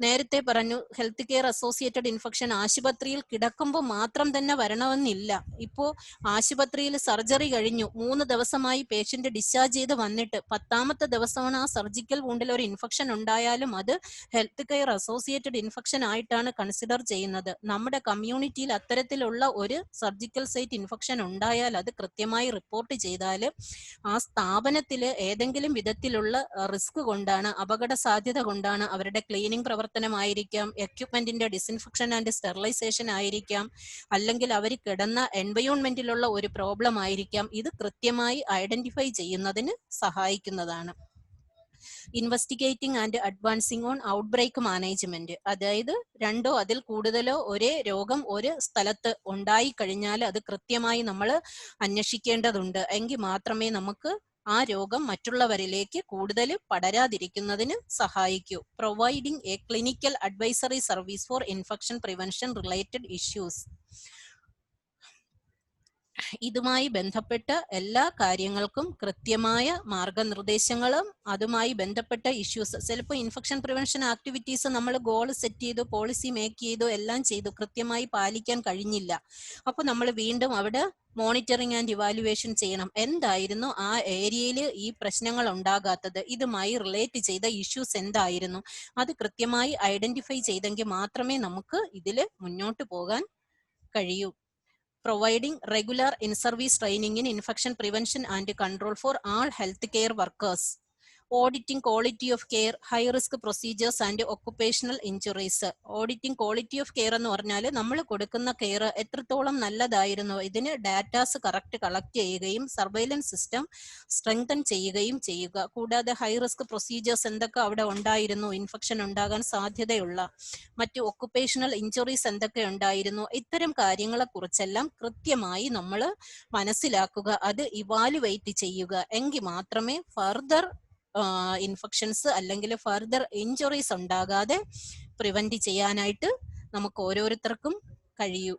നേരത്തെ പറഞ്ഞു ഹെൽത്ത് കെയർ അസോസിയേറ്റഡ് ഇൻഫെക്ഷൻ ആശുപത്രിയിൽ കിടക്കുമ്പോൾ മാത്രം തന്നെ വരണമെന്നില്ല. ഇപ്പോൾ ആശുപത്രിയിൽ സർജറി കഴിഞ്ഞു 3 ദിവസമായി പേഷ്യന്റ് ഡിസ്ചാർജ് ചെയ്ത് വന്നിട്ട് 10ാമത്തെ ദിവസമാണ് ആ സർജിക്കൽ വൂണ്ടിൽ ഒരു ഇൻഫെക്ഷൻ ഉണ്ടായാലും അത് ഹെൽത്ത് കെയർ അസോസിയേറ്റഡ് ഇൻഫെക്ഷൻ ആയിട്ടാണ് കൺസിഡർ ചെയ്യുന്നത്. നമ്മുടെ കമ്മ്യൂണിറ്റിയിൽ അത്തരത്തിലുള്ള ഒരു സർജിക്കൽ സൈറ്റ് ഇൻഫെക്ഷൻ ഉണ്ടായാൽ അത് കൃത്യമായി റിപ്പോർട്ട് ചെയ്താൽ ആ സ്ഥാപനത്തിൽ ഏതെങ്കിലും വിധത്തിലുള്ള റിസ്ക് കൊണ്ടാണ്, അപകട സാധ്യത കൊണ്ടാണ്, അവരുടെ ക്ലീനിങ് പ്രവർത്തനമായിരിക്കാം, എക്യുപ്മെന്റിന്റെ ഡിസിൻഫെക്ഷൻ ആൻഡ് സ്റ്റെറിലൈസേഷൻ ആയിരിക്കാം, അല്ലെങ്കിൽ അവർ കിടന്ന എൻവയോൺമെന്റിലുള്ള ഒരു പ്രോബ്ലം ആയിരിക്കാം. ഇത് കൃത്യമായി ഐഡന്റിഫൈ ചെയ്യുന്നതിന് സഹായിക്കുന്നതാണ്. Investigating and advancing on outbreak management. അതായത് 2ഓ അതിൽ കൂടുതലോ ഒരേ രോഗം ഒരു സ്ഥലത്ത് ഉണ്ടായി കഴിഞ്ഞാൽ അത് കൃത്യമായി നമ്മൾ അന്വേഷിക്കേണ്ടതുണ്ട്. എങ്കിൽ മാത്രമേ നമുക്ക് ആ രോഗം മറ്റുള്ളവരിലേക്ക് കൂടുതൽ പടരാതിരിക്കുന്നതിന് സഹായിക്കൂ. Providing a clinical advisory service for infection prevention related issues. ഇതുമായി ബന്ധപ്പെട്ട എല്ലാ കാര്യങ്ങൾക്കും കൃത്യമായ മാർഗനിർദ്ദേശങ്ങളും അതുമായി ബന്ധപ്പെട്ട ഇഷ്യൂസ്. ചിലപ്പോൾ ഇൻഫെക്ഷൻ പ്രിവെൻഷൻ ആക്ടിവിറ്റീസ് നമ്മൾ ഗോൾ സെറ്റ് ചെയ്തു, പോളിസി മേക്ക് ചെയ്തു, എല്ലാം ചെയ്തു, കൃത്യമായി പാലിക്കാൻ കഴിഞ്ഞില്ല. അപ്പോൾ നമ്മൾ വീണ്ടും അവിടെ മോണിറ്ററിംഗ് ആൻഡ് ഇവാലുവേഷൻ ചെയ്യണം. എന്തായിരുന്നു ആ ഏരിയയിൽ ഈ പ്രശ്നങ്ങൾ ഉണ്ടാകാത്തത്, ഇതുമായി റിലേറ്റ് ചെയ്ത ഇഷ്യൂസ് എന്തായിരുന്നു, അത് കൃത്യമായി ഐഡന്റിഫൈ ചെയ്തെങ്കിൽ മാത്രമേ നമുക്ക് ഇതിൽ മുന്നോട്ട് പോകാൻ കഴിയൂ. Providing regular in-service training in infection prevention and control for all healthcare workers. Auditing quality of care, high-risk procedures and occupational injuries. Auditing quality of care എന്ന് പറഞ്ഞാൽ നമ്മൾ കൊടുക്കുന്ന കെയർ എത്രത്തോളം നല്ലതായിരുന്നു, ഇതിന് ഡാറ്റാസ് കറക്റ്റ് കളക്ട് ചെയ്യുകയും സർവൈലൻസ് സിസ്റ്റം സ്ട്രെങ്തൻ ചെയ്യുകയും ചെയ്യുക. കൂടാതെ ഹൈ റിസ്ക് പ്രൊസീജിയേഴ്സ് എന്തൊക്കെ അവിടെ ഉണ്ടായിരുന്നു, ഇൻഫെക്ഷൻ ഉണ്ടാകാൻ സാധ്യതയുള്ള മറ്റു ഒക്കുപേഷണൽ ഇഞ്ചുറീസ് എന്തൊക്കെ ഉണ്ടായിരുന്നു, ഇത്തരം കാര്യങ്ങളെ കുറിച്ചെല്ലാം കൃത്യമായി നമ്മൾ മനസ്സിലാക്കുക, അത് ഇവാലുവേറ്റ് ചെയ്യുക. എങ്കിൽ മാത്രമേ ഫർദർ ഇൻഫെക്ഷൻസ് അല്ലെങ്കിൽ ഫർദർ ഇഞ്ചുറീസ് ഉണ്ടാകാതെ പ്രിവെന്റ് ചെയ്യാനായിട്ട് നമുക്ക് ഓരോരുത്തർക്കും കഴിയൂ.